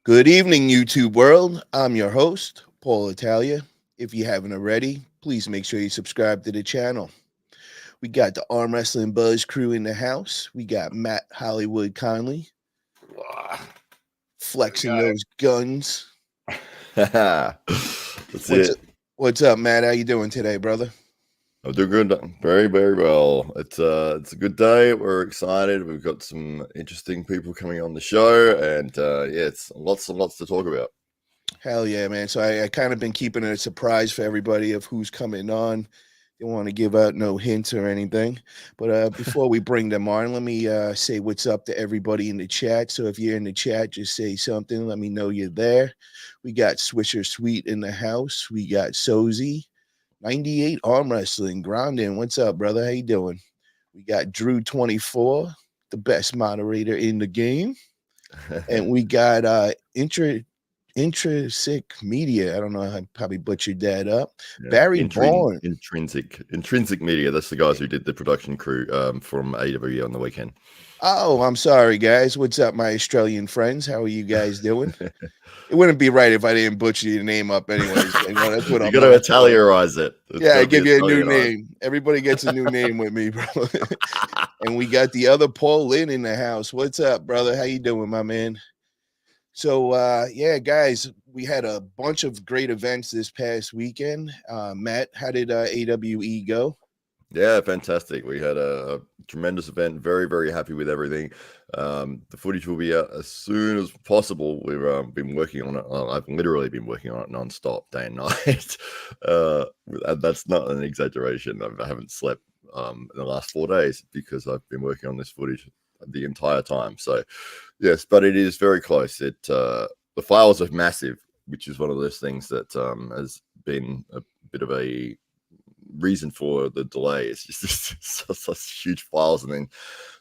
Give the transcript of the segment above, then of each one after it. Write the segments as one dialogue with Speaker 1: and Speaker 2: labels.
Speaker 1: Good evening, YouTube world. I'm your host, Paul Italia. If you haven't already, please make sure you subscribe to the channel. We got the Arm Wrestling Buzz crew in the house. We got Matt Hollywood Conley
Speaker 2: Ah, we
Speaker 1: flexing
Speaker 2: got
Speaker 1: those guns.
Speaker 2: it. That's
Speaker 1: What's
Speaker 2: it.
Speaker 1: up? What's up, Matt? How you doing today, brother?
Speaker 2: I'm doing good. Very, very well. It's a good day. We're excited. We've got some interesting people coming on the show, and yeah, it's lots and lots to talk about.
Speaker 1: Hell yeah, man. So I kind of been keeping it a surprise for everybody of who's coming on. Don't want to give out no hints or anything. But before we bring them on, let me say what's up to everybody in the chat. So if you're in the chat, just say something. Let me know you're there. We got Swisher Sweet in the house. We got Sozy, 98 Arm Wrestling. Grandin, what's up, brother? How you doing? We got Drew 24, the best moderator in the game. And we got Intrinsic Media. I don't know. I probably butchered that up.
Speaker 2: Yeah,
Speaker 1: Barry Bourne.
Speaker 2: intrinsic media. That's the guys who did the production crew from AWE on the weekend.
Speaker 1: Oh, I'm sorry, guys. What's up, my Australian friends? How are you guys doing? It wouldn't be right if I didn't butcher your name up, anyways. That's what
Speaker 2: You
Speaker 1: I'm
Speaker 2: got to
Speaker 1: known for.
Speaker 2: Italianize it. It's
Speaker 1: Yeah,
Speaker 2: got
Speaker 1: I
Speaker 2: to be
Speaker 1: give you a new
Speaker 2: Italianized.
Speaker 1: name. Everybody gets a new name with me, bro. And we got the other Paul Lynn in the house. What's up, brother? How you doing, my man? So yeah, guys, we had a bunch of great events this past weekend. Matt, how did AWE go?
Speaker 2: Yeah, fantastic. We had a tremendous event. Very, very happy with everything. The footage will be out as soon as possible. We've been working on it. I've literally been working on it nonstop, day and night. And that's not an exaggeration. I haven't slept in the last 4 days because I've been working on this footage the entire time. So, yes, but it is very close. The files are massive, which is one of those things that has been a bit of a reason for the delay. It's just such huge files, and then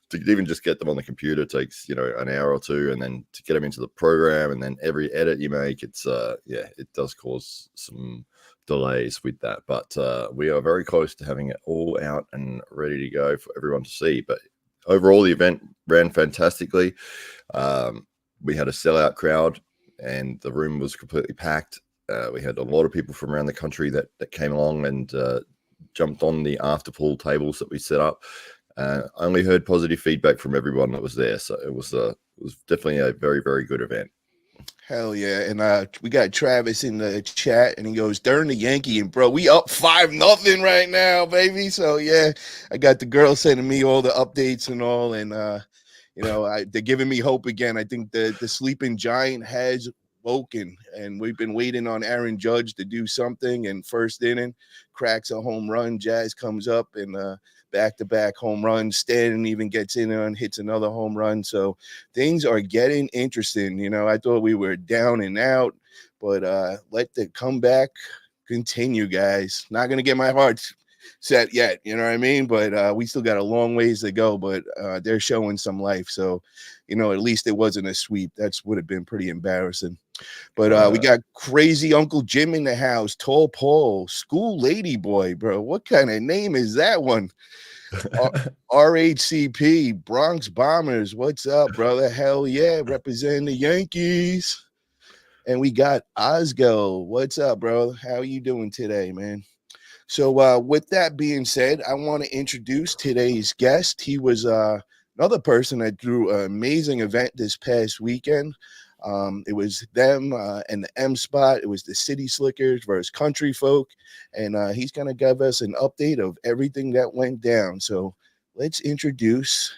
Speaker 2: to even just get them on the computer takes an hour or two, and then to get them into the program, and then every edit you make, it's yeah, it does cause some delays with that. But we are very close to having it all out and ready to go for everyone to see. But overall, the event ran fantastically. We had a sellout crowd, and the room was completely packed. We had a lot of people from around the country that came along and jumped on the after pool tables that we set up. I only heard positive feedback from everyone that was there, so it was definitely a very, very good event.
Speaker 1: Hell yeah. And we got Travis in the chat and he goes, during the Yankee, and bro, we up 5-0 right now, baby. So yeah, I got the girls sending me all the updates and all, and they're giving me hope again. I think the sleeping giant has woken, and we've been waiting on Aaron Judge to do something. And first inning, cracks a home run. Jazz comes up and back-to-back home runs. Stanton even gets in there and hits another home run. So things are getting interesting. I thought we were down and out, but let the comeback continue, guys. Not gonna get my heart set yet, you know what I mean? But we still got a long ways to go, but they're showing some life. So, at least it wasn't a sweep. That's would have been pretty embarrassing. But we got crazy Uncle Jim in the house, Tall Paul, School Lady Boy, bro. What kind of name is that one? RHCP, Bronx Bombers. What's up, brother? Hell yeah, representing the Yankees. And we got Osgo. What's up, bro? How are you doing today, man? So, with that being said, I want to introduce today's guest. He was another person that threw an amazing event this past weekend. It was them and the M Spot. It was the City Slickers versus Country Folk, and he's going to give us an update of everything that went down. So, let's introduce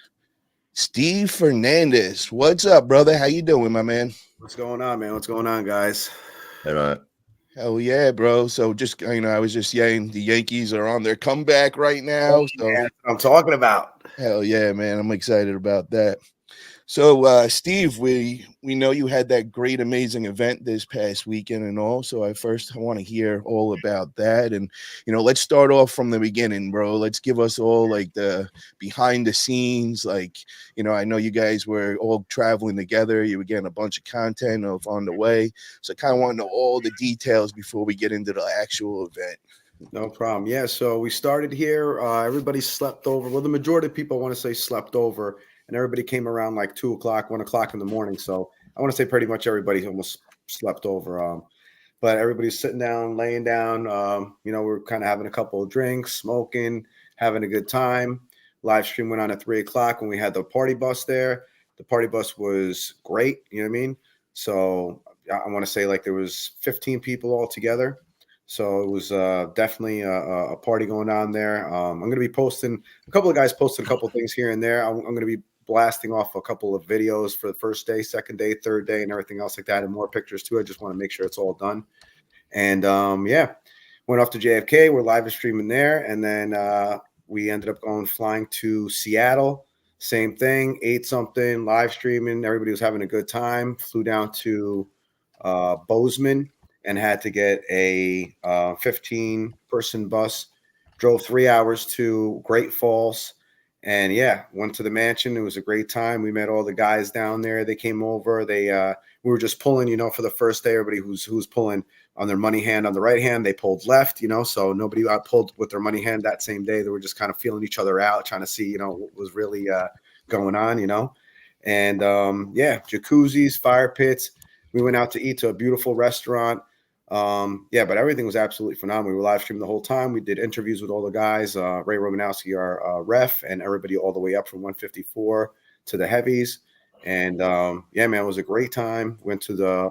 Speaker 1: Steve Fernandez. What's up, brother? How you doing, my man?
Speaker 3: What's going on, man? What's going on, guys?
Speaker 2: Hey, mate.
Speaker 1: Hell yeah, bro. So just I was just saying the Yankees are on their comeback right now. So
Speaker 3: Yeah, that's what I'm talking about.
Speaker 1: hell yeah, man. I'm excited about that. So Steve, we know you had that great, amazing event this past weekend and all. So I want to hear all about that. And let's start off from the beginning, bro. Let's give us all like the behind the scenes. Like, I know you guys were all traveling together. You were getting a bunch of content on the way. So I kind of want to know all the details before we get into the actual event.
Speaker 3: No problem. Yeah, so we started here. Everybody slept over. Well, the majority of people, I want to say, slept over and everybody came around like 2 o'clock, 1 o'clock in the morning. So I want to say pretty much everybody almost slept over. But everybody's sitting down, laying down. We're kind of having a couple of drinks, smoking, having a good time. Live stream went on at 3 o'clock when we had the party bus there. The party bus was great. You know what I mean? So I want to say like there was 15 people all together. So it was definitely a party going on there. I'm going to be posting a couple of guys posted a couple of things here and there. I'm going to be blasting off a couple of videos for the first day, second day, third day, and everything else like that, and more pictures too. I just want to make sure it's all done. And went off to JFK. We're live streaming there, and then we ended up flying to Seattle. Same thing, ate something, live streaming. Everybody was having a good time. Flew down to Bozeman and had to get a 15-person bus. Drove 3 hours to Great Falls. And went to the mansion. It was a great time. We met all the guys down there. They came over. We were just pulling, for the first day. Everybody who's pulling on their money hand on the right hand, they pulled left, so nobody pulled with their money hand that same day. They were just kind of feeling each other out, trying to see, what was really going on, And jacuzzis, fire pits. We went out to eat to a beautiful restaurant. But everything was absolutely phenomenal. We were live streaming the whole time. We did interviews with all the guys, Ray Romanowski, our ref, and everybody all the way up from 154 to the heavies. And man, it was a great time. Went to the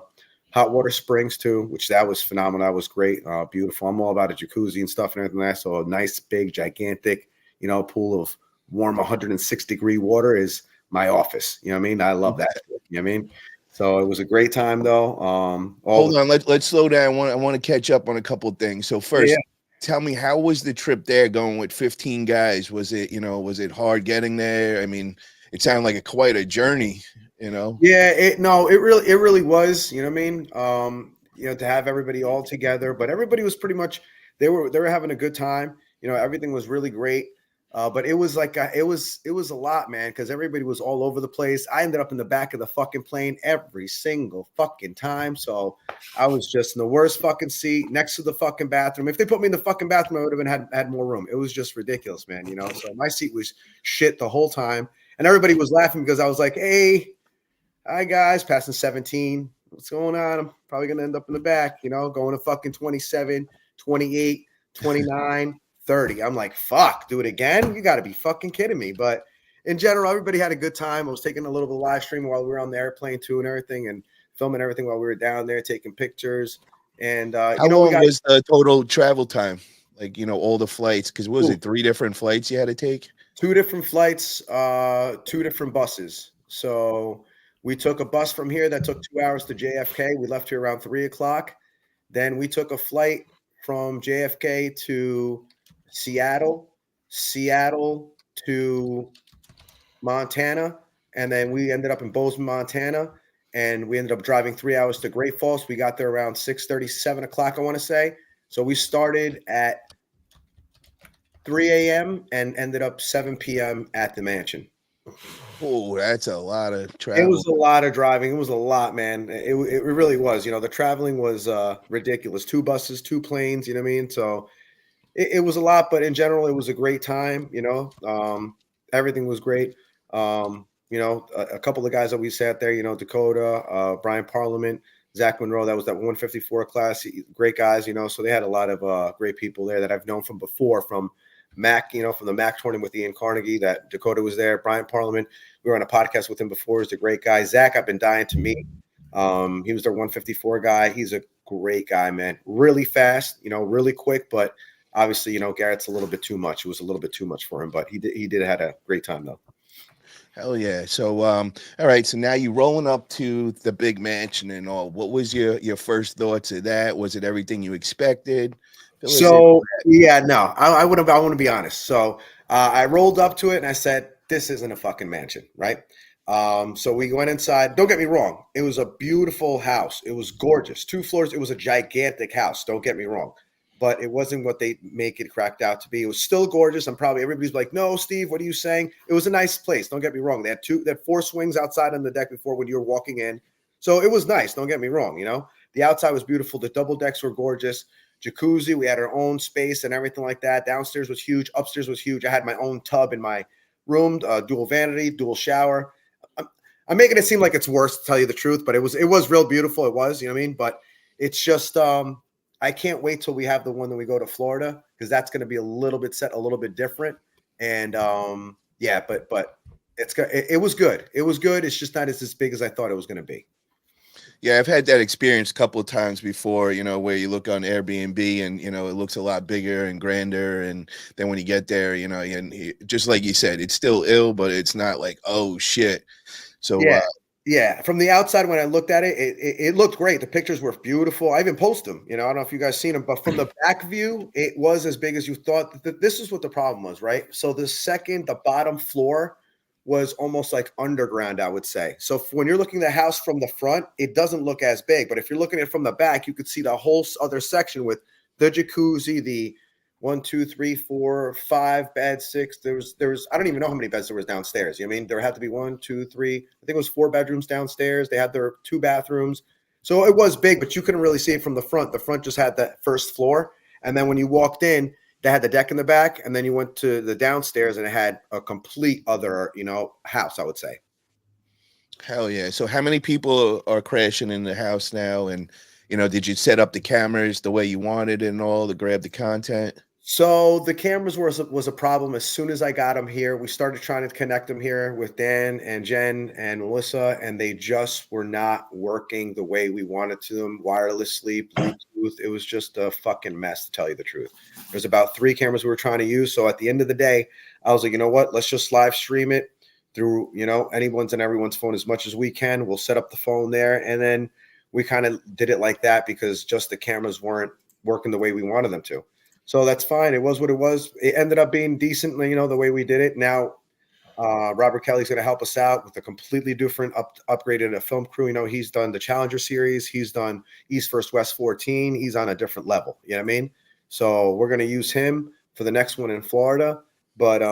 Speaker 3: hot water springs too, which that was phenomenal. That was great, beautiful. I'm all about a jacuzzi and stuff and everything like that. So a nice, big, gigantic, pool of warm 106-degree water is my office. You know what I mean? I love that. You know what I mean? So it was a great time, though.
Speaker 1: Hold on, let's slow down. I want to catch up on a couple of things. So first, tell me, how was the trip there going with 15 guys? Was it hard getting there? I mean, it sounded like quite a journey,
Speaker 3: Yeah, it really was. You know what I mean? To have everybody all together, but everybody was pretty much they were having a good time. Everything was really great. But it was like it was a lot, man, because everybody was all over the place. I ended up in the back of the fucking plane every single fucking time. So I was just in the worst fucking seat next to the fucking bathroom. If they put me in the fucking bathroom, I would have had more room. It was just ridiculous, man. So my seat was shit the whole time. And everybody was laughing because I was like, hey, hi guys, passing 17. What's going on? I'm probably gonna end up in the back, going to fucking 27, 28, 29. 30. I'm like, fuck, do it again? You got to be fucking kidding me. But in general, everybody had a good time. I was taking a little bit of live stream while we were on the airplane too and everything, and filming everything while we were down there, taking pictures. And
Speaker 1: how long was the total travel time? Like, all the flights, because was it 3 different flights you had to take?
Speaker 3: 2 different flights, 2 different buses. So we took a bus from here that took 2 hours to JFK. We left here around 3 o'clock. Then we took a flight from JFK to Seattle to Montana, and then we ended up in Bozeman, Montana, and we ended up driving 3 hours to Great Falls. We got there around 6:30, 7 o'clock, I want to say. So we started at 3 a.m. and ended up 7 p.m. at the mansion.
Speaker 1: Oh, that's a lot of travel.
Speaker 3: It was a lot of driving. It was a lot, man. It really was. The traveling was ridiculous. 2 buses, 2 planes, you know what I mean? So it was a lot, but in general, it was a great time. Everything was great. A couple of guys that we sat there, Dakota, Brian Parliament, Zach Monroe, that was that 154 class, great guys, so they had a lot of great people there that I've known from before, from Mac, from the Mac tournament with Ian Carnegie, that Dakota was there. Brian Parliament, we were on a podcast with him before. He's a great guy. Zach, I've been dying to meet. He was their 154 guy. He's a great guy, man. Really fast, really quick, but obviously, Garrett's a little bit too much. It was a little bit too much for him, but he did had a great time though.
Speaker 1: Hell yeah. So, all right. So now you rolling up to the big mansion and all. What was your first thoughts of that? Was it everything you expected?
Speaker 3: So, I want to be honest. So I rolled up to it and I said, this isn't a fucking mansion, right? So we went inside. Don't get me wrong. It was a beautiful house. It was gorgeous. 2 floors. It was a gigantic house. Don't get me wrong. But it wasn't what they make it cracked out to be. It was still gorgeous. Everybody's like, no, Steve, what are you saying? It was a nice place. Don't get me wrong. They had 4 swings outside on the deck before when you were walking in. So it was nice. Don't get me wrong. The outside was beautiful. The double decks were gorgeous. Jacuzzi. We had our own space and everything like that. Downstairs was huge. Upstairs was huge. I had my own tub in my roomed, dual vanity, dual shower. I'm making it seem like it's worse, to tell you the truth, but it was real beautiful. It was, you know what I mean? But it's just I can't wait till we have the one that we go to Florida, because that's going to be a little bit set, a little bit different. And yeah, but it was good. It was good. It's just not as big as I thought it was going to be.
Speaker 1: Yeah, I've had that experience a couple of times before, where you look on Airbnb and, it looks a lot bigger and grander. And then when you get there, and just like you said, it's still ill, but it's not like, oh shit. So,
Speaker 3: Yeah. Yeah, from the outside, when I looked at it, it looked great. The pictures were beautiful. I even posted them. I don't know if you guys seen them, but from the back view, it was as big as you thought. This is what the problem was, right? So the bottom floor was almost like underground, I would say. So when you're looking at the house from the front, it doesn't look as big. But if you're looking at it from the back, you could see the whole other section with the jacuzzi, the 1, 2, 3, 4, 5 beds, 6. There was I don't even know how many beds there was downstairs. You know what I mean? There had to be 1, 2, 3. I think it was 4 bedrooms downstairs. They had their 2 bathrooms. So it was big, but you couldn't really see it from the front. The front just had that first floor. And then when you walked in, they had the deck in the back, and then you went to the downstairs and it had a complete other, house, I would say.
Speaker 1: hell yeah. So how many people are crashing in the house now? And, did you set up the cameras the way you wanted and all to grab the content?
Speaker 3: So the cameras was a problem as soon as I got them here. We started trying to connect them here with Dan and Jen and Melissa, and they just were not working the way we wanted to them. Wirelessly, Bluetooth. It was just a fucking mess, to tell you the truth. There's about 3 cameras we were trying to use. So at the end of the day, I was like, you know what? Let's just live stream it through, anyone's and everyone's phone as much as we can. We'll set up the phone there. And then we kind of did it like that because just the cameras weren't working the way we wanted them to. So that's fine. It was what it was. It ended up being decent, the way we did it. Now, Robert Kelly's going to help us out with a completely different upgraded film crew. He's done the Challenger series. He's done East First West 14. He's on a different level. You know what I mean? So we're going to use him for the next one in Florida. But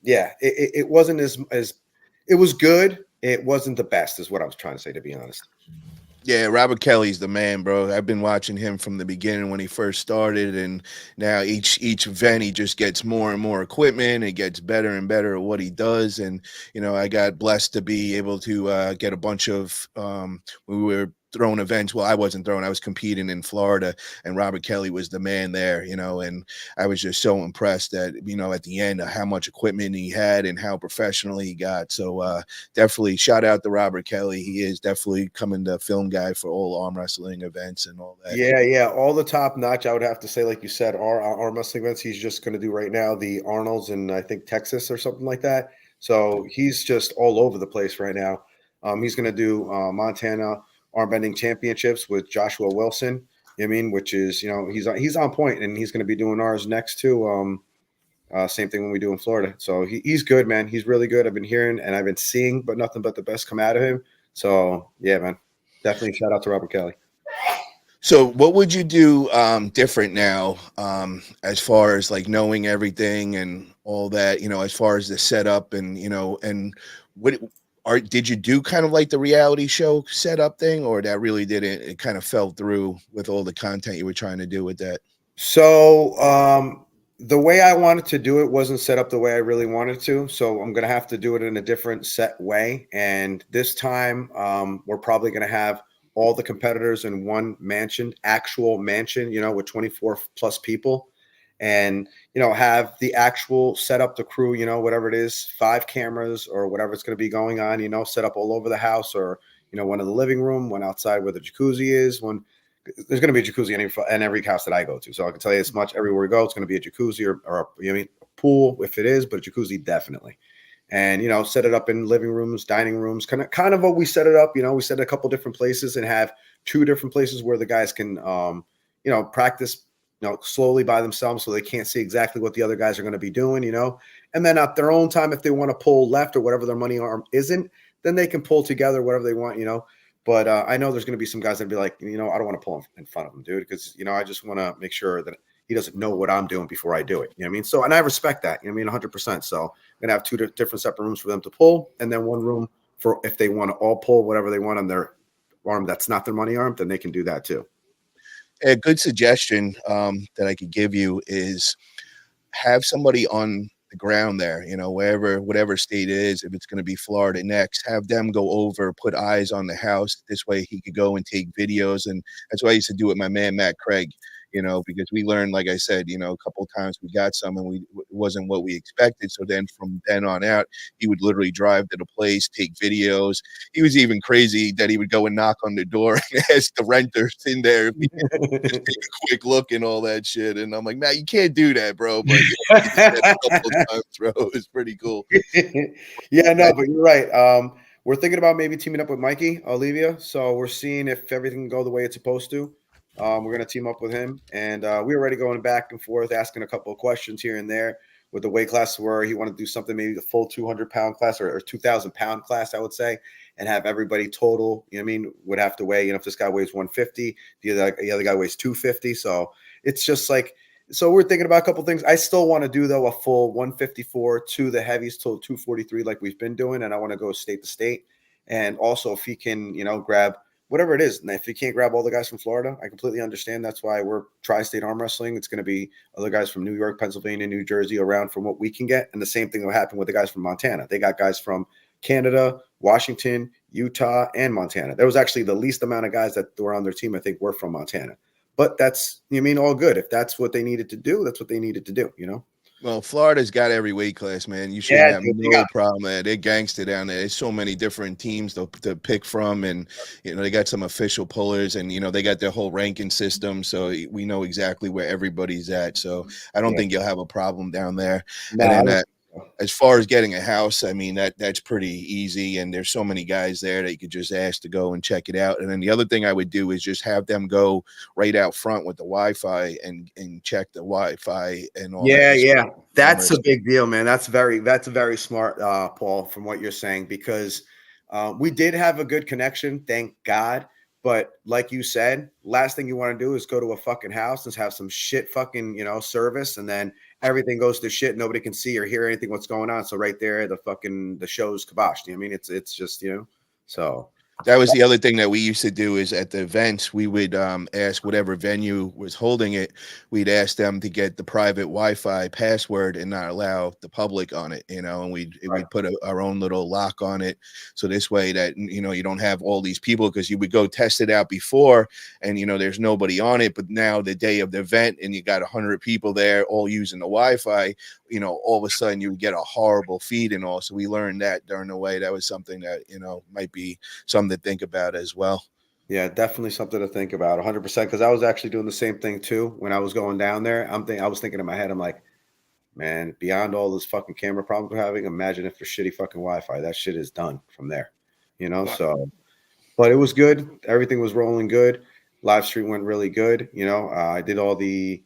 Speaker 3: yeah, it wasn't as it was good. It wasn't the best, is what I was trying to say, to be honest.
Speaker 1: Yeah, Robert Kelly's the man, bro. I've been watching him from the beginning when he first started, and now each event he just gets more and more equipment. It gets better and better at what he does, and I got blessed to be able to get a bunch of. We were throwing events. Well, I wasn't throwing. I was competing in Florida, and Robert Kelly was the man there. And I was just so impressed that at the end of how much equipment he had and how professional he got. So definitely shout out to Robert Kelly. He is definitely coming to film guy for all arm wrestling events and all that.
Speaker 3: Yeah, all the top notch. I would have to say, like you said, our arm wrestling events. He's just going to do right now the Arnold's in, I think, Texas or something like that. So he's just all over the place right now. He's going to do Montana arm bending championships with Joshua Wilson. I mean, which is he's on point, and he's going to be doing ours next too. Same thing when we do in Florida. So he's good, man. He's really good. I've been hearing and I've been seeing, but nothing but the best come out of him. So yeah, man. Definitely shout out to Robert Kelly.
Speaker 1: So what would you do different now as far as like knowing everything and all that, as far as the setup and, and did you do kind of like the reality show setup thing, or that really didn't, it kind of fell through with all the content you were trying to do with that?
Speaker 3: So the way I wanted to do it wasn't set up the way I really wanted to. So I'm going to have to do it in a different set way. And this time we're probably going to have all the competitors in one actual mansion, with 24 plus people, and, have the actual set up, the crew, whatever it is, 5 cameras or whatever it's going to be going on, set up all over the house, or, one in the living room, one outside where the jacuzzi is, there's going to be a jacuzzi in every house that I go to. So I can tell you as much, everywhere we go, it's going to be a jacuzzi or a pool if it is, but a jacuzzi definitely. And, set it up in living rooms, dining rooms, kind of what we set it up. We set it a couple different places and have 2 different places where the guys can, practice, slowly by themselves, so they can't see exactly what the other guys are going to be doing, and then at their own time, if they want to pull left or whatever their money arm isn't, then they can pull together whatever they want, But I know there's going to be some guys that be like, I don't want to pull in front of him, dude, because, I just want to make sure that he doesn't know what I'm doing before I do it. You know what I mean? So, and I respect that, 100%. So I'm going to have 2 different separate rooms for them to pull, and then one room for if they want to all pull whatever they want on their arm that's not their money arm, then they can do that too.
Speaker 1: A good suggestion that I could give you is have somebody on the ground there, whatever state it is. If it's going to be Florida next, have them go over, put eyes on the house. This way he could go and take videos. And that's what I used to do with my man, Matt Craig, because we learned, like I said, a couple of times we got some and it wasn't what we expected. So then from then on out, he would literally drive to the place, take videos. He was even crazy that he would go and knock on the door and ask the renters in there if he could just take a quick look and all that shit. And I'm like, nah, you can't do that, bro. But he did that a couple of times, bro. It's pretty cool.
Speaker 3: Yeah, no, but you're right. We're thinking about maybe teaming up with Mikey Olivia. So we're seeing if everything can go the way it's supposed to. We're going to team up with him. And we're already going back and forth, asking a couple of questions here and there with the weight class where he wanted to do something, maybe the full 200-pound class or 2,000-pound class, I would say, and have everybody total, would have to weigh, if this guy weighs 150, the other guy weighs 250. So it's just like, so we're thinking about a couple of things. I still want to do, though, a full 154 to the heavies till 243 like we've been doing. And I want to go state to state. And also if he can, grab whatever it is. And if he can't grab all the guys from Florida, I completely understand. That's why we're tri-state arm wrestling. It's going to be other guys from New York, Pennsylvania, New Jersey around from what we can get. And the same thing will happen with the guys from Montana. They got guys from Canada, Washington, Utah, and Montana. There was actually the least amount of guys that were on their team, I think, were from Montana. But that's, all good. If that's what they needed to do, that's what they needed to do,
Speaker 1: Well, Florida's got every weight class, man. You shouldn't have no problem. They're gangster down there. There's so many different teams to pick from, and they got some official pullers, and they got their whole ranking system, so we know exactly where everybody's at. So I don't think you'll have a problem down there. No, and then as far as getting a house, I mean that's pretty easy, and there's so many guys there that you could just ask to go and check it out. And then the other thing I would do is just have them go right out front with the Wi-Fi and check the Wi-Fi and all.
Speaker 3: Yeah, that's a big deal, man. That's very smart, Paul, from what you're saying, because we did have a good connection, thank God. But like you said, last thing you want to do is go to a fucking house and have some shit fucking, service, and then everything goes to shit. Nobody can see or hear anything what's going on. So right there, the show's kiboshed. It's just, so.
Speaker 1: That was the other thing that we used to do is at the events, we would ask whatever venue was holding it. We'd ask them to get the private Wi-Fi password and not allow the public on it, and we'd put our own little lock on it. So this way that, you don't have all these people, because you would go test it out before and, there's nobody on it. But now the day of the event and you got 100 people there all using the Wi-Fi, all of a sudden you would get a horrible feed and all. So we learned that during the way. That was something that, might be something to think about as well.
Speaker 3: Yeah, definitely something to think about 100%. Because I was actually doing the same thing too when I was going down there. I was thinking in my head, I'm like, man, beyond all those fucking camera problems we're having, imagine if there's shitty fucking Wi-Fi. That shit is done from there, So, but it was good. Everything was rolling good. Live stream went really good. I did all the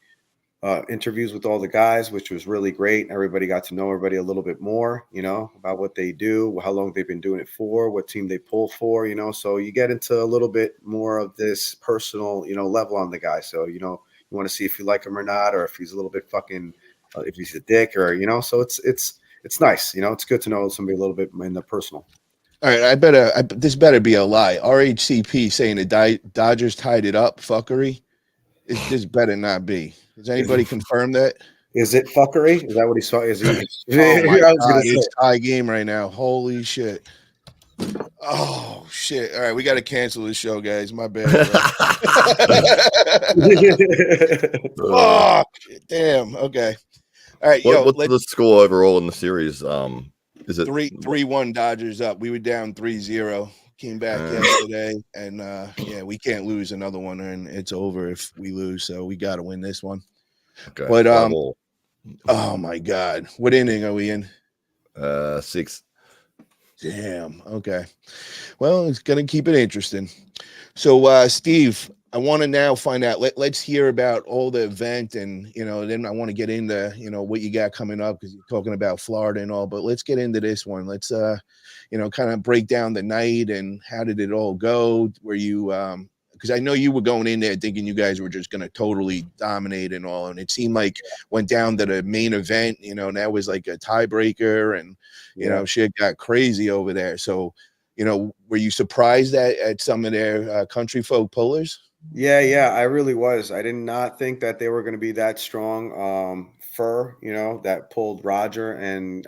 Speaker 3: interviews with all the guys, which was really great. Everybody got to know everybody a little bit more, about what they do, how long they've been doing it for, what team they pull for, so you get into a little bit more of this personal, level on the guy. So, you want to see if you like him or not, or if he's a little bit fucking, if he's a dick or, so it's nice. It's good to know somebody a little bit in the personal.
Speaker 1: All right. This better be a lie. RHCP saying the Dodgers tied it up. Fuckery. This better not be. Does anybody confirm that?
Speaker 3: Is it fuckery? Is that what he saw? Is he?
Speaker 1: Oh my God, it's tie game right now. Holy shit. Oh shit. All right, we got to cancel this show, guys. My bad. Oh, damn. Okay. All right.
Speaker 2: What's the score overall in the series? Is it
Speaker 1: 3-1 Dodgers up? We were down 3-0. Came back yesterday, and we can't lose another one, and it's over if we lose. So we got to win this one.
Speaker 2: Okay.
Speaker 1: But oh my God, what inning are we in?
Speaker 2: 6.
Speaker 1: Damn. Okay. Well, it's gonna keep it interesting. So, Steve, I want to now find out. Let's hear about all the event, and then I want to get into what you got coming up, because you're talking about Florida and all. But let's get into this one. Let's kind of break down the night and how did it all go? Were you because I know you were going in there thinking you guys were just going to totally dominate and all, and it seemed like went down to the main event. That was like a tiebreaker, and shit got crazy over there. So, were you surprised at some of their country folk pullers?
Speaker 3: Yeah, I really was. I did not think that they were going to be that strong. fur, that pulled Roger, and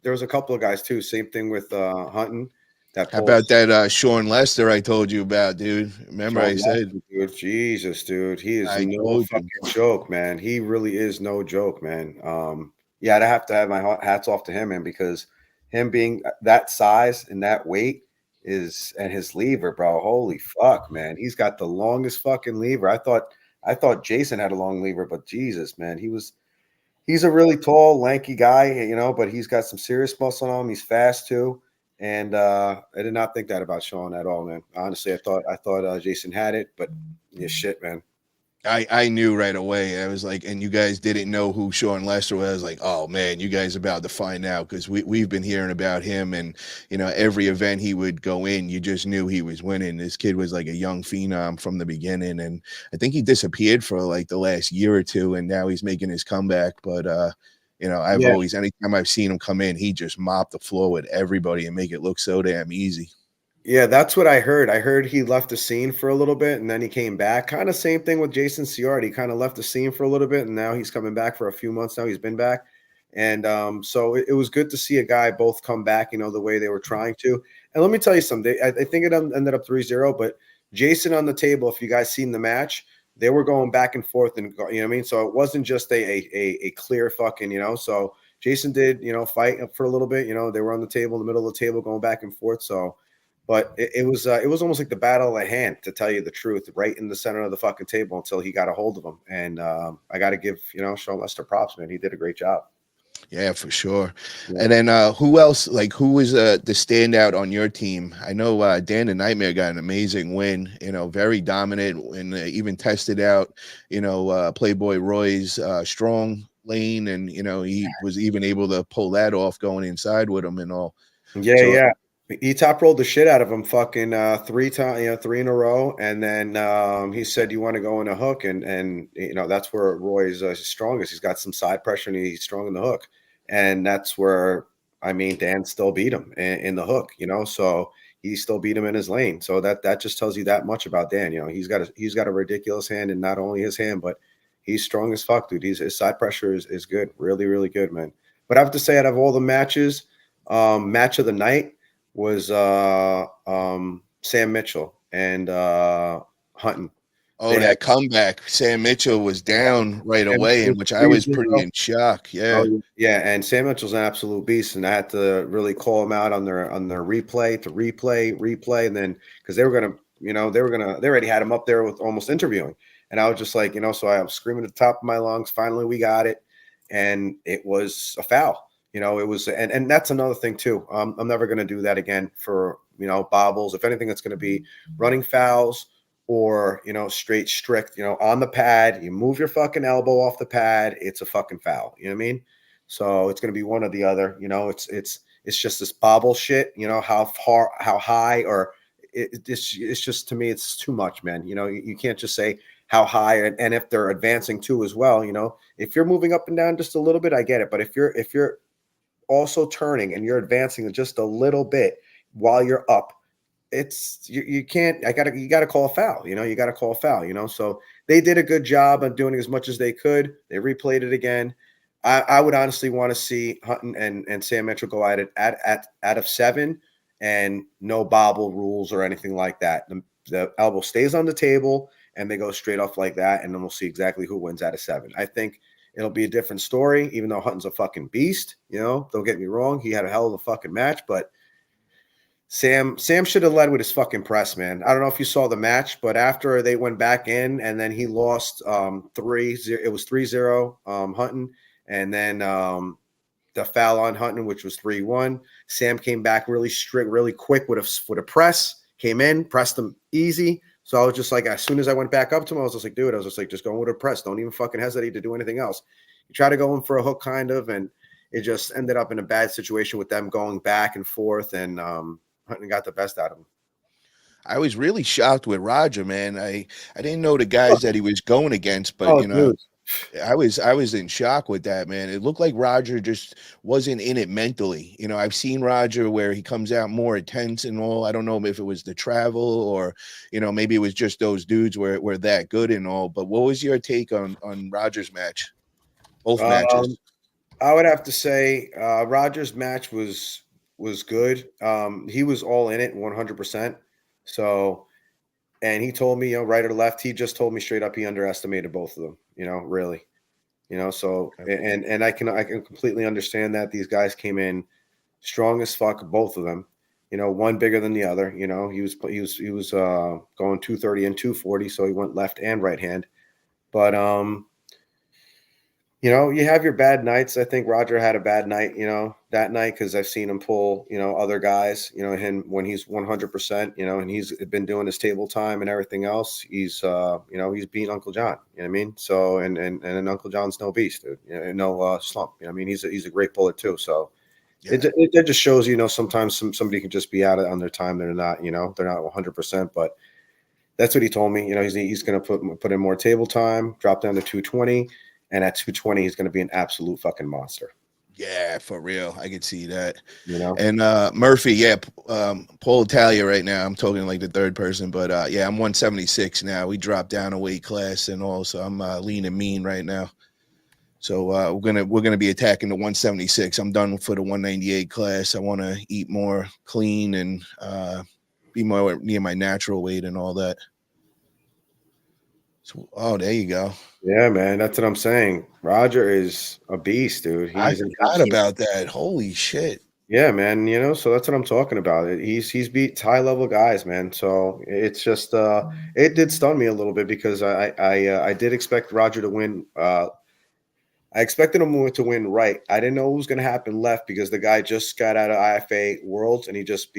Speaker 3: there was a couple of guys too. Same thing with Hunting that
Speaker 1: How
Speaker 3: pulled
Speaker 1: about that Sean Lester I told you about, dude? Remember
Speaker 3: Sean
Speaker 1: I said
Speaker 3: Lester, dude. Jesus, dude, he is
Speaker 1: I
Speaker 3: no
Speaker 1: told you.
Speaker 3: fucking joke, man. He really is no joke, man. Yeah, I'd have to have my hats off to him, man, because him being that size and that weight is and his lever, bro. Holy fuck, man. He's got the longest fucking lever. I thought Jason had a long lever, but Jesus, man, he's a really tall, lanky guy, but he's got some serious muscle on him. He's fast too. And I did not think that about Sean at all, man. Honestly, I thought Jason had it, but yeah, shit, man.
Speaker 1: I knew right away. I was like, and you guys didn't know who Sean Lester was. I was like, oh man, you guys about to find out because we've been hearing about him, and every event he would go in, you just knew he was winning. This kid was like a young phenom from the beginning, and I think he disappeared for like the last year or two, and now he's making his comeback. But I've
Speaker 3: Yeah,
Speaker 1: always, anytime I've seen him come in, he just mopped the floor with everybody and make it look so damn easy.
Speaker 3: yeah, that's what I heard. I heard he left the scene for a little bit and then he came back. Kind of same thing with Jason Ciardi. He kind of left the scene for a little bit and now he's coming back for a few months now. He's been back. And so it was good to see a guy both come back, the way they were trying to. And let me tell you something. I think it ended up 3-0, but Jason on the table, if you guys seen the match, they were going back and forth and you know what I mean? So it wasn't just a clear fucking, so Jason did, fight for a little bit, they were on the table, in the middle of the table going back and forth. So but it was almost like the battle of the hand, to tell you the truth, right in the center of the fucking table until he got a hold of him. And I got to give Sean Lester props, man. He did a great job.
Speaker 1: Yeah, for sure.
Speaker 3: Yeah.
Speaker 1: And then who else? Like, who was the standout on your team? I know Dan the Nightmare got an amazing win. Very dominant, and even tested out. Playboy Roy's strong lane, and he was even able to pull that off going inside with him and all.
Speaker 3: Yeah,
Speaker 1: So
Speaker 3: yeah. He top rolled the shit out of him fucking 3 times, 3 in a row. And then he said, you want to go in a hook. And that's where Roy's strongest. He's got some side pressure and he's strong in the hook. And that's where, Dan still beat him in the hook, so he still beat him in his lane. So that just tells you that much about Dan. He's got a ridiculous hand, and not only his hand, but he's strong as fuck, dude. His side pressure is good. Really, really good, man. But I have to say, out of all the matches, match of the night was Sam Mitchell and Hunting.
Speaker 1: oh,
Speaker 3: They had
Speaker 1: that comeback! Sam Mitchell was down right
Speaker 3: Sam
Speaker 1: away, in
Speaker 3: Mitchell
Speaker 1: which I was
Speaker 3: 3-0.
Speaker 1: pretty in shock. Yeah.
Speaker 3: Oh yeah, and Sam Mitchell's an absolute beast, and I had to really call him out on their replay, and then because they already had him up there with almost interviewing, and I was just like, so I was screaming at the top of my lungs. Finally, we got it, and it was a foul. It was, and that's another thing too. I'm never going to do that again for bobbles. If anything, it's going to be running fouls or straight strict. On the pad, you move your fucking elbow off the pad, it's a fucking foul. You know what I mean? So it's going to be one or the other. It's just this bobble shit. How far, how high, or it's just, to me, it's too much, man. You can't just say how high, and if they're advancing too as well. If you're moving up and down just a little bit, I get it. But if you're also turning and you're advancing just a little bit while you're up, it's you can't. You gotta call a foul. You gotta call a foul. So they did a good job of doing as much as they could. They replayed it again. I would honestly want to see Hutton and Sam Mitchell go at it at out of 7, and no bobble rules or anything like that. The elbow stays on the table and they go straight off like that, and then we'll see exactly who wins out of 7. I think it'll be a different story, even though Hutton's a fucking beast. Don't get me wrong. He had a hell of a fucking match, but Sam should have led with his fucking press, man. I don't know if you saw the match, but after they went back in and then he lost 3-0, it was 3-0 Hutton, and then the foul on Hutton, which was 3-1. Sam came back really strict, really quick with a press, came in, pressed him easy. So I was just like, as soon as I went back up to him, I was just like, dude, just going with a press. Don't even fucking hesitate to do anything else. You try to go in for a hook kind of, and it just ended up in a bad situation with them going back and forth, and Hunting got the best out of him.
Speaker 1: I was really shocked with Roger, man. I didn't know the guys that he was going against, but
Speaker 3: Dude.
Speaker 1: I was in shock with that, man. It looked like Roger just wasn't in it mentally. I've seen Roger where he comes out more intense and all. I don't know if it was the travel or maybe it was just those dudes were that good and all. But what was your take on Roger's match? Both matches.
Speaker 3: I would have to say Roger's match was good. He was all in it 100%. So, and he told me, right or left, he just told me straight up he underestimated both of them, really. So and I can completely understand that these guys came in strong as fuck, both of them. One bigger than the other. He was going 230 and 240, so he went left and right hand. But you have your bad nights. I think Roger had a bad night, that night, because I've seen him pull, other guys, him when he's 100%, and he's been doing his table time and everything else. He's, he's beating Uncle John. You know what I mean? So, and Uncle John's no beast, dude. No slump. I mean, he's a great puller too. So
Speaker 1: Yeah.
Speaker 3: it just shows, sometimes somebody can just be out on their time. They're not, they're not 100%, but that's what he told me. He's going to put in more table time, drop down to 220. And at 220, he's going to be an absolute fucking monster.
Speaker 1: Yeah, for real. I could see that.
Speaker 3: You
Speaker 1: And Murphy, yeah, Paul Italia right now. I'm talking like the third person, but yeah, I'm 176 now. We dropped down a weight class and all, so I'm lean and mean right now. So we're gonna be attacking the 176. I'm done for the 198 class. I want to eat more clean and be more near my natural weight and all that. So, oh, there you go.
Speaker 3: Yeah, man, that's what I'm saying. Roger is a beast, dude.
Speaker 1: I
Speaker 3: He's an
Speaker 1: forgot
Speaker 3: absolute,
Speaker 1: about that. Holy shit.
Speaker 3: yeah, man. So that's what I'm talking about. He's beat high level guys, man. So it's just it did stun me a little bit because I did expect Roger to win. I expected him to win right. I didn't know what was going to happen left because the guy just got out of IFA Worlds and he just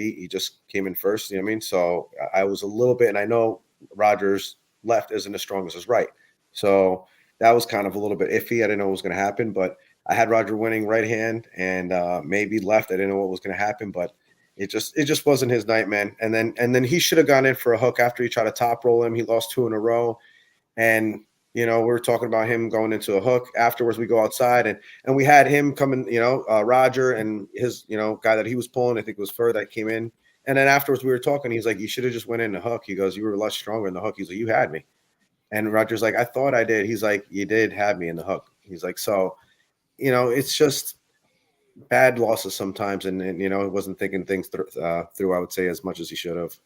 Speaker 3: came in first. You know what I mean? So I was a little bit, and I know Roger's left isn't as strong as his right. So that was kind of a little bit iffy. I didn't know what was going to happen, but I had Roger winning right hand and maybe left. I didn't know what was going to happen, but it just wasn't his night, man. And then he should have gone in for a hook after he tried to top roll him. He lost 2 in a row. And we were talking about him going into a hook. Afterwards, we go outside and we had him coming, Roger and his, guy that he was pulling, I think it was Fur that came in. And then afterwards we were talking. He's like, you should have just went in the hook. He goes, you were less stronger in the hook. He's like, you had me. And Roger's like, I thought I did. He's like, you did have me in the hook. He's like, so, it's just bad losses sometimes. And he wasn't thinking things through, I would say, as much as he should have.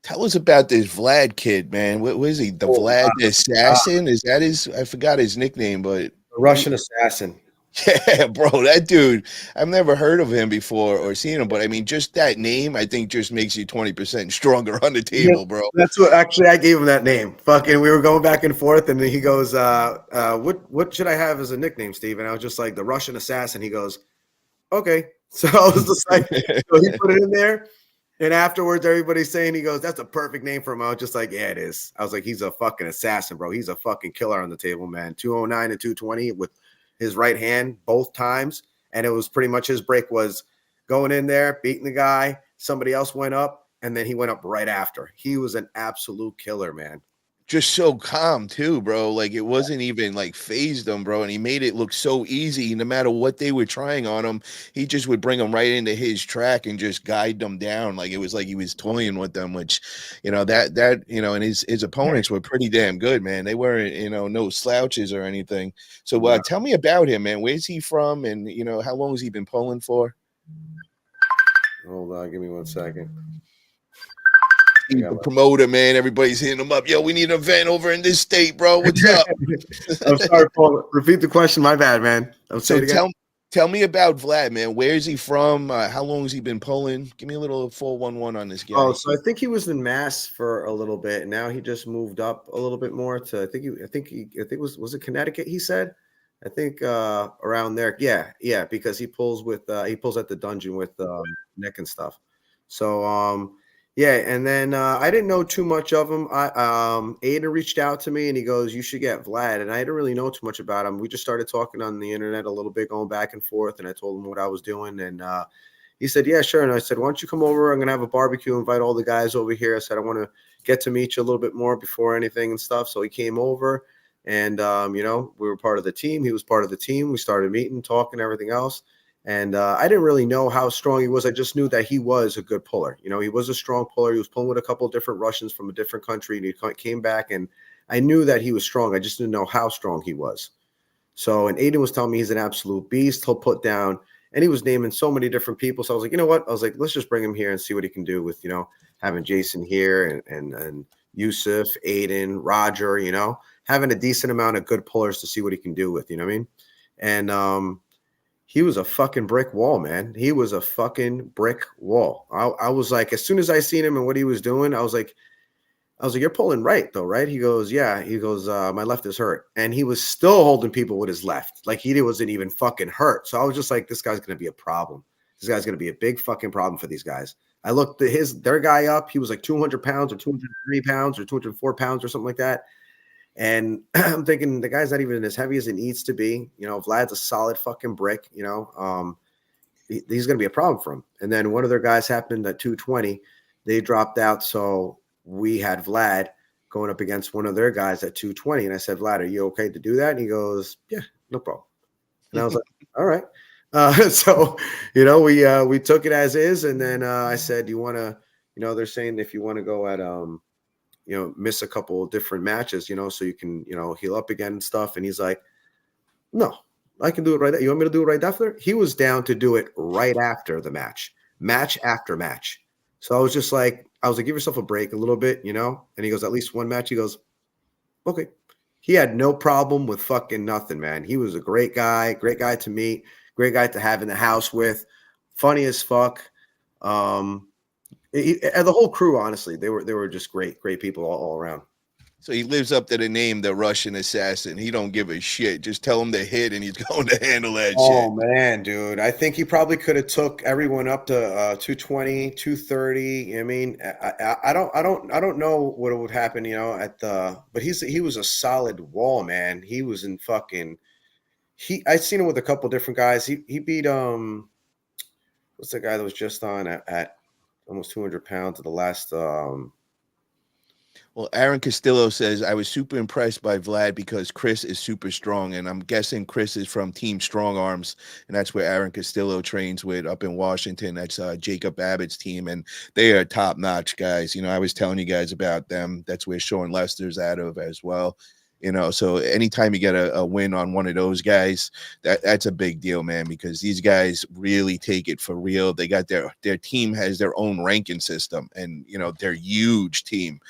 Speaker 1: Tell us about this Vlad kid, man. What is he? The Vlad the Assassin? Is that his? I forgot his nickname, but
Speaker 3: Russian Assassin.
Speaker 1: Yeah, bro, that dude. I've never heard of him before or seen him, but I mean, just that name, I think, just makes you 20% stronger on the table, bro.
Speaker 3: That's what actually I gave him that name. Fucking, we were going back and forth, and then he goes, "What should I have as a nickname, Steve?" And I was just like, "The Russian Assassin." He goes, "Okay." So I was just like, so he put it in there. And afterwards, everybody's saying, he goes, that's a perfect name for him. I was just like, yeah, it is. I was like, he's a fucking assassin, bro. He's a fucking killer on the table, man. 209 and 220 with his right hand both times. And it was pretty much his break was going in there, beating the guy. Somebody else went up, and then he went up right after. He was an absolute killer, man.
Speaker 1: Just so calm too, bro. Like it wasn't even like phased him, bro. And he made it look so easy. No matter what they were trying on him, he just would bring them right into his track and just guide them down. Like it was like he was toying with them, which, that and his opponents were pretty damn good, man. They weren't, no slouches or anything. So tell me about him, man. Where's he from? And how long has he been pulling for?
Speaker 3: Hold on, give me 1 second.
Speaker 1: He's the promoter, man. Everybody's hitting him up. Yo, we need an event over in this state, bro. What's up?
Speaker 3: I'm sorry, Paul. Repeat the question. My bad, man.
Speaker 1: So tell me about Vlad, man. Where is he from? How long has he been pulling? Give me a little 411 on this guy.
Speaker 3: Oh, so I think he was in Mass for a little bit, and now he just moved up a little bit more to. I think was it Connecticut? He said. I think around there. Yeah, because he pulls at the dungeon with Nick and stuff. So yeah, and then I didn't know too much of him. Aiden reached out to me and he goes, "You should get Vlad." And I didn't really know too much about him. We just started talking on the internet a little bit, going back and forth. And I told him what I was doing, and he said, "Yeah, sure." And I said, "Why don't you come over? I'm gonna have a barbecue. Invite all the guys over here." I said, "I want to get to meet you a little bit more before anything and stuff." So he came over, and we were part of the team. He was part of the team. We started meeting, talking, everything else. And I didn't really know how strong he was. I just knew that he was a good puller. He was a strong puller. He was pulling with a couple of different Russians from a different country. And he came back, and I knew that he was strong. I just didn't know how strong he was. So, and Aiden was telling me he's an absolute beast. He'll put down, and he was naming so many different people. So I was like, you know what? I was like, let's just bring him here and see what he can do with, having Jason here and Yusuf, Aiden, Roger, having a decent amount of good pullers to see what he can do with, you know what I mean? And he was a fucking brick wall, man. He was a fucking brick wall. I was like, as soon as I seen him and what he was doing, I was like, you're pulling right though, right? He goes, yeah. He goes, my left is hurt. And he was still holding people with his left. Like he wasn't even fucking hurt. So I was just like, this guy's going to be a problem. This guy's going to be a big fucking problem for these guys. I looked their guy up. He was like 200 pounds or 203 pounds or 204 pounds or something like that. And I'm thinking the guy's not even as heavy as it needs to be. Vlad's a solid fucking brick, he's going to be a problem for him. And then one of their guys happened at 220. They dropped out. So we had Vlad going up against one of their guys at 220. And I said, Vlad, are you okay to do that? And he goes, yeah, no problem. And I was like, all right. So, we took it as is. And then I said, do you want to, they're saying if you want to go at, miss a couple of different matches, so you can, heal up again and stuff. And he's like, no, I can do it right. You want me to do it right after? He was down to do it right after the match after match. So I was like, give yourself a break a little bit, And he goes, at least one match. He goes, okay. He had no problem with fucking nothing, man. He was a great guy to meet, great guy to have in the house with, funny as fuck. And the whole crew, honestly, they were just great people all around.
Speaker 1: So he lives up to the name, the Russian assassin. He don't give a shit. Just tell him to hit, and he's going to handle that shit.
Speaker 3: Oh man, dude! I think he probably could have took everyone up to 220, 230. I mean, I don't know what would happen, but he was a solid wall, man. He was in fucking. I'd seen him with a couple different guys. He beat what's the guy that was just on at almost 200 pounds at the last.
Speaker 1: Well, Aaron Castillo says, I was super impressed by Vlad because Chris is super strong. And I'm guessing Chris is from Team Strong Arms. And that's where Aaron Castillo trains with up in Washington. That's Jacob Abbott's team. And they are top notch guys. I was telling you guys about them. That's where Sean Lester's out of as well. So anytime you get a win on one of those guys, that's a big deal, man, because these guys really take it for real. They got their team has their own ranking system, and they're huge team,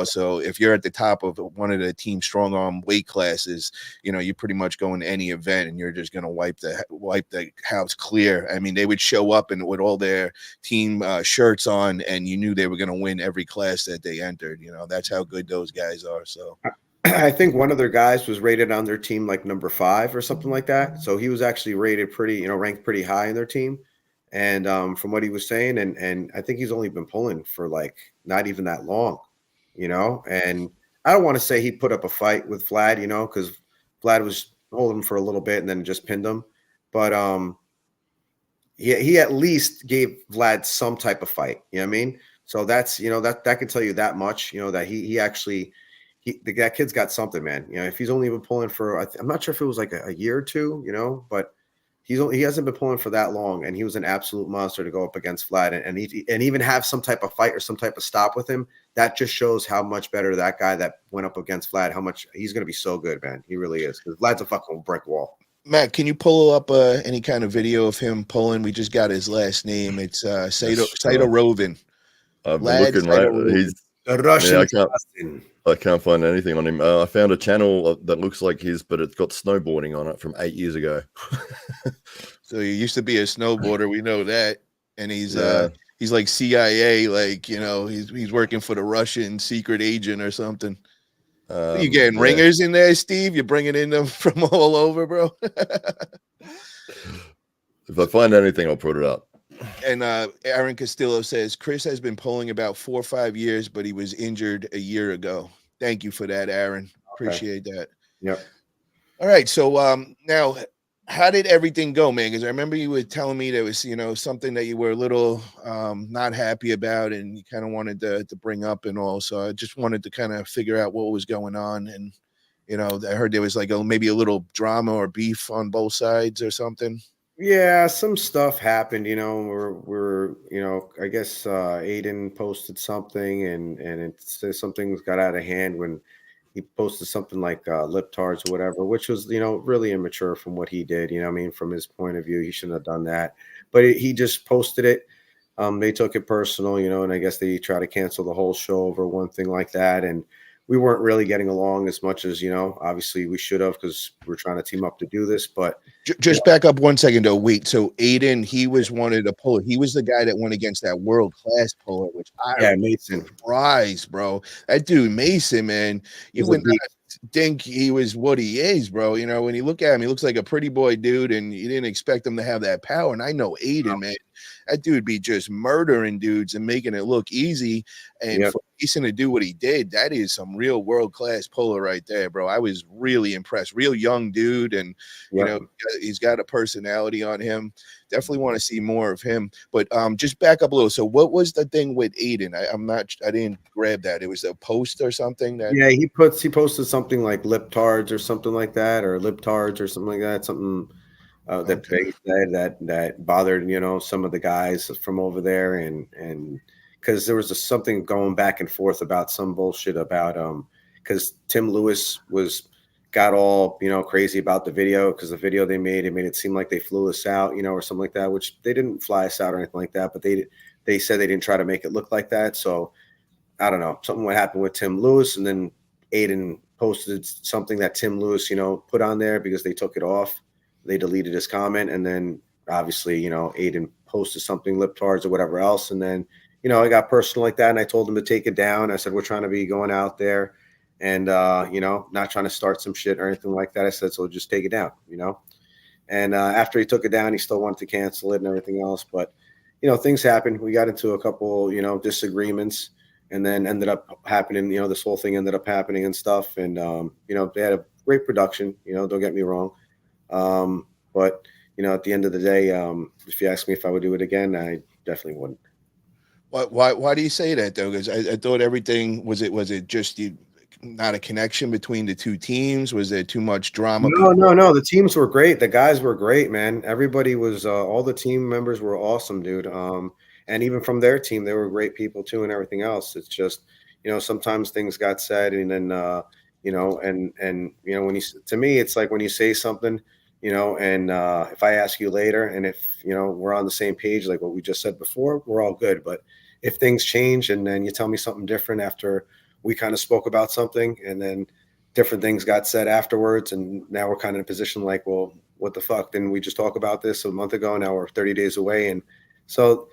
Speaker 1: so if you're at the top of one of the Team Strong Arm weight classes, you're pretty much going to any event and you're just going to wipe the house clear. I mean, they would show up and with all their team shirts on, and you knew they were going to win every class that they entered. That's how good those guys are. So
Speaker 3: I think one of their guys was rated on their team like number 5 or something like that. So he was actually rated pretty, ranked pretty high in their team. And from what he was saying, and I think he's only been pulling for like not even that long, And I don't want to say he put up a fight with Vlad, because Vlad was holding him for a little bit and then just pinned him. But he at least gave Vlad some type of fight. You know what I mean? So that's that can tell you that much. That he actually. That kid's got something, man. If he's only been pulling for, I'm not sure if it was like a year or two, but he hasn't been pulling for that long, and he was an absolute monster to go up against Vlad, and even have some type of fight or some type of stop with him. That just shows how much better that guy that went up against Vlad, how much he's going to be so good, man. He really is. Because Vlad's a fucking brick wall.
Speaker 1: Matt, can you pull up any kind of video of him pulling? We just got his last name. It's Saidorovin.
Speaker 2: I've been looking, right? He's
Speaker 3: the Russian.
Speaker 2: I can't find anything on him. I found a channel that looks like his, but it's got snowboarding on it from 8 years ago.
Speaker 1: So he used to be a snowboarder. We know that, and he's like CIA, like he's working for the Russian secret agent or something. You getting ringers in there, Steve? You're bringing in them from all over, bro.
Speaker 2: If I find anything, I'll put it up.
Speaker 1: And Aaron Castillo says Chris has been pulling about 4 or 5 years, but he was injured a year ago. Thank you for that, Aaron. Appreciate that.
Speaker 3: Yep.
Speaker 1: All right. So now, how did everything go, man? Because I remember you were telling me there was, something that you were a little not happy about, and you kind of wanted to bring up and all. So I just wanted to kind of figure out what was going on. And, I heard there was like maybe a little drama or beef on both sides or something.
Speaker 3: Yeah, some stuff happened, we're I guess Aiden posted something and it says something got out of hand when he posted something like lip tards or whatever, which was, really immature from what he did. I mean, from his point of view, he shouldn't have done that. But he just posted it. They took it personal, and I guess they try to cancel the whole show over one thing like that. And we weren't really getting along as much as, obviously we should have, because we're trying to team up to do this. But
Speaker 1: Just back up 1 second though. Wait, so Aiden, he was one of the puller. He was the guy that went against that world class puller, which I
Speaker 3: yeah,
Speaker 1: was
Speaker 3: Mason
Speaker 1: surprised, bro. That dude Mason, man, you
Speaker 3: was a
Speaker 1: would not
Speaker 3: beast.
Speaker 1: think he was what he is, bro. When you look at him, he looks like a pretty boy dude, and you didn't expect him to have that power. And I know Aiden, man, that dude be just murdering dudes and making it look easy. And
Speaker 3: Yep.
Speaker 1: for Mason to do what he did, that is some real world class puller right there, bro. I was really impressed. Real young dude, and
Speaker 3: Yep.
Speaker 1: he's got a personality on him. Definitely want to see more of him. But just back up a little. So what was the thing with Aiden? I didn't grab that. It was a post or something that
Speaker 3: Yeah, he posted something like lip tards or something like that, or lip tards or something like that. Something that
Speaker 1: okay.
Speaker 3: they said that bothered some of the guys from over there, and because there was something going back and forth about some bullshit about because Tim Lewis got all crazy about the video, because the video they made, it made it seem like they flew us out, or something like that, which they didn't fly us out or anything like that, but they said they didn't try to make it look like that. So I don't know, something what happened with Tim Lewis, and then Aiden posted something that Tim Lewis, put on there, because they took it off. They deleted his comment, and then obviously, Aiden posted something lip tards or whatever else, and then I got personal like that, and I told him to take it down. I said, we're trying to be going out there, and not trying to start some shit or anything like that. I said, so just take it down, And after he took it down, he still wanted to cancel it and everything else, but things happened. We got into a couple disagreements, and then ended up happening, this whole thing ended up happening and stuff. And, they had a great production, don't get me wrong. But, at the end of the day, if you ask me if I would do it again, I definitely wouldn't.
Speaker 1: Why do you say that though? Because I thought everything was it just not a connection between the two teams? Was there too much drama?
Speaker 3: No. The teams were great. The guys were great, man. Everybody was, all the team members were awesome, dude. And even from their team, they were great people too, and everything else. It's just, sometimes things got said, and then, when to me, it's like when you say something, and if I ask you later, and if, we're on the same page, like what we just said before, we're all good. But if things change, and then you tell me something different after we kind of spoke about something, and then different things got said afterwards, and now we're kind of in a position like, well, what the fuck? Didn't we just talk about this a month ago? Now we're 30 days away. And so,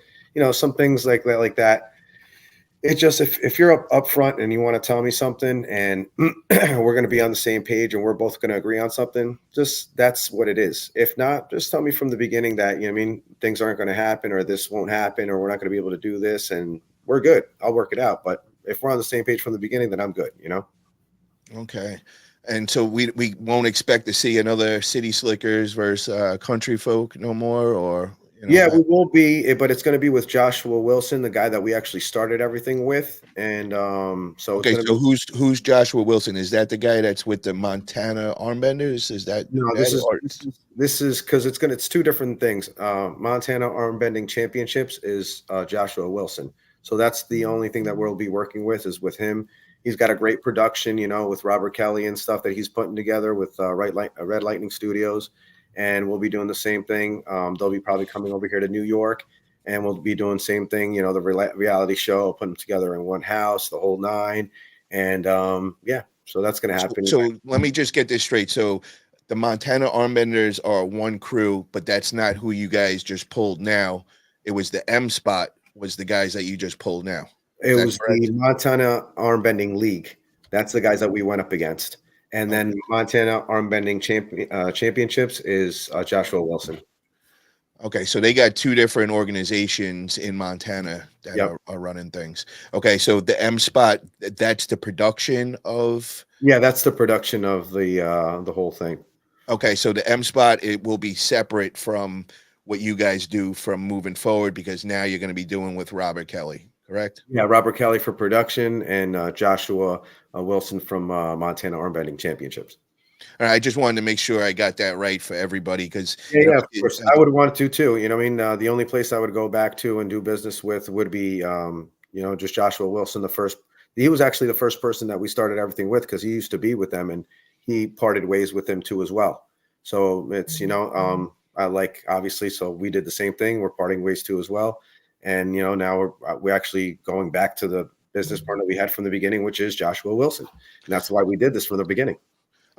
Speaker 3: some things like that. It just, if you're up front and you want to tell me something, and we're going to be on the same page, and we're both going to agree on something, just that's what it is. If not, just tell me from the beginning that, things aren't going to happen, or this won't happen, or we're not going to be able to do this, and we're good. I'll work it out. But if we're on the same page from the beginning, then I'm good,
Speaker 1: Okay. And so we won't expect to see another City Slickers versus Country Folk no more, or
Speaker 3: yeah, we will be, but it's going to be with Joshua Wilson, the guy that we actually started everything with. And so
Speaker 1: okay. So who's Joshua Wilson? Is that the guy that's with the Montana Armbenders? Is that
Speaker 3: no? This is because it's two different things. Montana Armbending Championships is Joshua Wilson. So that's the only thing that we'll be working with, is with him. He's got a great production, with Robert Kelly and stuff that he's putting together with Red Lightning Studios. And we'll be doing the same thing. They'll be probably coming over here to New York, and we'll be doing the same thing, the reality show, putting them together in one house, the whole nine. And yeah, so that's going to happen.
Speaker 1: So let me just get this straight. So the Montana Armbenders are one crew, but that's not who you guys just pulled now. It was the M spot was the guys that you just pulled now.
Speaker 3: It was correct? The Montana Armbending League. That's the guys that we went up against. And then Montana Armbending Championships is Joshua Wilson.
Speaker 1: Okay, so they got two different organizations in Montana that are running things. Okay, so the M spot, that's the production of.
Speaker 3: Yeah, that's the production of the whole thing.
Speaker 1: Okay, so the M spot, it will be separate from what you guys do from moving forward, because now you're going to be doing with Robert Kelly, correct?
Speaker 3: Yeah, Robert Kelly for production, and Joshua Wilson from Montana Armbending Championships.
Speaker 1: And I just wanted to make sure I got that right for everybody, because
Speaker 3: of course I would want to too. The only place I would go back to and do business with would be, just Joshua Wilson, the he was actually the first person that we started everything with, because he used to be with them, and he parted ways with them too as well. So it's, I like, obviously, so we did the same thing. We're parting ways too as well. And, now we're actually going back to the business partner we had from the beginning, which is Joshua Wilson. And that's why we did this from the beginning.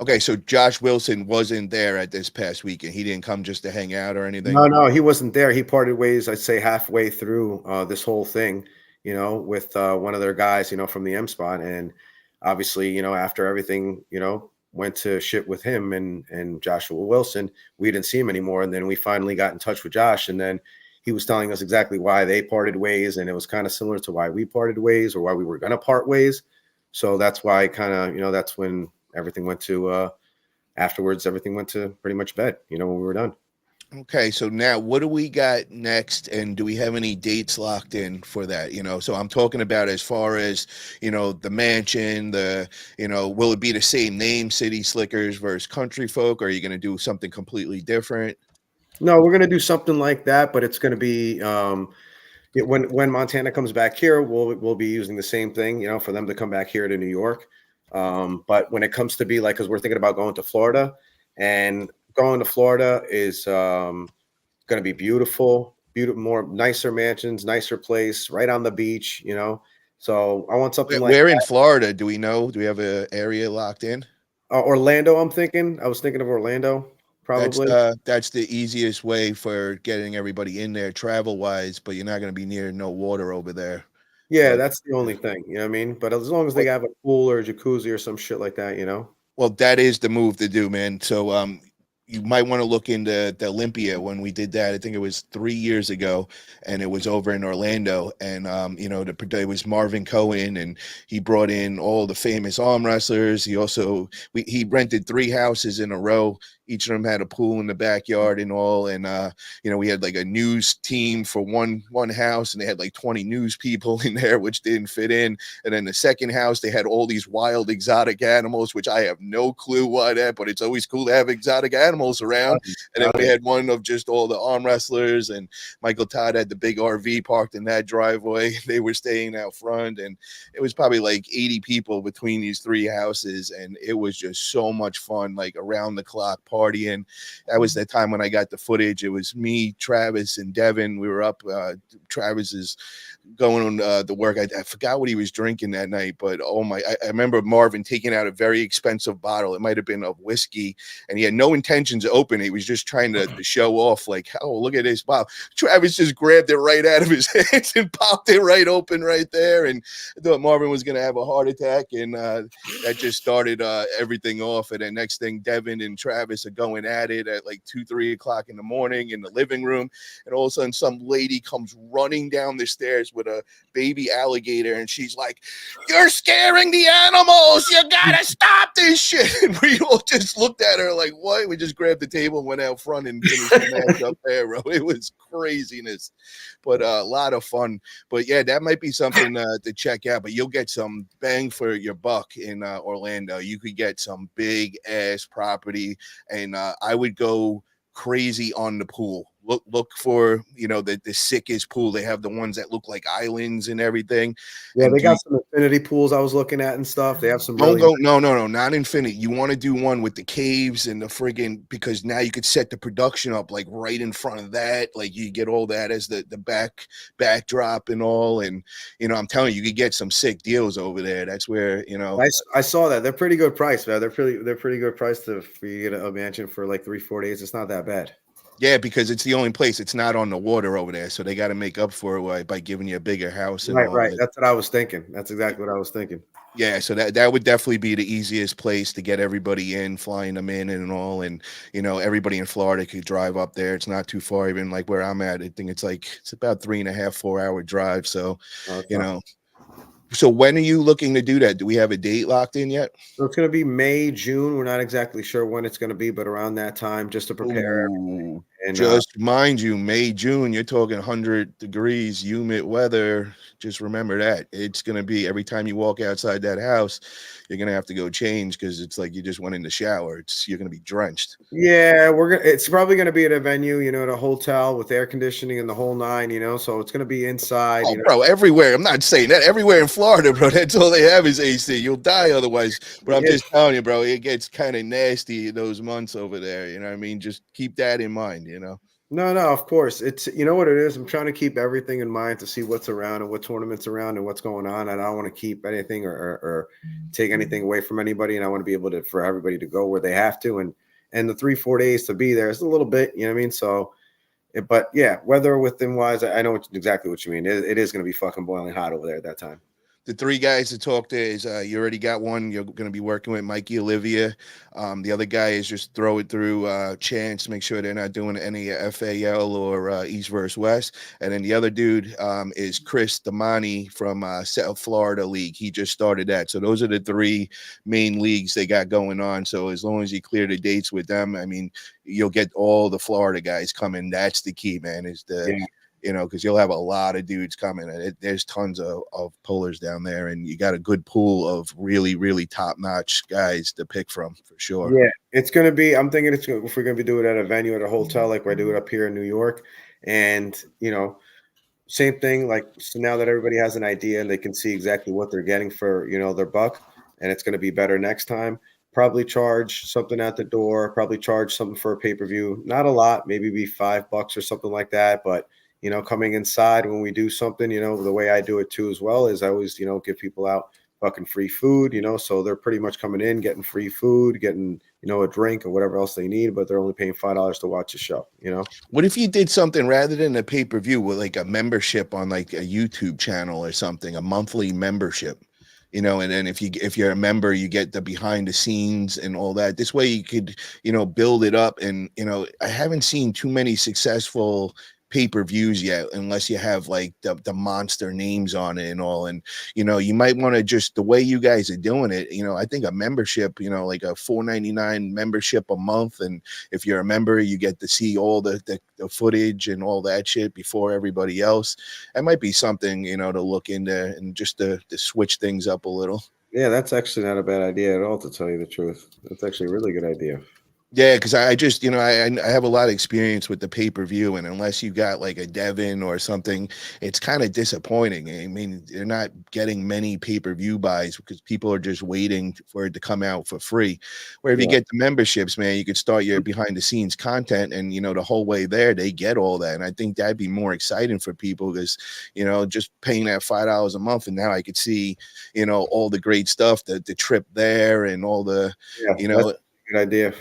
Speaker 1: Okay, so Josh Wilson wasn't there at this past weekend. He didn't come just to hang out or anything.
Speaker 3: No, he wasn't there. He parted ways, I'd say, halfway through this whole thing, with one of their guys, from the M spot. And obviously, after everything, went to shit with him and Joshua Wilson, we didn't see him anymore. And then we finally got in touch with Josh, and then he was telling us exactly why they parted ways. And it was kind of similar to why we parted ways, or why we were going to part ways. So that's why that's when everything went to, afterwards, everything went to pretty much bed, when we were done.
Speaker 1: Okay, so now what do we got next, and do we have any dates locked in for that? So I'm talking about as far as, the mansion, will it be the same name, City Slickers versus Country Folk, or are you going to do something completely different?
Speaker 3: No, we're going to do something like that, but it's going to be, when Montana comes back here, we'll be using the same thing, for them to come back here to New York. But when it comes to be like, because we're thinking about going to Florida, and going to Florida is going to be beautiful, more nicer mansions, nicer place, right on the beach, So I want something like
Speaker 1: where in Florida? Do we know? Do we have an area locked in?
Speaker 3: Orlando, I was thinking of Orlando, probably.
Speaker 1: That's the easiest way for getting everybody in there travel wise, but you're not going to be near no water over there.
Speaker 3: Yeah, that's the only thing, you know what I mean? But as long as they have a pool or a jacuzzi or some shit like that,
Speaker 1: Well, that is the move to do, man. So you might want to look into the Olympia. When we did that, I think it was 3 years ago, and it was over in Orlando. And it was Marvin Cohen, and he brought in all the famous arm wrestlers. He rented 3 houses in a row. Each of them had a pool in the backyard and all. And we had like a news team for one house, and they had like 20 news people in there, which didn't fit in. And then the second house, they had all these wild exotic animals, which I have no clue why that, but it's always cool to have exotic animals around. And then we had one of just all the arm wrestlers, and Michael Todd had the big RV parked in that driveway. They were staying out front, and it was probably like 80 people between these 3 houses. And it was just so much fun, like around the clock partying. That was the time when I got the footage. It was me, Travis, and Devin. We were up. Travis is going on the work. I forgot what he was drinking that night, but I remember Marvin taking out a very expensive bottle. It might have been of whiskey, and he had no intentions of opening it. He was just trying to show off, like, oh, look at this bottle. Travis just grabbed it right out of his hands and popped it right open right there. And I thought Marvin was going to have a heart attack, and that just started everything off. And then next thing, Devin and Travis are going at it at like 2-3 o'clock in the morning in the living room, and all of a sudden some lady comes running down the stairs with a baby alligator, and she's like, "You're scaring the animals, you gotta stop this shit." And we all just looked at her like, what? We just grabbed the table and went out front and finished the match up there, bro. It was craziness, but a lot of fun. But yeah, that might be something to check out. But you'll get some bang for your buck in Orlando. You could get some big ass property, and I would go crazy on the pool. Look for the sickest pool. They have the ones that look like islands and everything.
Speaker 3: Yeah,
Speaker 1: and
Speaker 3: they got some infinity pools I was looking at and stuff. They have some. No,
Speaker 1: not infinity. You want to do one with the caves and the friggin', because now you could set the production up like right in front of that. Like you get all that as the backdrop and all. And I'm telling you, you could get some sick deals over there. That's where
Speaker 3: I saw that. They're pretty good price, man. They're pretty good price for you to get a mansion for like 3-4 days. It's not that bad.
Speaker 1: Yeah, because it's the only place it's not on the water over there, so they got to make up for it by giving you a bigger house. And
Speaker 3: right. That's what I was thinking. That's exactly what I was thinking.
Speaker 1: Yeah, so that would definitely be the easiest place to get everybody in, flying them in and all. And everybody in Florida could drive up there. It's not too far, even like where I'm at. I think it's about 3.5-4 hour drive. So So when are you looking to do that? Do we have a date locked in yet?
Speaker 3: So it's going to be May, June. We're not exactly sure when it's going to be, but around that time, just to prepare. And
Speaker 1: Just mind you, May, June, you're talking 100 degrees, humid weather. Just remember that. It's going to be every time you walk outside that house, you're going to have to go change because it's like you just went in the shower. You're going to be drenched.
Speaker 3: yeah, it's probably gonna be at a venue, at a hotel with air conditioning and the whole nine, so it's gonna be inside,
Speaker 1: Oh, bro, everywhere. I'm not saying that. Everywhere in Florida, bro, that's all they have is AC. You'll die otherwise. But I'm
Speaker 3: Yeah.
Speaker 1: just telling you, bro, it gets kind of nasty those months over there. You know what I mean? Just keep that in mind.
Speaker 3: No, of course. It's what it is. I'm trying to keep everything in mind to see what's around and what tournaments around and what's going on. And I don't want to keep anything or take anything away from anybody. And I want to be able to for everybody to go where they have to. And the 3-4 days to be there is a little bit, you know what I mean? So but yeah, weather within wise, I know exactly what you mean. It is going to be fucking boiling hot over there at that time.
Speaker 1: The three guys to talk to is you already got one. You're going to be working with Mikey Olivia. The other guy is just throw it through Chance, make sure they're not doing any FAL or East versus West. And then the other dude is Chris Damani from South Florida League. He just started that. So those are the three main leagues they got going on. So as long as you clear the dates with them, I mean, you'll get all the Florida guys coming. That's the key, man, is because you'll have a lot of dudes coming. There's tons of pullers down there, and you got a good pool of really, really top-notch guys to pick from for sure.
Speaker 3: Yeah, it's going to be. I'm thinking if we're going to be doing it at a venue at a hotel like I do it up here in New York, and same thing. Like so now that everybody has an idea, they can see exactly what they're getting for their buck, and it's going to be better next time. Probably charge something at the door. Probably charge something for a pay-per-view. Not a lot, maybe be $5 or something like that, but. Coming inside when we do something, the way I do it too as well is I always, give people out fucking free food, so they're pretty much coming in, getting free food, getting, a drink or whatever else they need, but they're only paying $5 to watch the show,
Speaker 1: What if you did something rather than a pay-per-view with like a membership on like a YouTube channel or something, a monthly membership? And then if you're a member, you get the behind the scenes and all that. This way you could, build it up. And, I haven't seen too many successful pay-per-views yet, unless you have like the monster names on it and all. And, you might want to just the way you guys are doing it, I think a membership, like a $4.99 membership a month. And if you're a member, you get to see all the footage and all that shit before everybody else. That might be something, to look into and just to switch things up a little.
Speaker 3: Yeah, that's actually not a bad idea at all, to tell you the truth. That's actually a really good idea.
Speaker 1: Yeah, because I just, I have a lot of experience with the pay-per-view, and unless you got like a Devin or something, it's kind of disappointing. I mean, they're not getting many pay-per-view buys because people are just waiting for it to come out for free. Where if you get the memberships, man, you could start your behind-the-scenes content, and the whole way there, they get all that. And I think that'd be more exciting for people because, just paying that $5 a month, and now I could see, all the great stuff, the trip there, and all the,
Speaker 3: that's a good idea.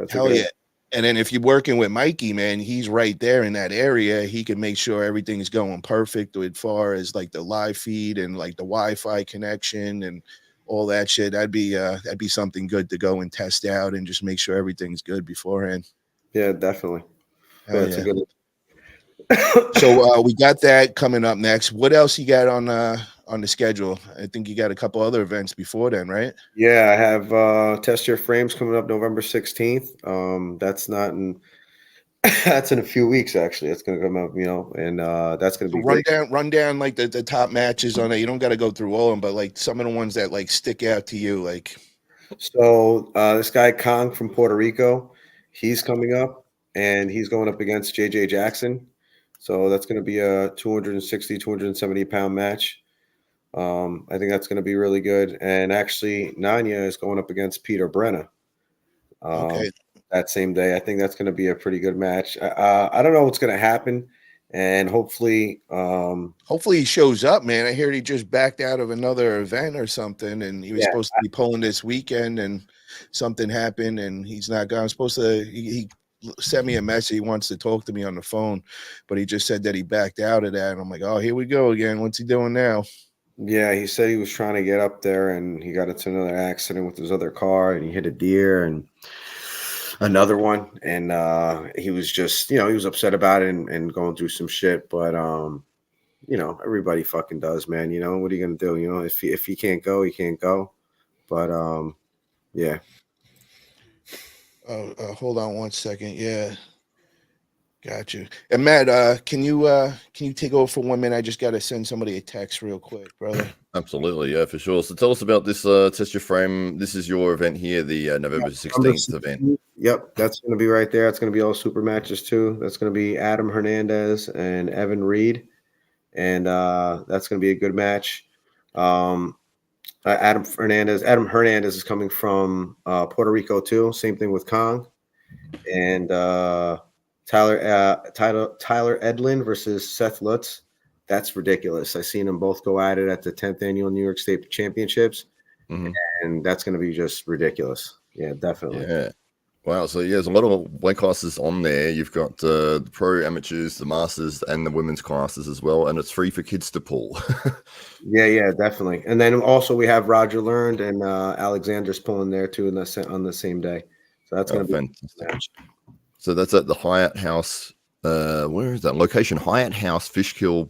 Speaker 1: Hell yeah. And then if you're working with Mikey, man, he's right there in that area. He can make sure everything's going perfect as far as like the live feed and like the Wi-Fi connection and all that shit. That'd be something good to go and test out and just make sure everything's good beforehand.
Speaker 3: Yeah, definitely.
Speaker 1: Hell
Speaker 3: That's
Speaker 1: yeah.
Speaker 3: a good.
Speaker 1: So we got that coming up next. What else you got on the schedule? I think you got a couple other events before then, right?
Speaker 3: Yeah, I have Test Your Frames coming up November 16th. That's not in that's in a few weeks actually. It's gonna come up, and that's gonna be great.
Speaker 1: Run down like the top matches on it. You don't got to go through all of them, but like some of the ones that like stick out to you, like.
Speaker 3: So this guy Kong from Puerto Rico, he's coming up and he's going up against JJ Jackson. So that's going to be a 260, 270 pound match. I think that's going to be really good. And actually, Nanya is going up against Peter Brenna
Speaker 1: Okay.
Speaker 3: that same day. I think that's going to be a pretty good match. I don't know what's going to happen. And hopefully
Speaker 1: he shows up, man. I heard he just backed out of another event or something, and he was supposed to be pulling this weekend, and something happened, and he's not gone. I'm supposed to. He sent me a message. He wants to talk to me on the phone, but he just said that he backed out of that. And I'm like, oh, here we go again. What's he doing now?
Speaker 3: Yeah, he said he was trying to get up there, and he got into another accident with his other car, and he hit a deer and another one, and he was just, he was upset about it and going through some shit. But everybody fucking does, man. What are you gonna do? If he can't go, he can't go. But yeah.
Speaker 1: Hold on one second. Yeah. Gotcha. And Matt, can you take over for 1 minute? I just got to send somebody a text real quick, brother.
Speaker 2: Absolutely, yeah, for sure. So tell us about this Test Your Frame. This is your event here, the November 16th event.
Speaker 3: Yep, that's going to be right there. It's going to be all super matches too. That's going to be Adam Hernandez and Evan Reed, and that's going to be a good match. Adam Hernandez is coming from Puerto Rico too. Same thing with Kong, and Tyler Edlin versus Seth Lutz. That's ridiculous. I seen them both go at it at the 10th annual New York State Championships, and that's going to be just ridiculous. Yeah, definitely.
Speaker 2: Yeah. Wow. So yeah, there's a lot of weight classes on there. You've got the pro, amateurs, the masters, and the women's classes as well, and it's free for kids to pull.
Speaker 3: Yeah, definitely. And then also we have Roger Learned and Alexander's pulling there too on the same day. So that's going to be
Speaker 2: fantastic. So that's at the Hyatt House. Where is that location? Hyatt House, Fishkill.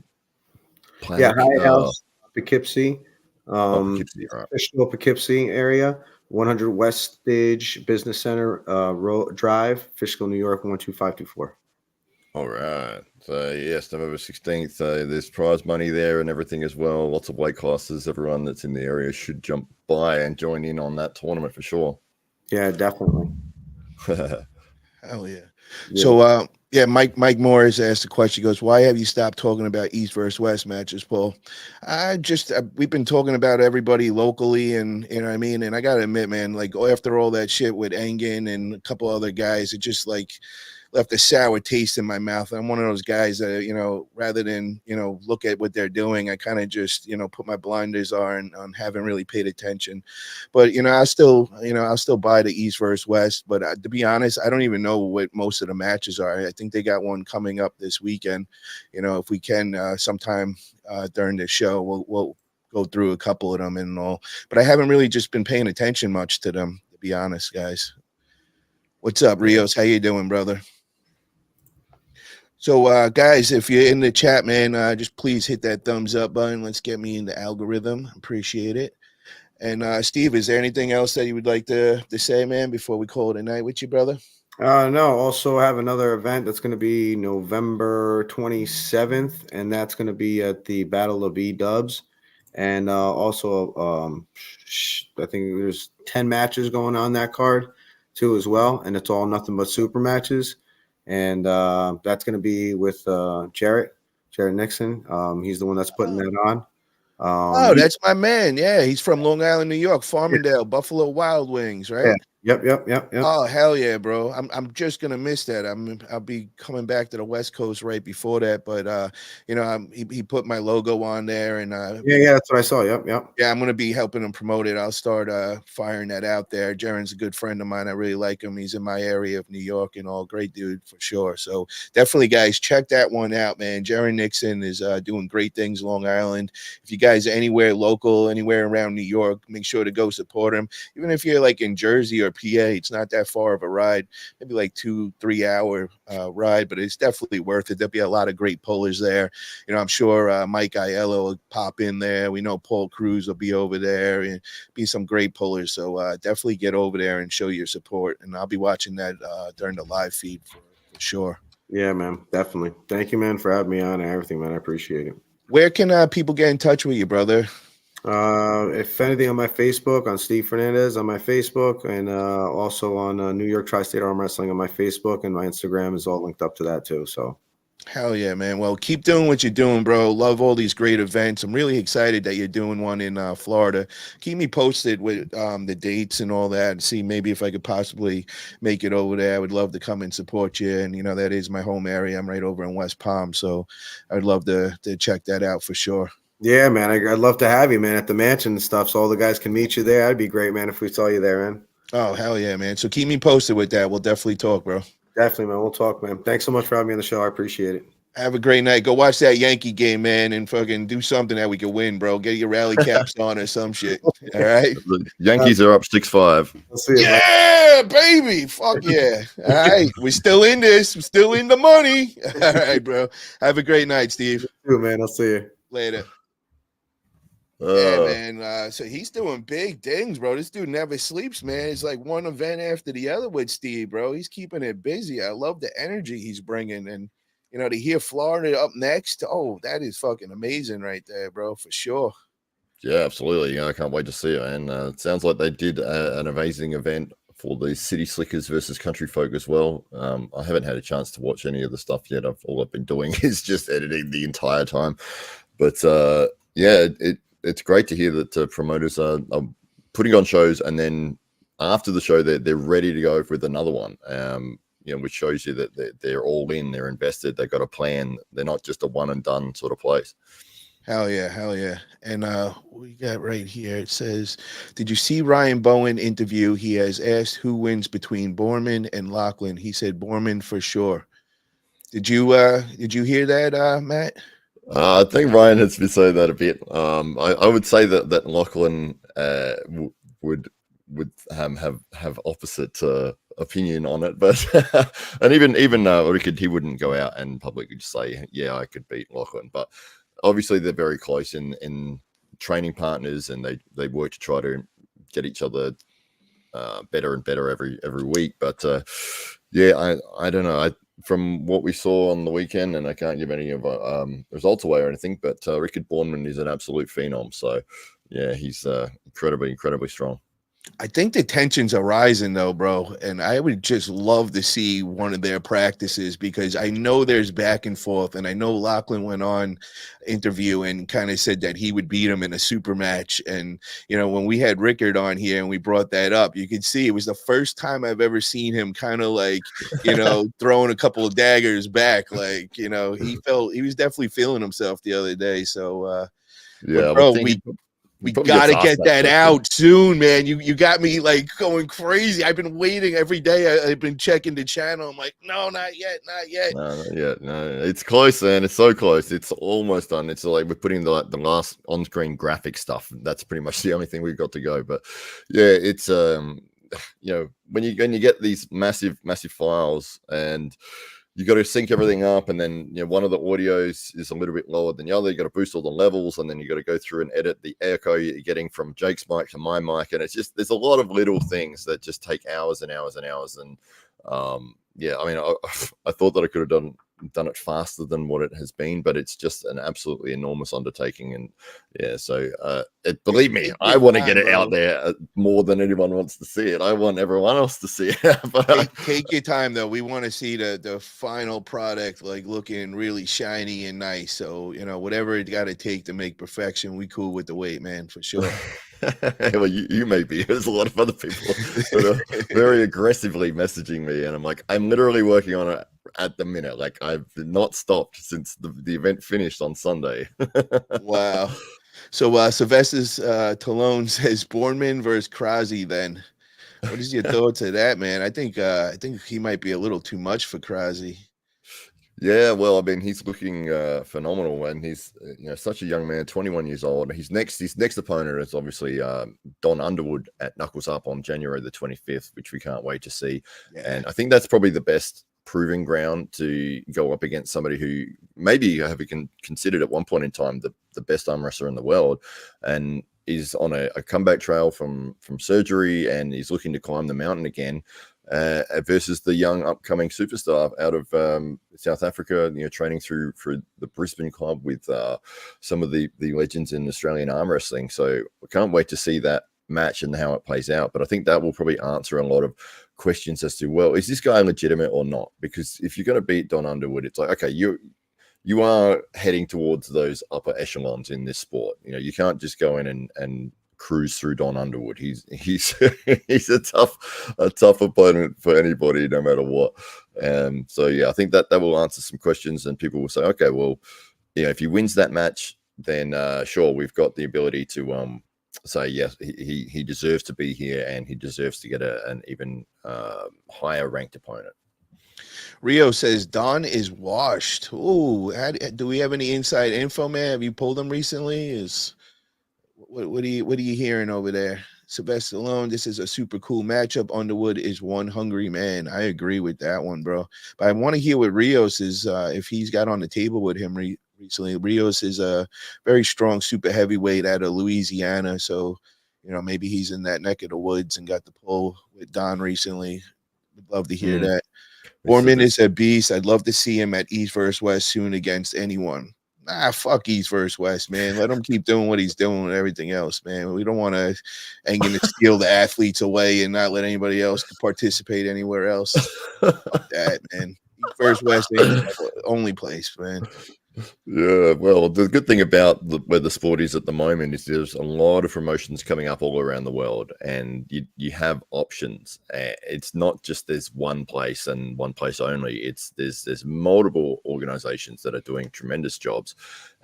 Speaker 3: Yeah, Hyatt House, Poughkeepsie.
Speaker 2: Poughkeepsie, right.
Speaker 3: Fishkill, Poughkeepsie area. 100 West Stage Business Center Drive, Fishkill, New York, 12524.
Speaker 2: All right. So, yes, November 16th. There's prize money there and everything as well. Lots of weight classes. Everyone that's in the area should jump by and join in on that tournament for sure.
Speaker 3: Yeah, definitely.
Speaker 1: Hell yeah. So, Mike Moore has asked the question. He goes, "Why have you stopped talking about East versus West matches, Paul?" We've been talking about everybody locally, and you know what I mean. And I gotta admit, man, like after all that shit with Engen and a couple other guys, it just like left a sour taste in my mouth. I'm one of those guys that, you know, rather than, you know, look at what they're doing, I kind of just, you know, put my blinders on haven't really paid attention. But, you know, I'll still buy the East versus West. But to be honest, I don't even know what most of the matches are. I think they got one coming up this weekend. You know, if we can sometime during the show, we'll go through a couple of them and all. But I haven't really just been paying attention much to them, to be honest, guys. What's up, Rios? How you doing, brother? So, guys, if you're in the chat, man, just please hit that thumbs up button. Let's get me in the algorithm. Appreciate it. And Steve, is there anything else that you would like to say, man, before we call it a night with you, brother?
Speaker 3: No. Also, I have another event that's going to be November 27th, and that's going to be at the Battle of E-Dubs. And also, I think there's 10 matches going on that card too as well, and it's all nothing but super matches. And that's going to be with Jarrett Nixon. He's the one that's putting that on.
Speaker 1: That's my man. Yeah, he's from Long Island, New York, Farmingdale, Buffalo Wild Wings, right?
Speaker 3: Yeah. Yep.
Speaker 1: Oh, hell yeah, bro. I'm just gonna miss that. I'll be coming back to the West Coast right before that, but you know, he put my logo on there, and
Speaker 3: yeah, that's what I saw. Yep.
Speaker 1: Yeah, I'm gonna be helping him promote it. I'll start firing that out there. Jaren's a good friend of mine. I really like him. He's in my area of New York and all. Great dude for sure. So definitely, guys, check that one out, man. Jaren Nixon is doing great things Long Island. If you guys are anywhere local, anywhere around New York, make sure to go support him. Even if you're like in Jersey or PA, it's not that far of a ride, maybe like 2-3 hour ride, but it's definitely worth it. There'll be a lot of great pullers there. You know, I'm sure Mike Aiello will pop in there. We know Paul Cruz will be over there and be some great pullers. So definitely get over there and show your support. And I'll be watching that during the live feed for sure.
Speaker 3: Yeah, man, definitely. Thank you, man, for having me on and everything, man. I appreciate it.
Speaker 1: Where can people get in touch with you, brother?
Speaker 3: If anything, on my Facebook, on Steve Fernandez on my Facebook, and also on New York Tri-State Arm Wrestling on my Facebook, and my Instagram is all linked up to that too. So
Speaker 1: hell yeah, man. Well, keep doing what you're doing, bro. Love all these great events. I'm really excited that you're doing one in Florida. Keep me posted with the dates and all that, and see maybe if I could possibly make it over there. I would love to come and support you. And you know, that is my home area. I'm right over in West Palm, so I'd love to check that out for sure.
Speaker 3: Yeah, man. I'd love to have you, man, at the mansion and stuff, so all the guys can meet you there. That'd be great, man, if we saw you there, man.
Speaker 1: Oh, hell yeah, man. So keep me posted with that. We'll definitely talk, bro.
Speaker 3: Definitely, man. We'll talk, man. Thanks so much for having me on the show. I apprate it.
Speaker 1: Have a great night. Go watch that Yankee game, man, and fucking do something that we can win, bro. Get your rally caps on or some shit. All right?
Speaker 2: The Yankees are up 6-5.
Speaker 1: Yeah, baby. Fuck yeah. All right. We're still in this. We're still in the money. All right, bro. Have a great night, Steve.
Speaker 3: You too, man. I'll see you
Speaker 1: later. Yeah,
Speaker 2: Uh,
Speaker 1: man. So he's doing big things, bro. This dude never sleeps, man. It's like one event after the other with Steve, bro. He's keeping it busy. I love the energy he's bringing, and to hear Florida up next. Oh, that is fucking amazing, right there, bro, for sure.
Speaker 2: yeah, absolutely. I can't wait to see it. And it sounds like they did an amazing event for the City Slickers versus Country Folk as well. I haven't had a chance to watch any of the stuff yet. All I've been doing is just editing the entire time. But yeah, it's great to hear that promoters are putting on shows, and then after the show, they're ready to go with another one. Which shows you that they're all in, they're invested, they've got a plan. They're not just a one and done sort of place.
Speaker 1: Hell yeah, hell yeah. And we got right here. It says, did you see Ryan Bowen interview? He has asked who wins between Borman and Lachlan. He said Borman for sure. Did you hear that, Matt?
Speaker 2: I think Ryan has been saying that a bit. I would say that Lachlan would have opposite opinion on it, but and even Rickard, he wouldn't go out and publicly just say, yeah, I could beat Lachlan. But obviously they're very close in training partners, and they work to try to get each other better and better every week. But yeah, I don't know. From what we saw on the weekend, and I can't give any of results away or anything, but Rickard Bornman is an absolute phenom. So yeah, he's incredibly strong.
Speaker 1: I think the tensions are rising though, bro. And I would just love to see one of their practices, because I know there's back and forth. And I know Lachlan went on interview and kind of said that he would beat him in a super match. And, when we had Rickard on here and we brought that up, you could see it was the first time I've ever seen him kind of like, throwing a couple of daggers back. Like, he was definitely feeling himself the other day. So,
Speaker 2: yeah,
Speaker 1: bro, we got to get that out soon, man. You got me like going crazy. I've been waiting every day. I've been checking the channel. I'm like, no, not yet.
Speaker 2: No, not yet. No, it's close, man. It's so close. It's almost done. It's like we're putting the last on-screen graphic stuff. That's pretty much the only thing we've got to go. But yeah, it's when you get these massive files, and you got to sync everything up, and then one of the audios is a little bit lower than the other. You got to boost all the levels, and then you got to go through and edit the echo you're getting from Jake's mic to my mic, and it's just there's a lot of little things that just take hours and hours and hours. And yeah, I mean, I thought that I could have done it faster than what it has been, but it's just an absolutely enormous undertaking. And yeah, so believe me, I want to get it out there more than anyone wants to see it. I want everyone else to see it. But
Speaker 1: take your time though. We want to see the final product like looking really shiny and nice. So whatever it got to take to make perfection, we cool with the wait, man, for sure.
Speaker 2: Well, you may be. There's a lot of other people that are very aggressively messaging me, and I'm like, I'm literally working on it at the minute. Like, I've not stopped since the event finished on Sunday.
Speaker 1: Wow. So Sylvester's Talone says Bornman versus Krause. Then, what is your thoughts of that, man? I think he might be a little too much for Krause.
Speaker 2: Yeah, well, I mean, he's looking phenomenal, and he's such a young man, 21 years old. His next opponent is obviously Don Underwood at Knuckles Up on January the 25th, which we can't wait to see. Yeah. And I think that's probably the best proving ground to go up against somebody who maybe have considered at one point in time the best arm wrestler in the world, and is on a comeback trail from surgery, and he's looking to climb the mountain again. Versus the young upcoming superstar out of South Africa, training through the Brisbane club with some of the legends in Australian arm wrestling. So we can't wait to see that match and how it plays out. But I think that will probably answer a lot of questions as to, well, is this guy legitimate or not? Because if you're going to beat Don Underwood, it's like, okay, you are heading towards those upper echelons in this sport. You can't just go in and cruise through Don Underwood. He's he's a tough opponent for anybody, no matter what. So yeah, I think that will answer some questions, and people will say, okay, well, if he wins that match, then sure, we've got the ability to say yes, he deserves to be here, and he deserves to get an even higher ranked opponent.
Speaker 1: Rio says Don is washed. Ooh, do we have any inside info, man? Have you pulled him recently? What are you hearing over there? Sylvester Stallone, this is a super cool matchup. Underwood is one hungry man. I agree with that one, bro. But I want to hear what Rios is, if he's got on the table with him recently. Rios is a very strong super heavyweight out of Louisiana, so maybe he's in that neck of the woods and got the pull with Don recently. Would love to hear that. Borman is a beast. I'd love to see him at East versus West soon against anyone. Fuck East versus West, man. Let him keep doing what he's doing and everything else, man. We don't want to going to steal the athletes away and not let anybody else participate anywhere else. Fuck that, man. East versus West ain't the only place, man.
Speaker 2: Yeah, well, the good thing about where the sport is at the moment is there's a lot of promotions coming up all around the world, and you have options. It's not just there's one place and one place only. There's multiple organizations that are doing tremendous jobs,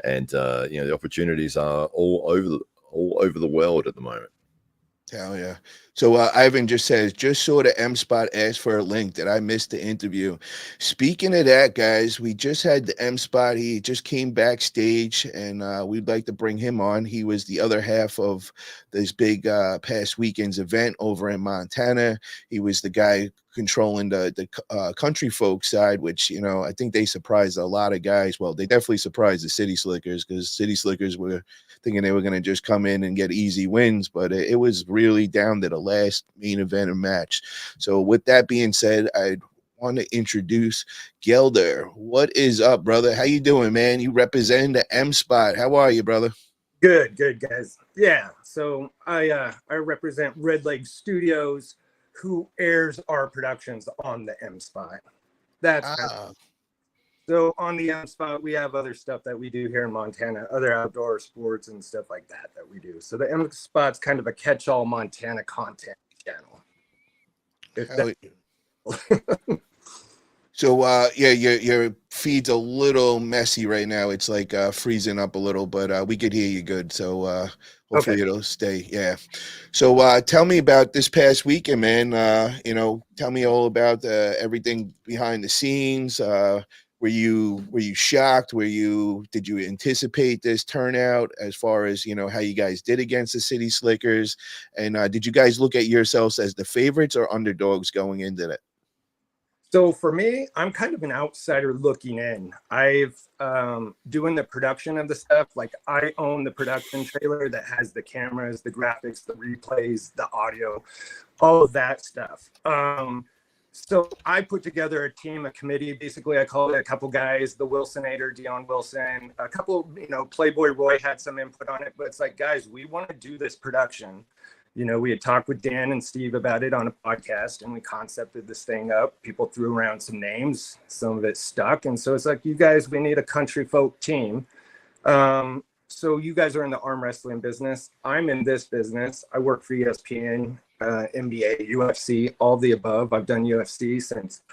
Speaker 2: and the opportunities are all over the world at the moment.
Speaker 1: Hell yeah. So Ivan just says, just saw the M Spot ask for a link. Did I miss the interview? Speaking of that, guys, we just had the M Spot. He just came backstage, and we'd like to bring him on. He was the other half of this big past weekend's event over in Montana. He was the guy controlling the country folk side, which, I think they surprised a lot of guys. Well, they definitely surprised the City Slickers, because City Slickers were thinking they were going to just come in and get easy wins, but it was really down to the last main event and match. So with that being said, I want to introduce Gelder. What is up, brother? How you doing, man? You represent the M Spot. How are you, brother?
Speaker 4: Good, guys. Yeah, so I represent Red Leg Studios, who airs our productions on the M Spot. So on the M Spot, we have other stuff that we do here in Montana, other outdoor sports and stuff like that we do. So the M Spot's kind of a catch-all Montana content channel.
Speaker 1: So your feed's a little messy right now. It's like freezing up a little, but we could hear you good. So hopefully it'll stay. Yeah. So tell me about this past weekend, man. Tell me all about everything behind the scenes. Were you shocked? Did you anticipate this turnout as far as, how you guys did against the City Slickers? And did you guys look at yourselves as the favorites or underdogs going into it?
Speaker 4: So for me, I'm kind of an outsider looking in. I've doing the production of the stuff. Like, I own the production trailer that has the cameras, the graphics, the replays, the audio, all of that stuff. So I put together a team, a committee. Basically, I called it a couple guys, the Wilsonator, Dion Wilson, a couple, Playboy Roy had some input on it. But it's like, guys, we want to do this production. We had talked with Dan and Steve about it on a podcast, and we concepted this thing up. People threw around some names. Some of it stuck. And so it's like, you guys, we need a country folk team. So you guys are in the arm wrestling business. I'm in this business. I work for ESPN, NBA, UFC, all the above. I've done UFC since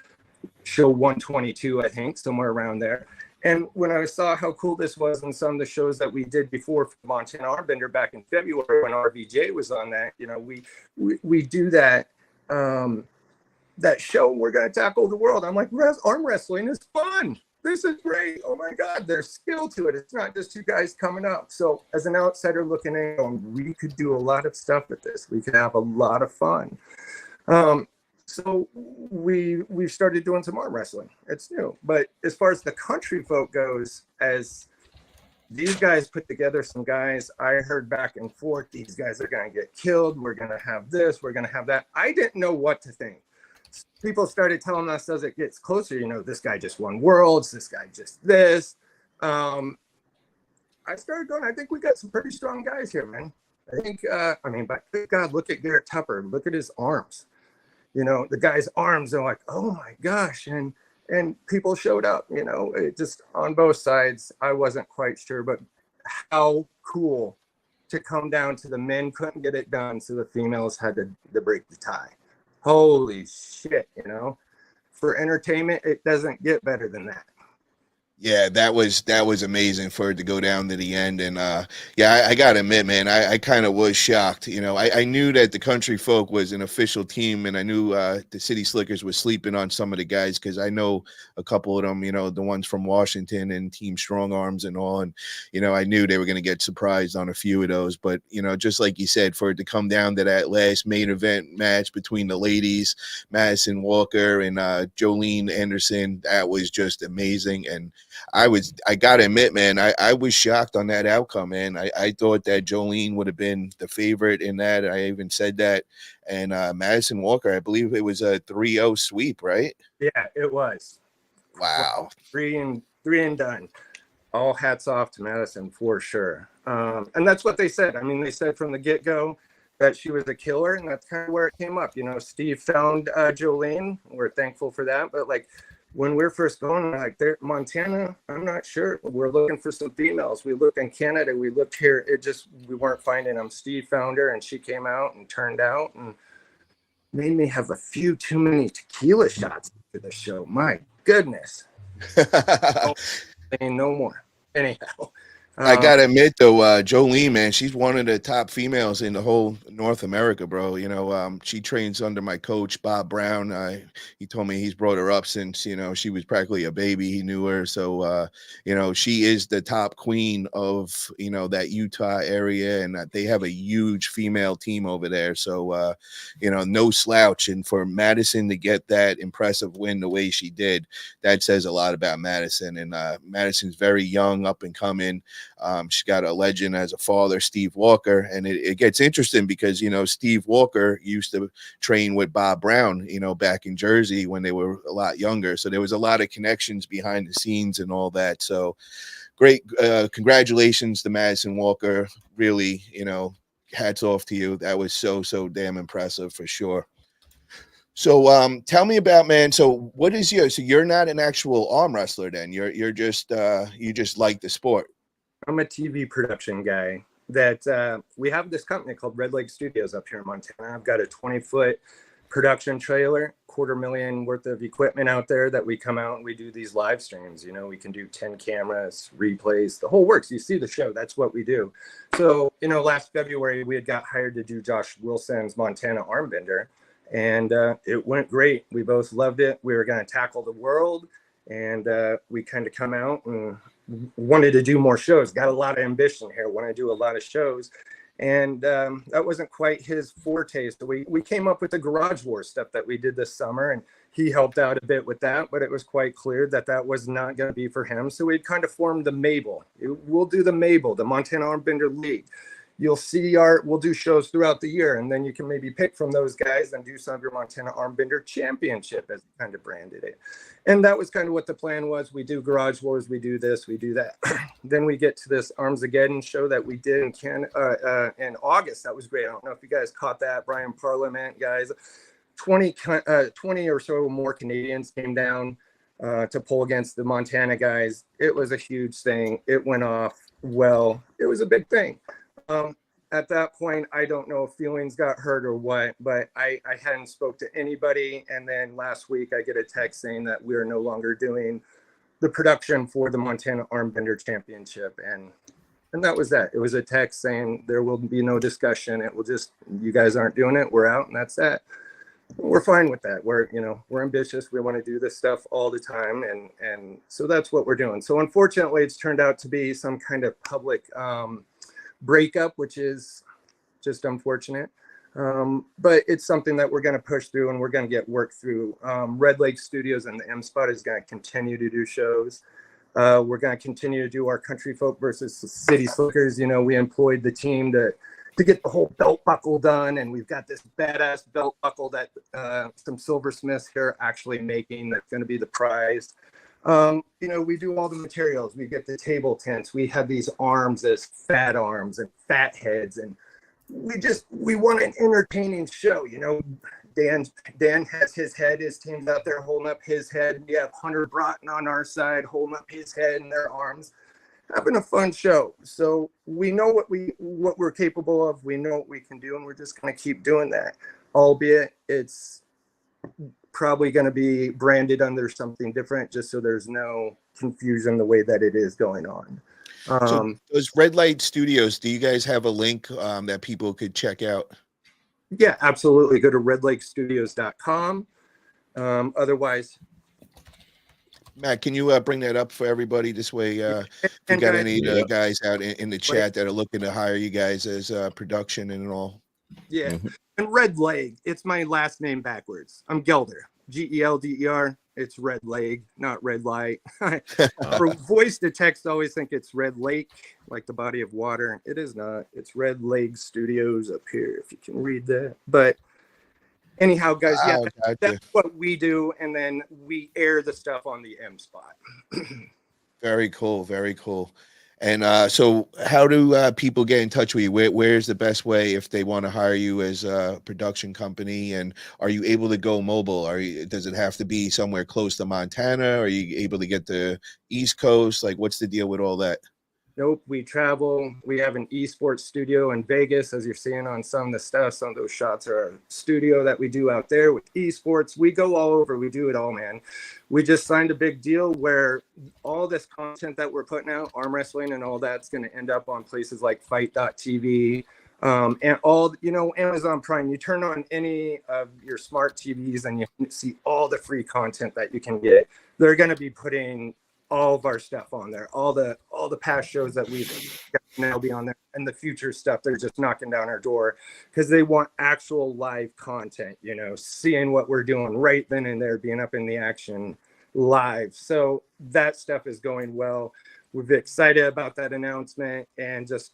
Speaker 4: show 122, I think, somewhere around there. And when I saw how cool this was in some of the shows that we did before for Montana Armbender back in February when RVJ was on that, we do that that show. We're going to tackle the world. I'm like, arm wrestling is fun. This is great. Oh my God, there's skill to it. It's not just two guys coming up. So as an outsider looking in, we could do a lot of stuff with this. We could have a lot of fun. So we started doing some arm wrestling. It's new. But as far as the country folk goes, as these guys put together some guys, I heard back and forth, these guys are going to get killed. We're going to have this. We're going to have that. I didn't know what to think. People started telling us as it gets closer, this guy just won worlds. This guy just this. I started going, I think we got some pretty strong guys here, man. I think, but good God, look at Garrett Tupper. Look at his arms. The guy's arms are like, oh my gosh. And people showed up, it just on both sides. I wasn't quite sure, but how cool to come down to the men couldn't get it done. So the females had to break the tie. Holy shit, for entertainment, it doesn't get better than that.
Speaker 1: Yeah, that was amazing for it to go down to the end. And I gotta admit, man, I kind of was shocked. I knew that the country folk was an official team, and I knew the City Slickers was sleeping on some of the guys, because I know a couple of them, the ones from Washington and Team Strong Arms and all. And I knew they were going to get surprised on a few of those. But just like you said, for it to come down to that last main event match between the ladies, Madison Walker and Jolene Anderson, that was just amazing. And I gotta admit, man, I was shocked on that outcome, man. I thought that Jolene would have been the favorite in that. I even said that. And Madison Walker, I believe it was a 3-0 sweep, right?
Speaker 4: Yeah, it was.
Speaker 1: Wow.
Speaker 4: Three and done. All hats off to Madison for sure. And that's what they said. I mean, they said from the get-go that she was a killer, and that's kind of where it came up. You know, Steve found Jolene. We're thankful for that. But like when we're first going, like there, Montana, I'm not sure. We're looking for some females. We looked in Canada. We looked here. We weren't finding them. Steve found her, and she came out and turned out and made me have a few too many tequila shots for the show. My goodness. Saying no more. Anyhow,
Speaker 1: I gotta admit though, Jolene, man, she's one of the top females in the whole North America, bro. You know, she trains under my coach Bob Brown. He told me he's brought her up since, you know, she was practically a baby. He knew her, so you know, she is the top queen of, you know, that Utah area, and they have a huge female team over there. So you know, no slouch. And for Madison to get that impressive win the way she did, that says a lot about Madison. And Madison's very young, up and coming. She's got a legend as a father, Steve Walker, and it gets interesting because, you know, Steve Walker used to train with Bob Brown, you know, back in Jersey when they were a lot younger. So there was a lot of connections behind the scenes and all that. So great. Congratulations to Madison Walker. Really, you know, hats off to you. That was so damn impressive for sure. So tell me about, man, so what is so you're not an actual arm wrestler then? You're just you just like the sport.
Speaker 4: I'm a TV production guy that we have this company called Red Lake Studios up here in Montana. I've got a 20-foot production trailer, $250,000 worth of equipment out there that we come out and we do these live streams. You know, we can do 10 cameras, replays, the whole works. You see the show, that's what we do. So, you know, last February we had got hired to do Josh Wilson's Montana Armbender, and it went great. We both loved it. We were going to tackle the world, and we kind of come out and wanted to do more shows. Got a lot of ambition here. Want to do a lot of shows, and that wasn't quite his forte. So we came up with the Garage War stuff that we did this summer, and he helped out a bit with that. But it was quite clear that that was not going to be for him. So we kind of formed the Mabel. We'll do the Mabel, the Montana Armbender League. You'll see we'll do shows throughout the year, and then you can maybe pick from those guys and do some of your Montana Armbender Championship, as kind of branded it. And that was kind of what the plan was. We do Garage Wars, we do this, we do that. Then we get to this Armsgeddon show that we did in August. That was great. I don't know if you guys caught that. Brian Parliament, guys. 20 or so more Canadians came down to pull against the Montana guys. It was a huge thing. It went off well. It was a big thing. At that point, I don't know if feelings got hurt or what, but I hadn't spoke to anybody. And then last week I get a text saying that we are no longer doing the production for the Montana Armbender Championship. And that was that. It was a text saying there will be no discussion. It will just, you guys aren't doing it. We're out, and that's that. We're fine with that. We're ambitious. We want to do this stuff all the time. And so that's what we're doing. So unfortunately, it's turned out to be some kind of public, breakup, which is just unfortunate, but it's something that we're going to push through and we're going to get work through. Red Lake Studios and the M Spot is going to continue to do shows. We're going to continue to do our Country Folk versus City Slickers. You know, we employed the team to get the whole belt buckle done, and we've got this badass belt buckle that some silversmiths here are actually making. That's going to be the prize. You know, we do all the materials. We get the table tents. We have these arms as fat arms and fat heads, and we want an entertaining show. You know, Dan has his head. His team's out there holding up his head. We have Hunter Broughton on our side holding up his head and their arms, having a fun show. So we know what we're capable of. We know what we can do, and we're just going to keep doing that. Albeit it's probably going to be branded under something different, just so there's no confusion the way that it is going on.
Speaker 1: So those Red Light Studios, do you guys have a link that people could check out?
Speaker 4: Yeah, absolutely. Go to redlakestudios.com. Otherwise,
Speaker 1: Matt, can you bring that up for everybody this way? If you got any guys out in the chat that are looking to hire you guys as production and all.
Speaker 4: Yeah. And Red Leg, it's my last name backwards. I'm Gelder, Gelder. It's red leg, not red light. For voice to text, I always think it's red lake, like the body of water. It is not. It's Red Leg Studios up here, if you can read that. But anyhow, guys, yeah,
Speaker 1: Oh, gotcha.
Speaker 4: that's what we do. And then we air the stuff on the M Spot.
Speaker 1: Very cool. Very cool. And so how do people get in touch with you? Where's the best way if they want to hire you as a production company? And are you able to go mobile? Does it have to be somewhere close to Montana? Are you able to get the East Coast? Like, what's the deal with all that?
Speaker 4: Nope, we travel. We have an esports studio in Vegas, as you're seeing on some of the stuff. Some of those shots are our studio that we do out there with esports. We go all over. We do it all, man. We just signed a big deal where all this content that we're putting out, arm wrestling and all that's going to end up on places like fight.tv, and all, Amazon Prime. You turn on any of your smart TVs and you can see all the free content that you can get. They're going to be putting all of our stuff on there, all the past shows that we've got now be on there, and the future stuff. They're just knocking down our door because they want actual live content, seeing what we're doing right then and there, being up in the action live. So that stuff is going well. We're excited about that announcement, and just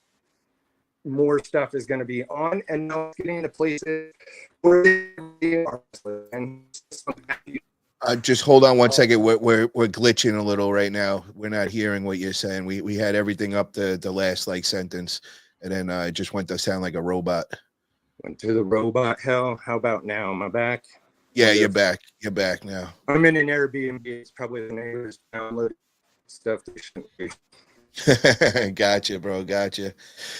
Speaker 4: more stuff is going to be on, and now it's getting to places where they are. And
Speaker 1: just hold on one second. We're glitching a little right now. We're not hearing what you're saying. We had everything up to the last sentence, and then it just went to sound like a robot.
Speaker 4: Went through the robot hell. How about now? Am I back?
Speaker 1: Yeah, you're back. You're back now.
Speaker 4: I'm in an Airbnb. It's probably the neighbors downloading stuff they shouldn't be.
Speaker 1: Gotcha, bro. Gotcha.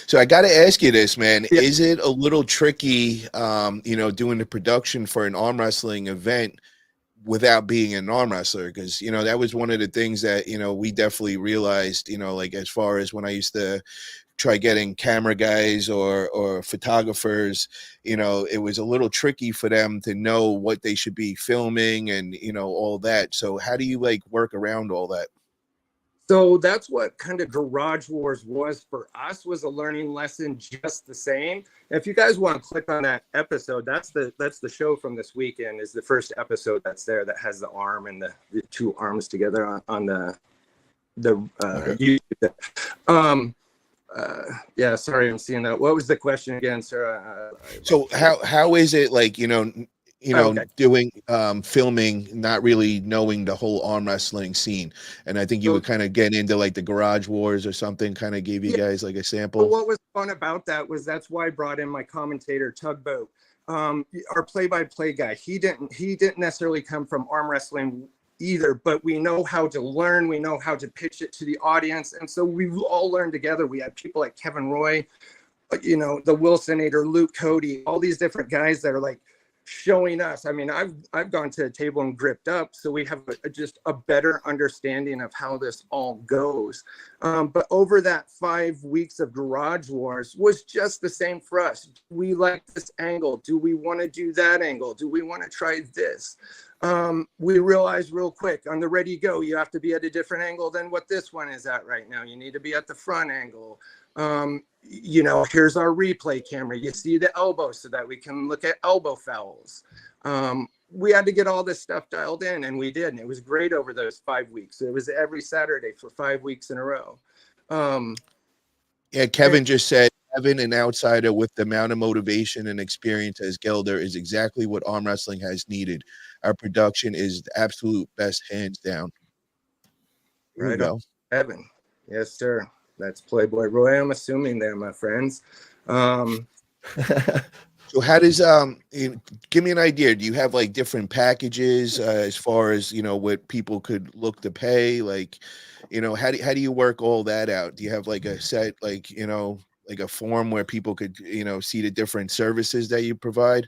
Speaker 1: So I got to ask you this, man.
Speaker 4: Yeah.
Speaker 1: Is it a little tricky, doing the production for an arm wrestling event without being an arm wrestler? Because that was one of the things that we definitely realized, like as far as when I used to try getting camera guys or photographers, it was a little tricky for them to know what they should be filming and all that. So how do you work around all that?
Speaker 4: So that's what kind of Garage Wars was for us, was a learning lesson just the same. If you guys want to click on that episode, that's the show from this weekend, is the first episode that's there that has the arm and the two arms together on the
Speaker 1: Okay.
Speaker 4: YouTube. Yeah, sorry, I'm seeing that. What was the question again, sir?
Speaker 1: So how is it
Speaker 4: Okay.
Speaker 1: doing filming, not really knowing the whole arm wrestling scene? And I think you would kind of get into the Garage Wars or something, kind of gave you guys a sample.
Speaker 4: But what was fun about that was that's why I brought in my commentator Tugboat, our play-by-play guy. He didn't necessarily come from arm wrestling either, but we know how to learn, we know how to pitch it to the audience, and so we all learned together. We had people like Kevin Roy, the Wilsonator, Luke Cody, all these different guys that are showing us. I mean, I've gone to the table and gripped up, so we have just a better understanding of how this all goes. But over that 5 weeks of Garage Wars was just the same for us. We like this angle. Do we want to do that angle? Do we want to try this? We realized real quick on the ready go, you have to be at a different angle than what this one is at right now. You need to be at the front angle. Here's our replay camera. You see the elbow so that we can look at elbow fouls. We had to get all this stuff dialed in, and we did. And it was great over those 5 weeks. It was every Saturday for 5 weeks in a row.
Speaker 1: Yeah, Kevin just said, Kevin, an outsider with the amount of motivation and experience as Gelder, is exactly what arm wrestling has needed. Our production is the absolute best, hands down. There you go.
Speaker 4: Kevin. Yes, sir. That's Playboy Roy, I'm assuming there, my friends.
Speaker 1: So how does give me an idea? Do you have like packages as far as what people could look to pay? How do you work all that out? Do you have like a set like a form where people could see the different services that you provide?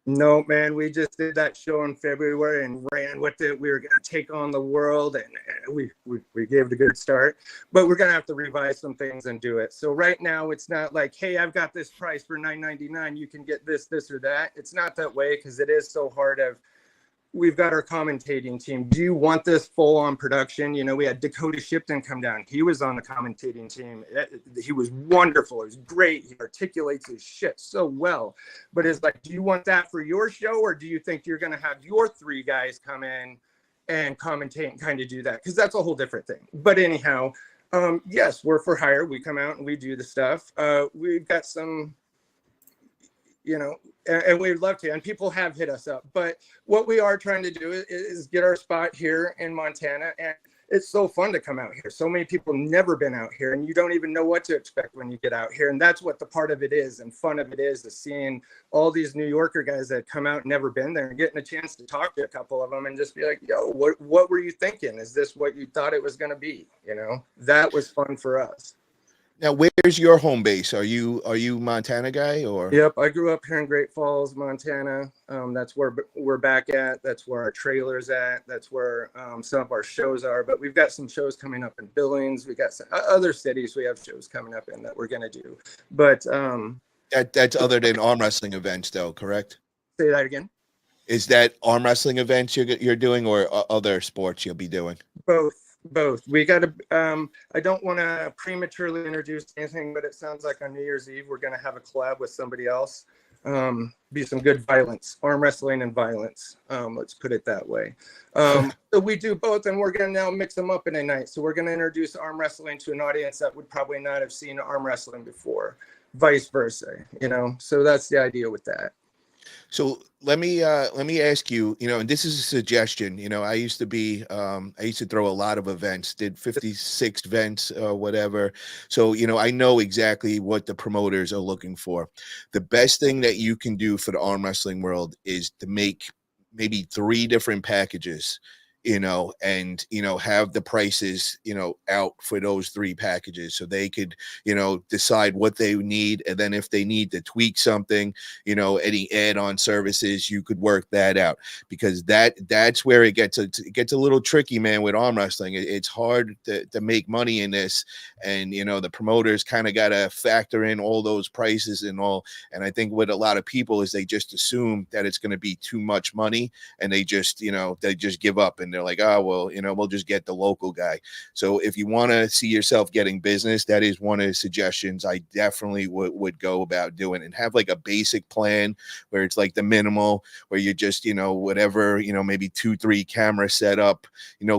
Speaker 4: No, man, we just did that show in February and ran with it. We were going to take on the world, and we gave it a good start, but we're going to have to revise some things and do it. So right now it's not like, hey, I've got this price for $9.99. You can get this, or that. It's not that way, because it is so hard. We've got our commentating team. Do you want this full on production? We had Dakota Shipton come down. He was on the commentating team. He was wonderful. It was great. He articulates his shit so well. But it's like, do you want that for your show, or do you think you're going to have your 3 guys come in and commentate and kind of do that, because that's a whole different thing. But anyhow, yes, we're for hire. We come out and we do the stuff. We've got some, and we'd love to, and people have hit us up. But what we are trying to do is get our spot here in Montana, and it's so fun to come out here. So many people never been out here, and you don't even know what to expect when you get out here. And that's what the part of it is, and fun of it is seeing all these New Yorker guys that come out, never been there, and getting a chance to talk to a couple of them and just be like, yo, what were you thinking? Is this what you thought it was going to be? That was fun for us.
Speaker 1: Now, where's your home base? Are you Montana guy or?
Speaker 4: Yep, I grew up here in Great Falls, Montana. That's where we're back at. That's where our trailer's at. That's where some of our shows are. But we've got some shows coming up in Billings. We got some other cities we have shows coming up in that we're gonna do. But
Speaker 1: that's other than arm wrestling events, though, correct?
Speaker 4: Say that again.
Speaker 1: Is that arm wrestling events you're doing, or other sports you'll be doing?
Speaker 4: Both. We got to, I don't want to prematurely introduce anything, but it sounds like on New Year's Eve, we're going to have a collab with somebody else. Be some good violence, arm wrestling and violence. Let's put it that way. So we do both, and we're going to now mix them up in a night. So we're going to introduce arm wrestling to an audience that would probably not have seen arm wrestling before, vice versa, so that's the idea with that.
Speaker 1: So let me ask you, and this is a suggestion. I used to throw a lot of events, did 56 events or whatever. So, I know exactly what the promoters are looking for. The best thing that you can do for the arm wrestling world is to make maybe 3 different packages, and, have the prices, out for those 3 packages so they could, decide what they need. And then if they need to tweak something, any add-on services, you could work that out, because that's where it gets a little tricky, man, with arm wrestling. It's hard to make money in this. And, the promoters kind of got to factor in all those prices and all. And I think what a lot of people is they just assume that it's going to be too much money, and they just give up, and they're like, oh, well, we'll just get the local guy. So if you want to see yourself getting business, that is one of the suggestions I definitely would go about doing, and have like a basic plan where it's like the minimal, where you just, whatever, maybe 2-3 camera setup,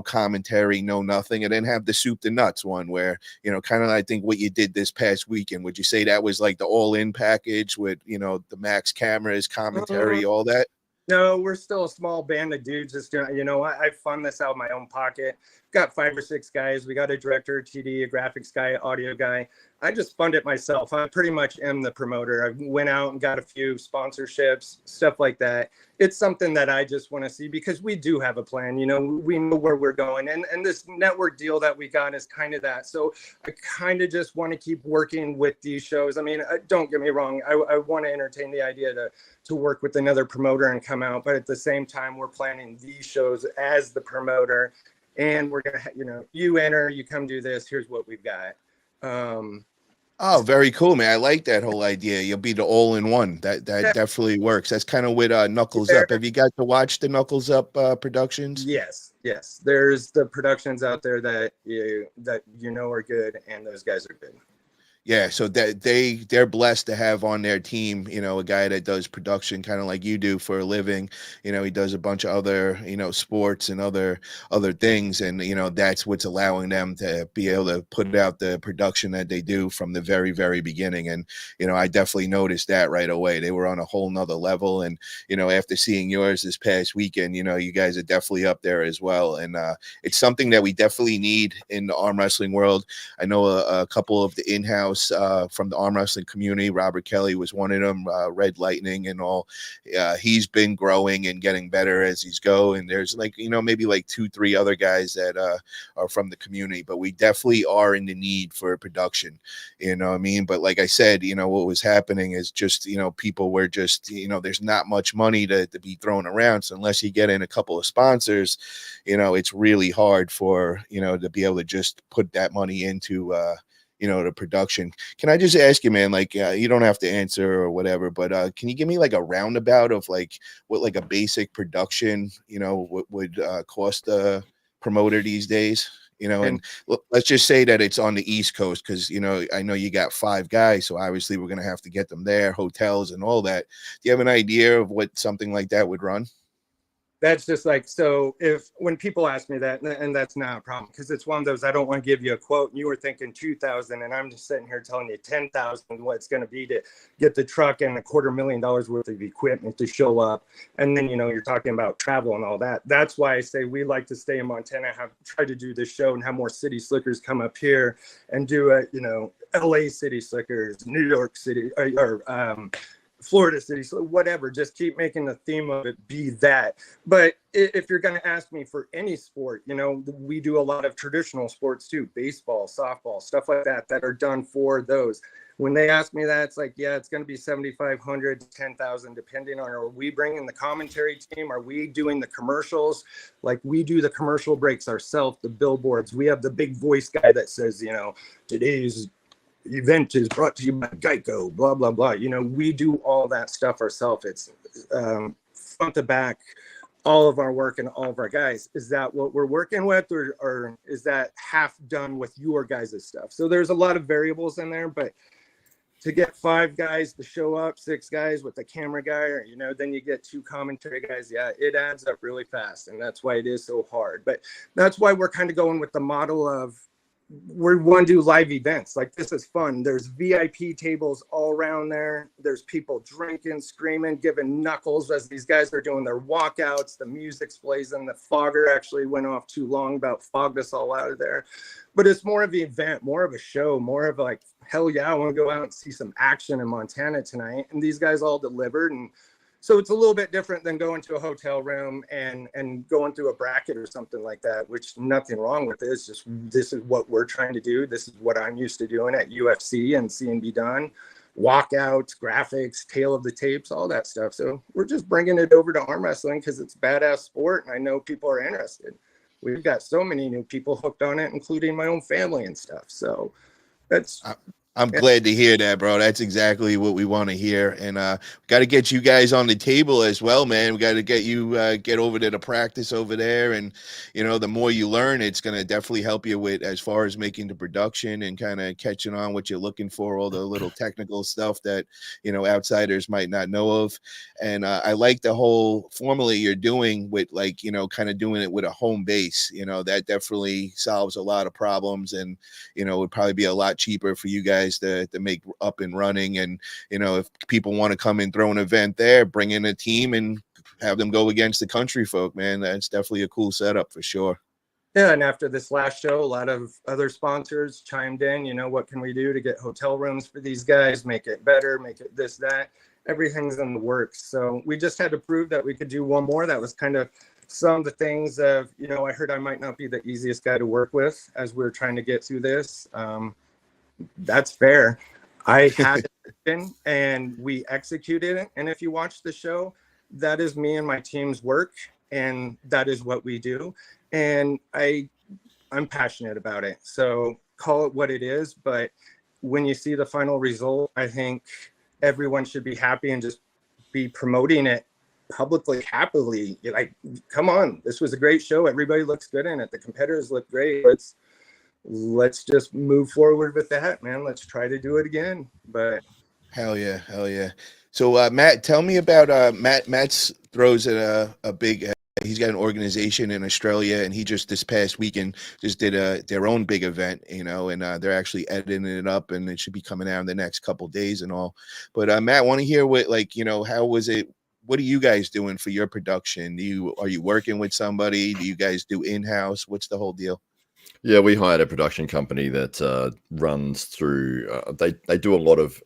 Speaker 1: commentary, no nothing. And then have the soup to nuts one where, kind of, I think what you did this past weekend. Would you say that was like the all-in package with, the max cameras, commentary, all that?
Speaker 4: No, we're still a small band of dudes just doing, I fund this out of my own pocket. Got 5 or 6 guys. We got a director, TD, a graphics guy, audio guy. I just fund it myself. I pretty much am the promoter. I went out and got a few sponsorships, stuff like that. It's something that I just want to see, because we do have a plan. We know where we're going. And this network deal that we got is kind of that. So I kind of just want to keep working with these shows. I mean, don't get me wrong. I want to entertain the idea to work with another promoter and come out. But at the same time, we're planning these shows as the promoter. And we're going to, you enter, you come do this. Here's what we've got.
Speaker 1: Oh, very cool, man. I like that whole idea. You'll be the all-in-one. That definitely works. That's kind of with Knuckles Up. Have you got to watch the Knuckles Up productions?
Speaker 4: Yes. There's the productions out there that are good, and those guys are good.
Speaker 1: Yeah, so that they're blessed to have on their team, a guy that does production kind of like you do for a living. He does a bunch of other, sports and other things. And, that's what's allowing them to be able to put out the production that they do from the very, very beginning. And, I definitely noticed that right away. They were on a whole nother level. And, after seeing yours this past weekend, you guys are definitely up there as well. And it's something that we definitely need in the arm wrestling world. I know a couple of the in-house from the arm wrestling community. Robert Kelly was one of them, Red Lightning and all. He's been growing and getting better as he's go. And there's maybe like 2-3 other guys that are from the community, but we definitely are in the need for production. What I mean? But like I said, what was happening is just, people were just, there's not much money to be thrown around. So unless you get in a couple of sponsors, it's really hard for, to be able to just put that money into, the production. Can I just ask you, man, like, you don't have to answer or whatever, but can you give me like a roundabout of like what like a basic production, would cost a promoter these days? And let's just say that it's on the East Coast, because, I know you got 5 guys, so obviously we're going to have to get them there, hotels and all that. Do you have an idea of what something like that would run?
Speaker 4: that's just like, so if when people ask me that, and that's not a problem, because it's one of those, I don't want to give you a quote and you were thinking 2,000 and I'm just sitting here telling you 10,000 what it's going to be to get the truck and $250,000 worth of equipment to show up. And then, you're talking about travel and all that. That's why I say we like to stay in Montana, try to do this show and have more city slickers come up here and do it, LA city slickers, New York City, or Florida City, so whatever, just keep making the theme of it be that. But if you're going to ask me for any sport, we do a lot of traditional sports too, baseball, softball, stuff like that are done for those. When they ask me that, it's like, yeah, it's going to be 7,500 to 10,000, depending on, are we bringing the commentary team? Are we doing the commercials? Like, we do the commercial breaks ourselves, the billboards. We have the big voice guy that says, today's event is brought to you by Geico, blah, blah, blah. We do all that stuff ourselves. It's front to back, all of our work and all of our guys. Is that what we're working with, or is that half done with your guys' stuff? So there's a lot of variables in there, but to get 5 guys to show up, 6 guys with the camera guy, or, then you get 2 commentary guys. Yeah, it adds up really fast. And that's why it is so hard. But that's why we're kind of going with the model of, we want to do live events. Like, this is fun. There's VIP tables all around there. There's people drinking, screaming, giving knuckles as these guys are doing their walkouts. The music's blazing. The fogger actually went off too long, about fogged us all out of there. But it's more of an event, more of a show, more of like, hell yeah, I want to go out and see some action in Montana tonight. And these guys all delivered. And so it's a little bit different than going to a hotel room and going through a bracket or something like that, which nothing wrong with it. It's just, this is what we're trying to do. This is what I'm used to doing at UFC and seeing be done. Walkouts, graphics, tail of the tapes, all that stuff. So we're just bringing it over to arm wrestling because it's a badass sport. And I know people are interested. We've got so many new people hooked on it, including my own family and stuff. So that's...
Speaker 1: I'm glad to hear that, bro. That's exactly what we want to hear. And got to get you guys on the table as well, man. We got to get you get over to the practice over there. And, the more you learn, it's going to definitely help you with as far as making the production and kind of catching on what you're looking for, all the little technical stuff that, outsiders might not know of. And I like the whole formula you're doing with, like, kind of doing it with a home base. That definitely solves a lot of problems. And, it would probably be a lot cheaper for you guys to make up and running. And if people want to come and throw an event there, bring in a team and have them go against the country folk, man, that's definitely a cool setup for sure.
Speaker 4: Yeah, and after this last show, a lot of other sponsors chimed in, what can we do to get hotel rooms for these guys, make it better, make it this, that. Everything's in the works. So we just had to prove that we could do one more. That was kind of some of the things of, I heard I might not be the easiest guy to work with as we're trying to get through this. That's fair. I had it and we executed it. And if you watch the show, that is me and my team's work. And that is what we do. And I'm passionate about it. So call it what it is. But when you see the final result, I think everyone should be happy and just be promoting it publicly, happily. You're like, come on, this was a great show. Everybody looks good in it. The competitors look great. Let's just move forward with that, man. Let's try to do it again. But
Speaker 1: hell yeah. So Matt, tell me about Matt's throws at a big he's got an organization in Australia, and he just this past weekend just did their own big event, and they're actually editing it up, and it should be coming out in the next couple days and all. But Matt, I want to hear what, like, how was it? What are you guys doing for your production? Are you working with somebody? Do you guys do in-house? What's the whole deal?
Speaker 2: Yeah, we hired a production company that runs through. They do a lot of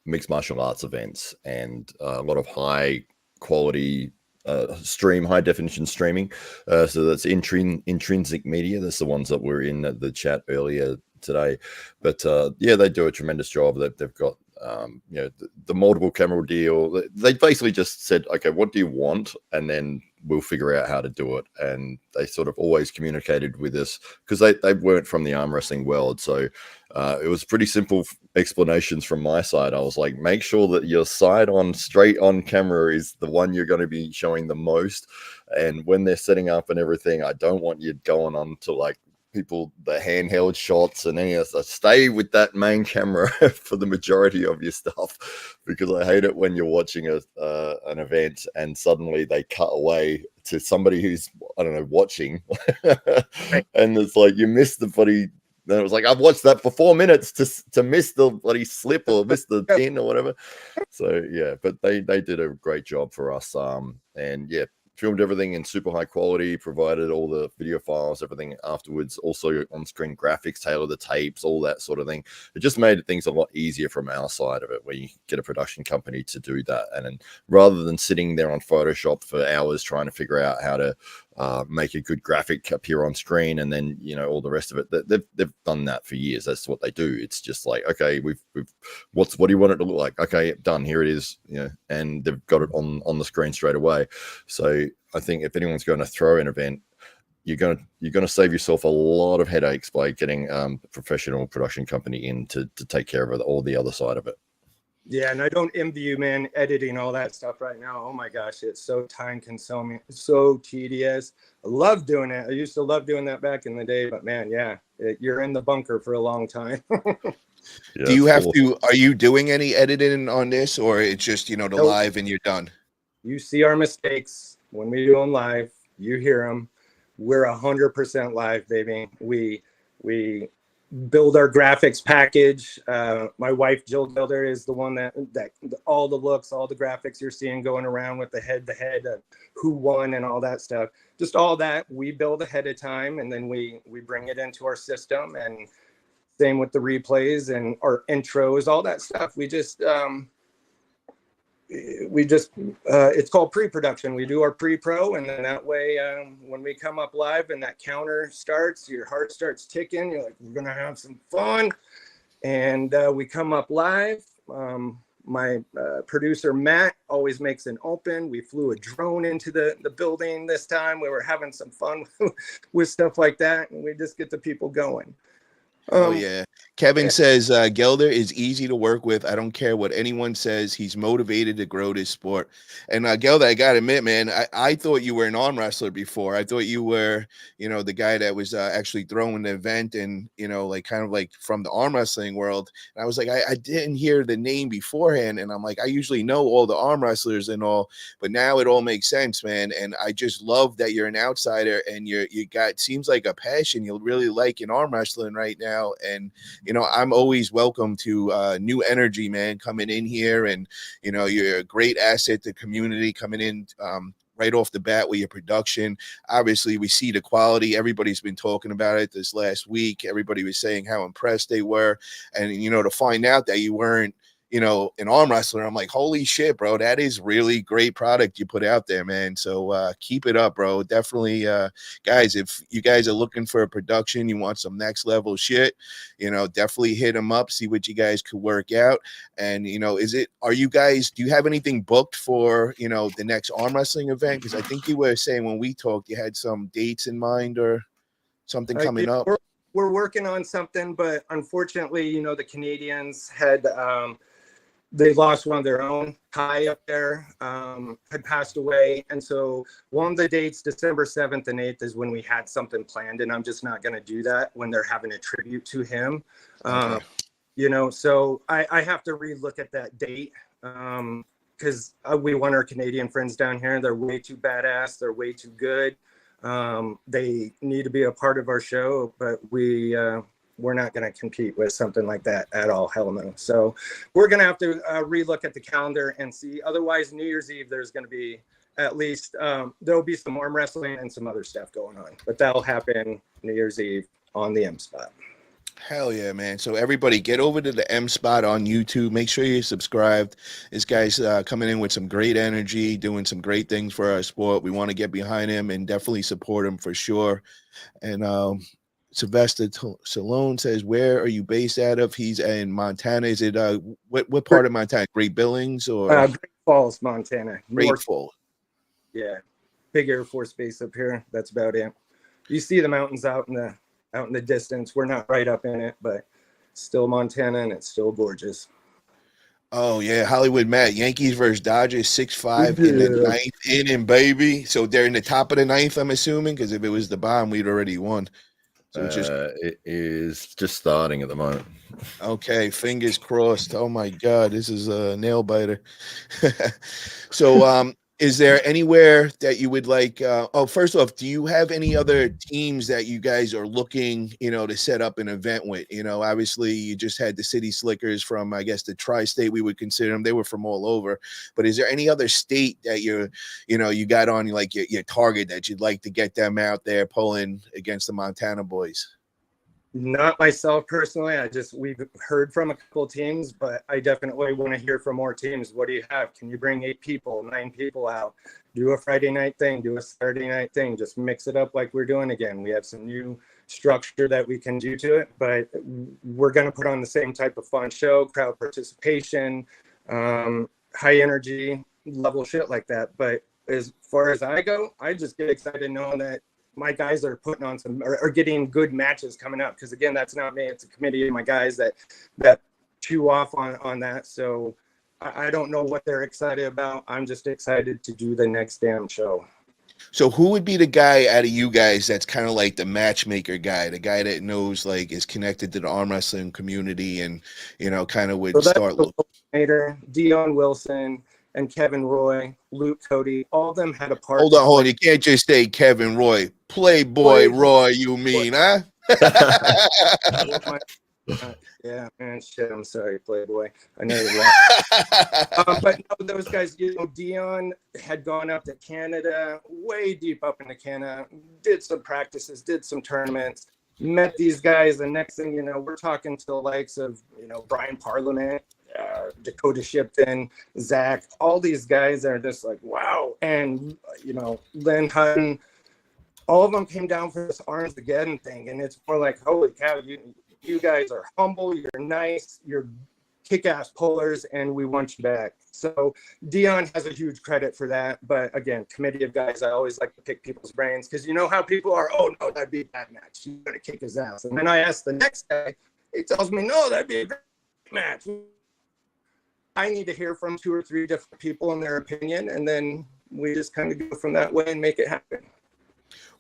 Speaker 2: mixed martial arts events and a lot of high quality high definition streaming. So that's intrinsic media. That's the ones that were in the chat earlier today. But yeah, they do a tremendous job. They've got the multiple camera deal. They basically just said, okay, what do you want? And then we'll figure out how to do it. And they sort of always communicated with us because they weren't from the arm wrestling world. So it was pretty simple explanations from my side. I was like, make sure that your side on straight on camera is the one you're going to be showing the most. And when they're setting up and everything, I don't want you going on to like people the handheld shots and any of that. Stay with that main camera for the majority of your stuff, because I hate it when you're watching an event and suddenly they cut away to somebody who's, I don't know, watching, and it's like you missed the bloody. Then it was like, I've watched that for 4 minutes to miss the bloody slip or miss the pin or whatever. So yeah, but they did a great job for us. And yeah, filmed everything in super high quality, provided all the video files, everything afterwards, also on-screen graphics, tailor the tapes, all that sort of thing. It just made things a lot easier from our side of it, where you get a production company to do that. And then rather than sitting there on Photoshop for hours trying to figure out how to make a good graphic appear on screen, and then, you know, all the rest of it, they've done that for years. That's what they do. It's just like, okay, we've what do you want it to look like? Okay, done, here it is, you know, and they've got it on the screen straight away. So I think if anyone's going to throw an event, you're going to save yourself a lot of headaches by getting a professional production company in to take care of all the other side of it.
Speaker 4: Yeah, and I don't envy you, man, editing all that stuff right now. Oh my gosh, it's so time consuming, so tedious. I love doing it. I used to love doing that back in the day, but man, yeah, you're in the bunker for a long time.
Speaker 2: Yeah,
Speaker 1: do you have to, are you doing any editing on this, or it's just, you know, the live and you're done?
Speaker 4: You see our mistakes when we do them live, you hear them. We're 100% live, baby. We build our graphics package. My wife, Jill Gilder, is the one that all the looks, all the graphics you're seeing going around with the head-to-head, who won and all that stuff. Just all that we build ahead of time, and then we bring it into our system. And same with the replays and our intros, all that stuff. We just it's called pre-production. We do our pre-pro, and then that way when we come up live and that counter starts, your heart starts ticking, you're like, we're gonna have some fun. And we come up live. My producer Matt always makes an open. We flew a drone into the building this time. We were having some fun with stuff like that, and we just get the people going.
Speaker 1: Oh yeah. Kevin says Gelder is easy to work with. I don't care what anyone says. He's motivated to grow this sport. And Gelder, I gotta admit, man, I thought you were an arm wrestler before. I thought you were, you know, the guy that was actually throwing the event, and, you know, like kind of like from the arm wrestling world. And I was like, I didn't hear the name beforehand, and I'm like, I usually know all the arm wrestlers and all, but now it all makes sense, man. And I just love that you're an outsider and you got, seems like a passion you really like in arm wrestling right now. And, you know, I'm always welcome to new energy, man, coming in here. And, you know, you're a great asset to the community coming in right off the bat with your production. Obviously, we see the quality. Everybody's been talking about it this last week. Everybody was saying how impressed they were. And, you know, to find out that you weren't, you know, an arm wrestler, I'm like, holy shit, bro, that is really great product you put out there, man. So keep it up, bro. Definitely, guys, if you guys are looking for a production, you want some next level shit, you know, definitely hit them up, see what you guys could work out. And, you know, do you have anything booked for, you know, the next arm wrestling event? Because I think you were saying when we talked, you had some dates in mind or something coming up.
Speaker 4: We're working on something, but unfortunately, you know, the Canadians had they lost one of their own high up there, had passed away. And so one of the dates, December 7th and 8th, is when we had something planned, and I'm just not going to do that when they're having a tribute to him. Okay. You know, so I have to relook at that date because we want our Canadian friends down here. They're way too badass. They're way too good. They need to be a part of our show, but we're not going to compete with something like that at all. Hell no. So we're going to have to relook at the calendar and see. Otherwise, New Year's Eve, there's going to be at least, there'll be some arm wrestling and some other stuff going on. But that'll happen New Year's Eve on the M Spot.
Speaker 1: Hell yeah, man. So everybody get over to the M Spot on YouTube. Make sure you're subscribed. This guy's coming in with some great energy, doing some great things for our sport. We want to get behind him and definitely support him for sure. And Sylvester Salone says, where are you based out of? He's in Montana. Is it what part of Montana? Great Billings or
Speaker 4: Great Falls, Montana.
Speaker 1: Great Falls.
Speaker 4: Yeah, big Air Force base up here. That's about it. You see the mountains out in the distance. We're not right up in it, but still Montana, and it's still gorgeous.
Speaker 1: Oh yeah, Hollywood Matt. Yankees versus Dodgers, 6-5 in the ninth inning, baby. So they're in the top of the ninth, I'm assuming, because if it was the bottom, we'd already won. So it's just
Speaker 2: It is just starting at the moment.
Speaker 1: okay. Fingers crossed. Oh my God, this is a nail biter. So, is there anywhere that you would like? Oh, first off, do you have any other teams that you guys are looking, to set up an event with? Obviously, you just had the City Slickers from, I guess, the tri-state. We would consider them. They were from all over. But is there any other state that you got on like your target that you'd like to get them out there pulling against the Montana boys?
Speaker 4: Not myself personally. We've heard from a couple teams, but I definitely want to hear from more teams. What do you have? Can you bring 8 people, 9 people out? Do a Friday night thing, do a Saturday night thing, just mix it up like we're doing again. We have some new structure that we can do to it, but we're going to put on the same type of fun show, crowd participation, high energy level shit like that. But as far as I go, I just get excited knowing that my guys are putting on some or getting good matches coming up, because again, that's not me, it's a committee of my guys that chew off on that. So I don't know what they're excited about. I'm just excited to do the next damn show.
Speaker 1: So who would be the guy out of you guys that's kind of like the matchmaker guy, the guy that knows, like, is connected to the arm wrestling community and kind of would
Speaker 4: So that's
Speaker 1: start
Speaker 4: the coordinator, Dion Wilson and Kevin Roy, Luke Cody, all of them had a part.
Speaker 1: Hold on. You can't just say Kevin Roy. Playboy Roy, you mean, huh?
Speaker 4: Yeah, man, shit, I'm sorry, Playboy. I know you're wrong. But no, those guys, Dion had gone up to Canada, way deep up into Canada, did some practices, did some tournaments, met these guys, and next thing you know, we're talking to the likes of, Brian Parliament, Dakota Shipton, Zach, all these guys are just like, wow. And, Lynn Hutton, all of them came down for this Armageddon thing. And it's more like, holy cow, you guys are humble, you're nice, you're kick-ass pullers, and we want you back. So Dion has a huge credit for that. But again, committee of guys, I always like to pick people's brains, because you know how people are, oh no, that'd be a bad match, you're gonna kick his ass. And then I ask the next guy, he tells me, no, that'd be a great match. I need to hear from 2 or 3 different people in their opinion, and then we just kind of go from that way and make it happen.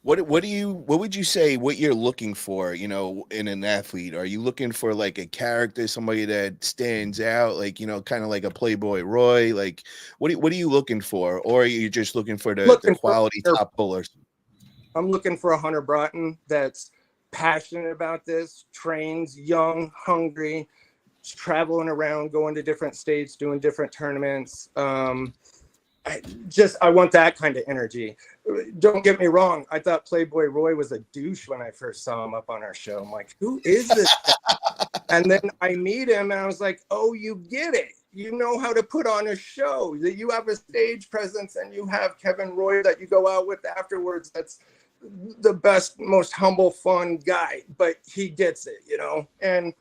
Speaker 1: What would you say what you're looking for, in an athlete? Are you looking for like a character, somebody that stands out, like, kind of like a Playboy Roy? Like, what are you looking for? Or are you just looking for the quality top pullers?
Speaker 4: I'm looking for a Hunter Broughton that's passionate about this, trains, young, hungry, traveling around, going to different states, doing different tournaments. I want that kind of energy. Don't get me wrong. I thought Playboy Roy was a douche when I first saw him up on our show. I'm like, who is this guy? And then I meet him and I was like, oh, you get it. You know how to put on a show. That you have a stage presence, and you have Kevin Roy that you go out with afterwards. That's the best, most humble, fun guy, but he gets it, and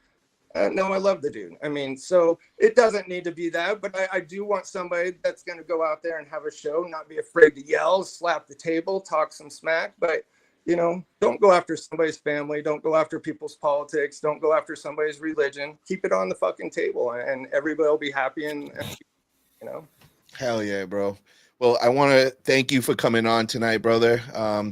Speaker 4: no, I love the dude. I mean, so it doesn't need to be that, but I do want somebody that's going to go out there and have a show, not be afraid to yell, slap the table, talk some smack, but, don't go after somebody's family. Don't go after people's politics. Don't go after somebody's religion. Keep it on the fucking table, and everybody will be happy and.
Speaker 1: Hell yeah, bro. Well, I want to thank you for coming on tonight, brother.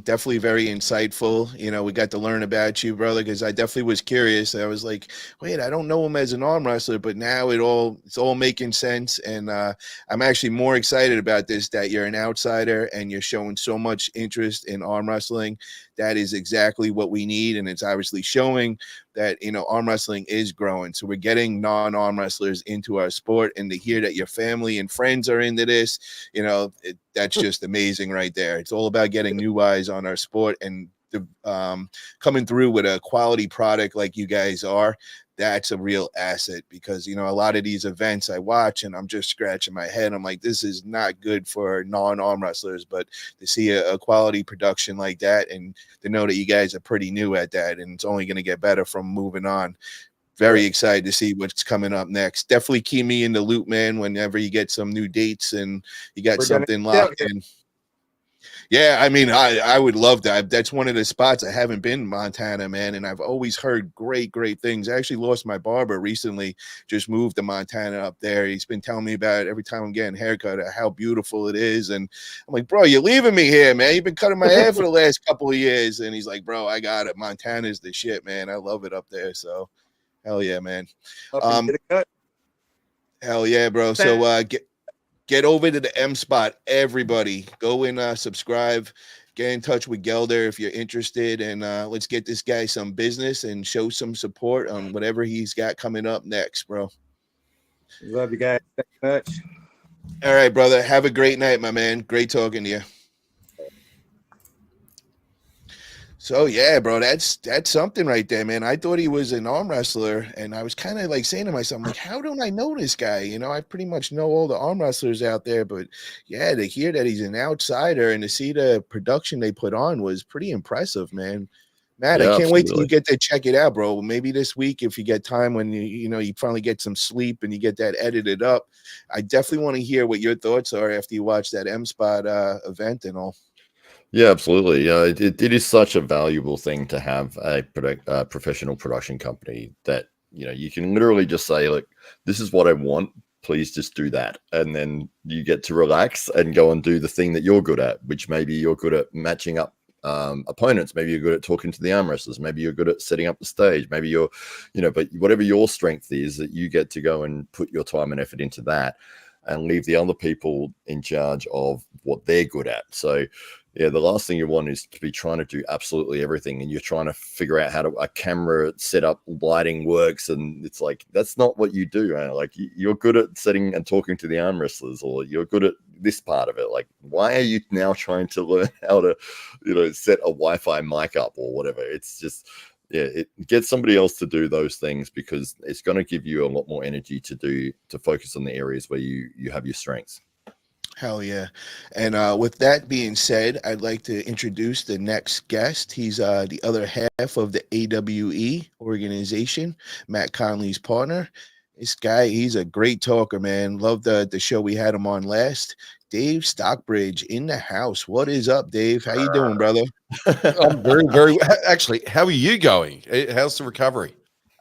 Speaker 1: Definitely very insightful. We got to learn about you, brother, because I definitely was curious. I was like, wait, I don't know him as an arm wrestler, but now it's all making sense. And I'm actually more excited about this, that you're an outsider and you're showing so much interest in arm wrestling. That is exactly what we need. And it's obviously showing that, arm wrestling is growing. So we're getting non-arm wrestlers into our sport, and to hear that your family and friends are into this, that's just amazing right there. It's all about getting new eyes on our sport, and coming through with a quality product like you guys are. That's a real asset, because, a lot of these events I watch and I'm just scratching my head. I'm like, this is not good for non-arm wrestlers, but to see a quality production like that, and to know that you guys are pretty new at that, and it's only going to get better from moving on. Very excited to see what's coming up next. Definitely keep me in the loop, man, whenever you get some new dates and you got something locked in. Yeah, I mean, I would love that. That's one of the spots I haven't been in Montana, man, and I've always heard great things. I actually lost my barber recently, just moved to Montana up there. He's been telling me about it every time I'm getting a haircut, how beautiful it is. And I'm like, bro, you're leaving me here, man. You've been cutting my hair for the last couple of years. And he's like, bro, I got it. Montana's the shit, man. I love it up there. So hell yeah, man.
Speaker 4: Up and get a cut.
Speaker 1: Hell yeah, bro. So get over to the M spot, everybody. Go and subscribe. Get in touch with Gelder if you're interested, and let's get this guy some business and show some support on whatever he's got coming up next, bro.
Speaker 4: Love you guys. Thank you much.
Speaker 1: All right, brother. Have a great night, my man. Great talking to you. So yeah, bro, that's something right there, man. I thought he was an arm wrestler, and I was kind of like saying to myself, I'm like, how don't I know this guy? You know, I pretty much know all the arm wrestlers out there, but yeah, to hear that he's an outsider and to see the production they put on was pretty impressive, man. Matt,
Speaker 2: Yeah,
Speaker 1: I can't wait till you
Speaker 2: absolutely.
Speaker 1: get to check it out, bro. Maybe this week, if you get time, when you finally get some sleep and you get that edited up, I definitely want to hear what your thoughts are after you watch that M Spot event and all.
Speaker 2: Yeah, absolutely. Yeah, it is such a valuable thing to have a professional production company that, you can literally just say, look, this is what I want. Please just do that. And then you get to relax and go and do the thing that you're good at, which maybe you're good at matching up opponents. Maybe you're good at talking to the arm wrestlers. Maybe you're good at setting up the stage. Maybe you're, but whatever your strength is, that you get to go and put your time and effort into that and leave the other people in charge of what they're good at. So, yeah, the last thing you want is to be trying to do absolutely everything, and you're trying to figure out how a camera setup, lighting works, and it's like that's not what you do. Man. Like you're good at setting and talking to the arm wrestlers, or you're good at this part of it. Like, why are you now trying to learn how to, set a Wi-Fi mic up or whatever? It's just, yeah, get somebody else to do those things, because it's going to give you a lot more energy to focus on the areas where you have your strengths.
Speaker 1: Hell yeah. And with that being said, I'd like to introduce the next guest. He's the other half of the AWE organization, Matt Conley's partner. This guy, he's a great talker, man. Love the show we had him on last. Dave Stockbridge in the house. What is up, Dave? How you doing, brother?
Speaker 5: I'm very actually. How are you going? How's the recovery?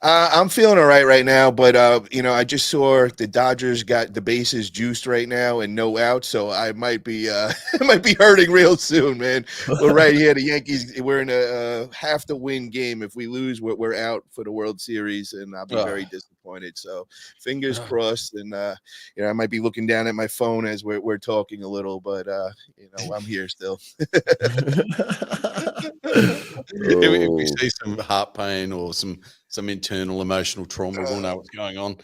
Speaker 1: I'm feeling all right now, but I just saw the Dodgers got the bases juiced right now and no outs, so I might be it might be hurting real soon, man. We're right here. The Yankees, we're in a have to win game. If we lose, we're out for the World Series, and I'll be very disappointed. So fingers crossed, and I might be looking down at my phone as we're talking a little, but I'm here still.
Speaker 5: If we see some heart pain or some internal emotional trauma, we'll know what's going on.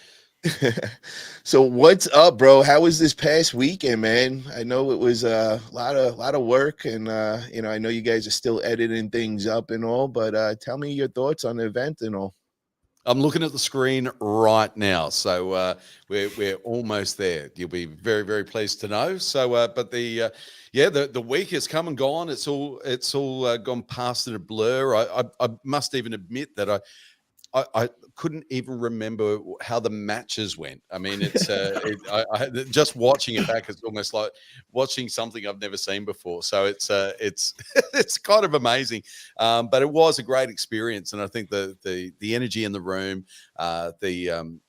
Speaker 1: So what's up, bro? How was this past weekend, man? I know it was a lot of work, and I know you guys are still editing things up and all, but tell me your thoughts on the event and all.
Speaker 5: I'm looking at the screen right now, so we're almost there. You'll be very, very pleased to know. So, but the week has come and gone. It's all gone past in a blur. I must even admit that I couldn't even remember how the matches went. I mean, it's just watching it back. It's almost like watching something I've never seen before. So it's it's kind of amazing. But it was a great experience, and I think the energy in the room, the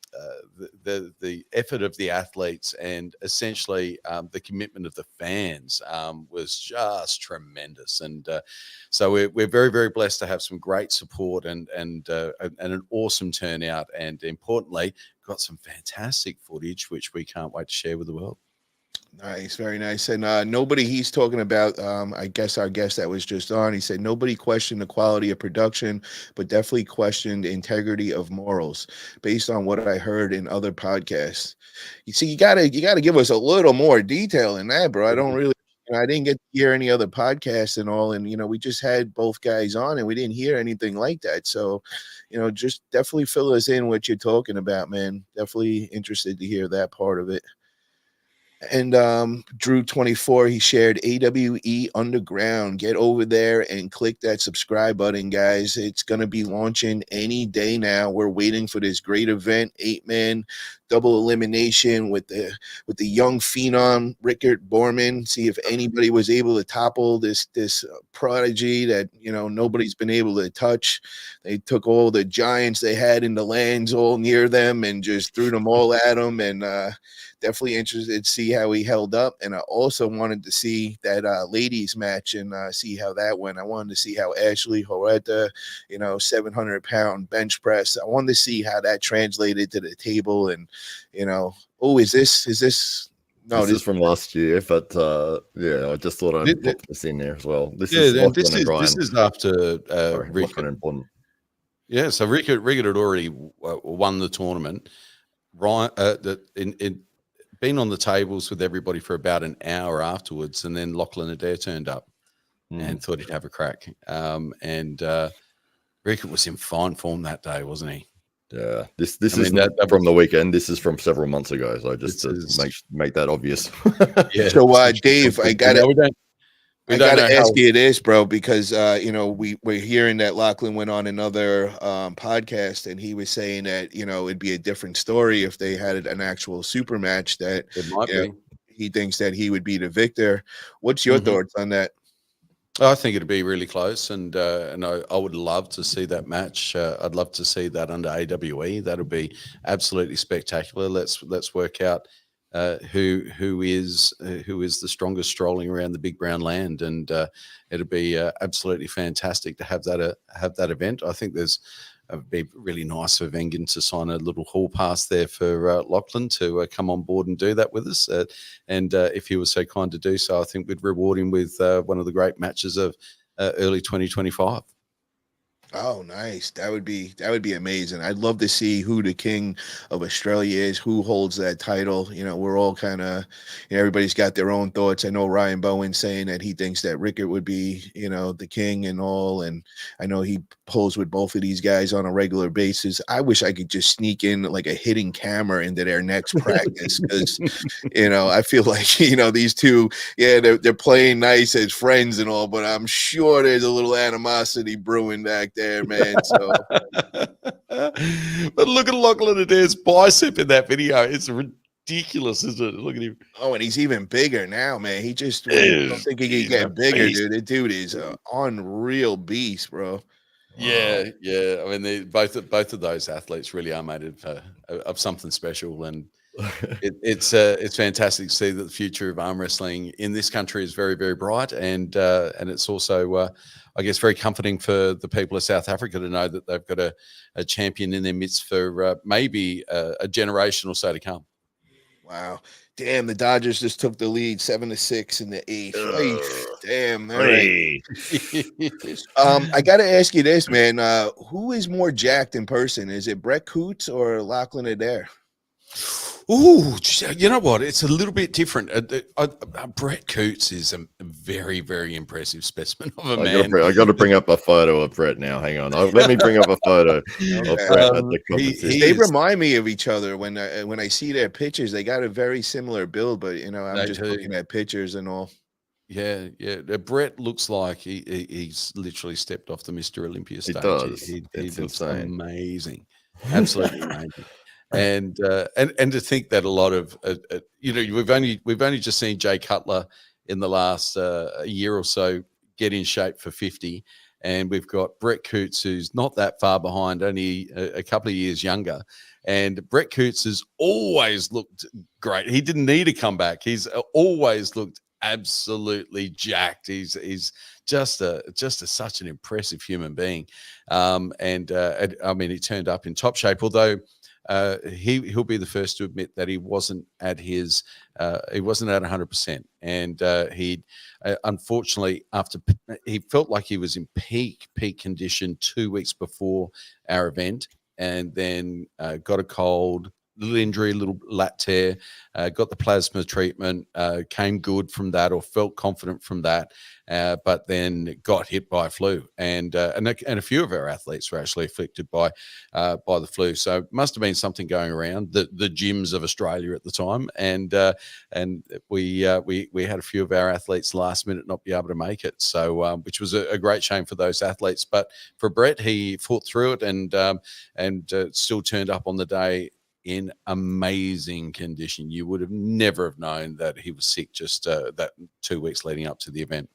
Speaker 5: effort of the athletes, and essentially the commitment of the fans was just tremendous. And so we're very, very blessed to have some great support and an awesome turnout, and importantly, got some fantastic footage which we can't wait to share with the world.
Speaker 1: Nice, very nice. And nobody he's talking about, I guess our guest that was just on, he said nobody questioned the quality of production, but definitely questioned the integrity of morals based on what I heard in other podcasts. You see, you gotta give us a little more detail in that, bro. I don't really, I didn't get to hear any other podcasts and all, and we just had both guys on and we didn't hear anything like that. So, just definitely fill us in what you're talking about, man. Definitely interested to hear that part of it. And Drew 24, he shared AWE Underground. Get over there and click that subscribe button, guys. It's gonna be launching any day now. We're waiting for this great event, 8-man double elimination with the young phenom Rickard Borman. See if anybody was able to topple this prodigy that nobody's been able to touch. They took all the giants they had in the lands all near them and just threw them all at him. And definitely interested to see how he held up. And I also wanted to see that ladies match and see how that went. I wanted to see how Ashley Horeta, 700-pound bench press. I wanted to see how that translated to the table. And, is this no,
Speaker 2: this is from last year, but I just thought I'd put this in there as well. This is Lachlan and Brian.
Speaker 5: This is after
Speaker 2: Lachlan and Bond.
Speaker 5: Yeah, so Rickard had already won the tournament. Ryan, been on the tables with everybody for about an hour afterwards, and then Lachlan Adair turned up and thought he'd have a crack. And Rickard was in fine form that day, wasn't he?
Speaker 2: Yeah, this is from the weekend. This is from several months ago. So just to make that obvious.
Speaker 1: Yeah. So Dave, I gotta ask you this, bro, because we're hearing that Lachlan went on another podcast, and he was saying that it'd be a different story if they had an actual super match. That
Speaker 5: it might be.
Speaker 1: He thinks that he would be the victor. What's your thoughts on that?
Speaker 5: I think it'd be really close, and I would love to see that match. I'd love to see that under AWE. That'll be absolutely spectacular. Let's work out who is the strongest strolling around the big brown land, and it'll be absolutely fantastic to have that event. I think it'd be really nice for Vengan to sign a little hall pass there for Lachlan to come on board and do that with us. And if he was so kind to do so, I think we'd reward him with one of the great matches of early 2025.
Speaker 1: Oh, nice. That would be amazing. I'd love to see who the king of Australia is, who holds that title. We're all kind of, everybody's got their own thoughts. I know Ryan Bowen saying that he thinks that Rickard would be, the king and all. And I know he pulls with both of these guys on a regular basis. I wish I could just sneak in like a hidden camera into their next practice because, I feel like, these two, they're playing nice as friends and all, but I'm sure there's a little animosity brewing back there, man. So,
Speaker 5: but look at Lachlan Adair's bicep in that video. It's ridiculous, isn't it? Look at him.
Speaker 1: Oh, and he's even bigger now, man. He just don't think he can get bigger, dude. The dude is an unreal beast, bro.
Speaker 5: Yeah. I mean, both of those athletes really are made of something special, and it's fantastic to see that the future of arm wrestling in this country is very, very bright, and it's also, I guess, very comforting for the people of South Africa to know that they've got a champion in their midst for maybe a generation or so to come.
Speaker 1: Wow. Damn, the Dodgers just took the lead 7-6 in the eighth. Damn. All right. I got to ask you this, man. Who is more jacked in person? Is it Brett Coots or Lachlan Adair?
Speaker 5: Ooh, you know what? It's a little bit different. Brett Coots is a very, very impressive specimen of a man.
Speaker 2: I got to bring up a photo of Brett now. Hang on. Let me bring up a photo of Brett at the competition.
Speaker 1: They remind me of each other when I see their pictures. They got a very similar build, but I'm just looking at pictures and all.
Speaker 5: Yeah. Brett looks like he's literally stepped off the Mr. Olympia stage.
Speaker 2: He does.
Speaker 5: He looks
Speaker 2: insane.
Speaker 5: Amazing, absolutely amazing. And to think that a lot of we've only just seen Jay Cutler in the last year or so get in shape for 50, and we've got Brett Coots who's not that far behind, only a couple of years younger. And Brett Coots has always looked great. He didn't need to come back. He's always looked absolutely jacked. He's just such an impressive human being. I mean, he turned up in top shape, although. He'll be the first to admit that he wasn't at 100%, and he unfortunately he felt like he was in peak condition 2 weeks before our event, and then got a cold, little injury, little lat tear, got the plasma treatment, came good from that or felt confident from that, but then got hit by flu. And a few of our athletes were actually afflicted by the flu. So it must have been something going around the gyms of Australia at the time. And we had a few of our athletes last minute not be able to make it. So which was a great shame for those athletes. But for Brett, he fought through it and still turned up on the day in amazing condition. You would have never have known that he was sick just that 2 weeks leading up to the event.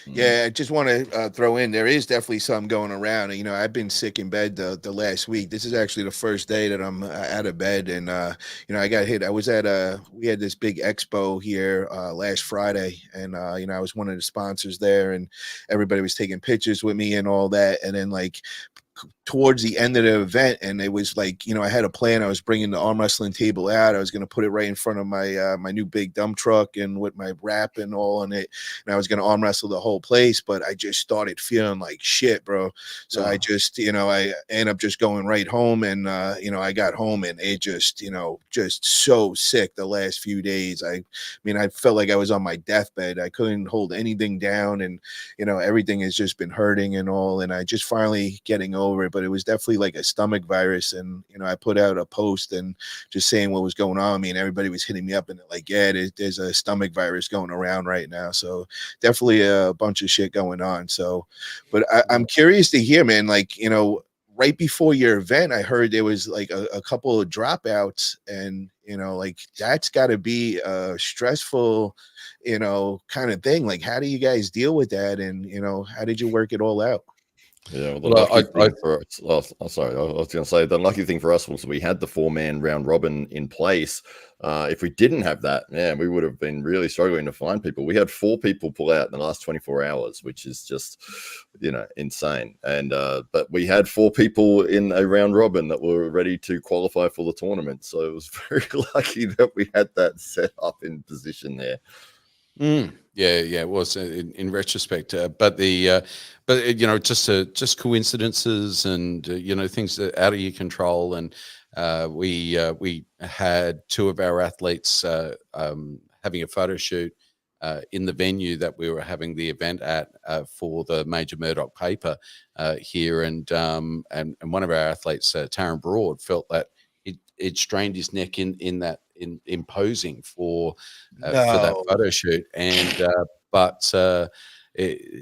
Speaker 1: Yeah, I just want to throw in, there is definitely some going around. You know, I've been sick in bed the last week. This is actually the first day that I'm out of bed. And, you know, I got hit. I was at we had this big expo here last Friday. And, you know, I was one of the sponsors there and everybody was taking pictures with me and all that. And then like towards the end of the event, and it was like, you know, I had a plan. I was bringing the arm wrestling table out. I was going to put it right in front of my my new big dump truck and with my wrap and all in it, and I was going to arm wrestle the whole place. But I just started feeling like shit, bro. So I just, you know, I ended up just going right home, and you know, I got home and it just, you know, just so sick the last few days. I mean, I felt like I was on my deathbed. I couldn't hold anything down, and you know, everything has just been hurting and all, and I just finally getting over it. But it was definitely like a stomach virus. And, you know, I put out a post and just saying what was going on with me, and everybody was hitting me up and like, yeah, there's a stomach virus going around right now. So definitely a bunch of shit going on. So, but I'm curious to hear, man, like, you know, right before your event, I heard there was like a couple of dropouts, and, you know, like that's got to be a stressful, you know, kind of thing. Like, how do you guys deal with that? And, you know, how did you work it all out?
Speaker 2: Yeah, well, the lucky thing for us, sorry, I was going to say the lucky thing for us was we had the 4-man round robin in place. If we didn't have that, man, we would have been really struggling to find people. We had 4 people pull out in the last 24 hours, which is just, you know, insane. And but we had 4 people in a round robin that were ready to qualify for the tournament. So it was very lucky that we had that set up in position there.
Speaker 5: Yeah, it was in retrospect, but you know, just coincidences and you know, things that are out of your control. And we had 2 of our athletes having a photo shoot in the venue that we were having the event at for the Major Murdoch paper here, and one of our athletes, Taryn Broad, felt that it strained his neck in posing for that photo shoot, and but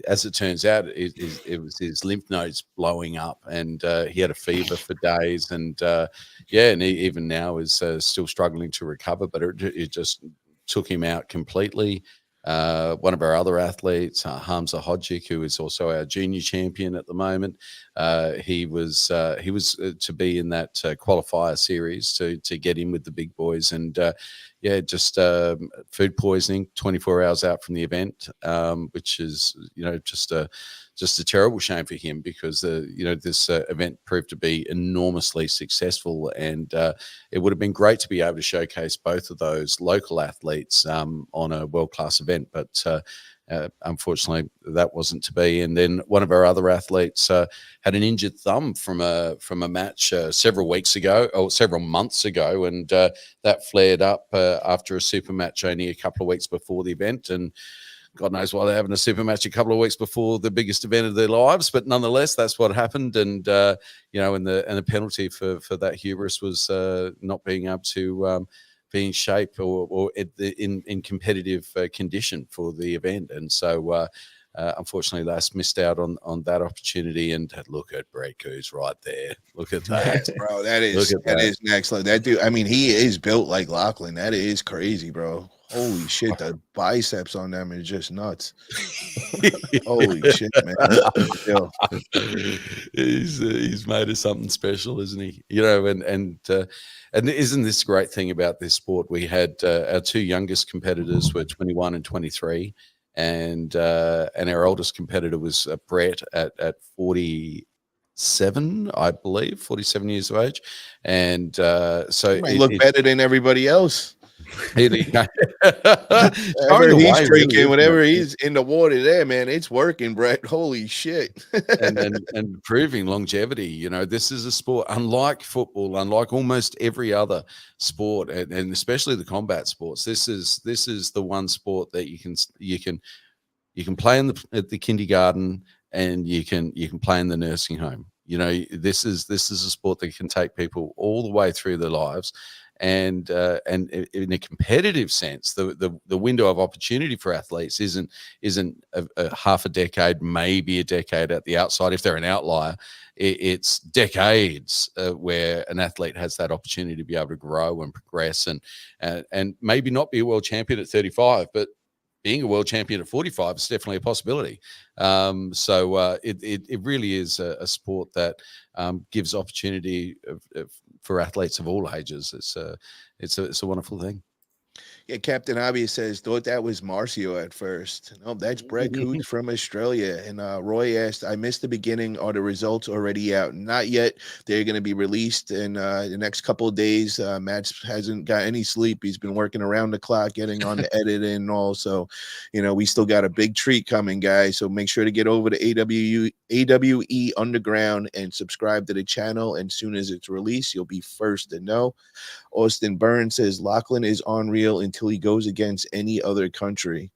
Speaker 5: as it turns out, it was his lymph nodes blowing up, and he had a fever for days, and and he even now is still struggling to recover, but it just took him out completely. One of our other athletes, Hamza Hodgick, who is also our junior champion at the moment, he was to be in that qualifier series to get in with the big boys, and just food poisoning 24 hours out from the event, which is, you know, just a terrible shame for him, because you know, this event proved to be enormously successful, and it would have been great to be able to showcase both of those local athletes on a world-class event, but unfortunately that wasn't to be. And then one of our other athletes had an injured thumb from a match several weeks ago, or several months ago, and that flared up after a super match only a couple of weeks before the event. And God knows why they're having a super match a couple of weeks before the biggest event of their lives, but nonetheless, that's what happened. And you know, and the penalty for that hubris was not being able to be in shape or in competitive condition for the event. And so unfortunately, Les missed out on that opportunity. And look at Breaku's right there. Look at that,
Speaker 1: bro. That is next level. That dude, I mean, he is built like Lachlan. That is crazy, bro. Holy shit, the biceps on them is just nuts. Holy shit, man.
Speaker 5: He's made of something special, isn't he? You know, and isn't this great thing about this sport? We had our 2 youngest competitors were 21 and 23, and our oldest competitor was Brett at 47, I believe, 47 years of age, and so
Speaker 1: he might look better than everybody else. Whatever he's drinking,
Speaker 5: really,
Speaker 1: whatever he's in the water there, man, it's working, Brett. Holy shit.
Speaker 5: and proving longevity. You know, this is a sport unlike football, unlike almost every other sport, and especially the combat sports. This is the one sport that you can play at the kindergarten, and you can play in the nursing home. You know, this is a sport that can take people all the way through their lives. And in a competitive sense, the window of opportunity for athletes isn't a half a decade, maybe a decade at the outside if they're an outlier. It's decades where an athlete has that opportunity to be able to grow and progress and maybe not be a world champion at 35, but being a world champion at 45 is definitely a possibility. So it really is a sport that gives opportunity for athletes of all ages. It's a wonderful thing.
Speaker 1: Yeah, Captain Obvious says, thought that was Marcio at first. No, that's Brett Coots from Australia. And Roy asked, I missed the beginning. Are the results already out? Not yet. They're going to be released in the next couple of days. Matt hasn't got any sleep. He's been working around the clock, getting on the edit and all. So, you know, we still got a big treat coming, guys. So make sure to get over to AWE Underground and subscribe to the channel. And as soon as it's released, you'll be first to know. Austin Burns says Lachlan is unreal until he goes against any other country.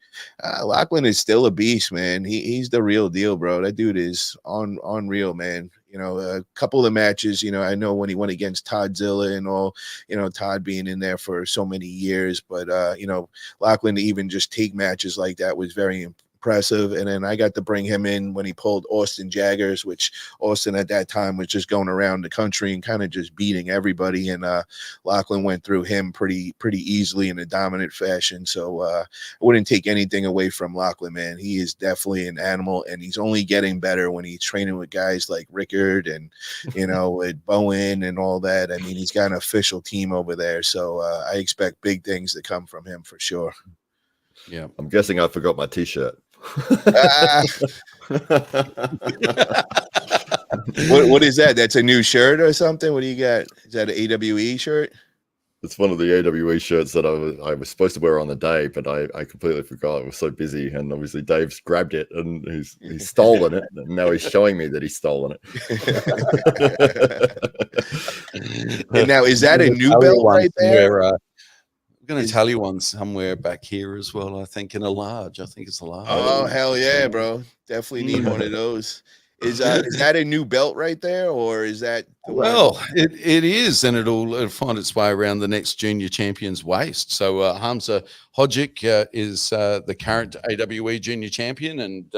Speaker 1: Lachlan is still a beast, man. He's the real deal, bro. That dude is unreal, man. You know, a couple of the matches, you know, I know when he went against Toddzilla and all, you know, Todd being in there for so many years, but, you know, Lachlan to even just take matches like that was very impressive. And then I got to bring him in when he pulled Austin Jaggers, which Austin at that time was just going around the country and kind of just beating everybody. And Lachlan went through him pretty easily in a dominant fashion. So I wouldn't take anything away from Lachlan, man. He is definitely an animal, and he's only getting better when he's training with guys like Rickard and, you know, with Bowen and all that. I mean, he's got an official team over there. So I expect big things to come from him for sure.
Speaker 5: Yeah.
Speaker 2: I'm guessing I forgot my t-shirt.
Speaker 1: What is that? That's a new shirt or something? What do you got? Is that an AWE shirt?
Speaker 2: It's one of the AWE shirts that I was supposed to wear on the day, but I completely forgot. I was so busy, and obviously Dave's grabbed it and he's stolen it, and now he's showing me that he's stolen it.
Speaker 1: And now, is that a new belt right there?
Speaker 5: I'm going to tell you one somewhere back here as well. I think in a large. I think it's a large.
Speaker 1: Oh, hell yeah, bro! Definitely need one of those. Is that a new belt right there, or is that?
Speaker 5: Well, it is, and it'll find its way around the next junior champion's waist. So Hamza Hodzic is the current AWE junior champion, and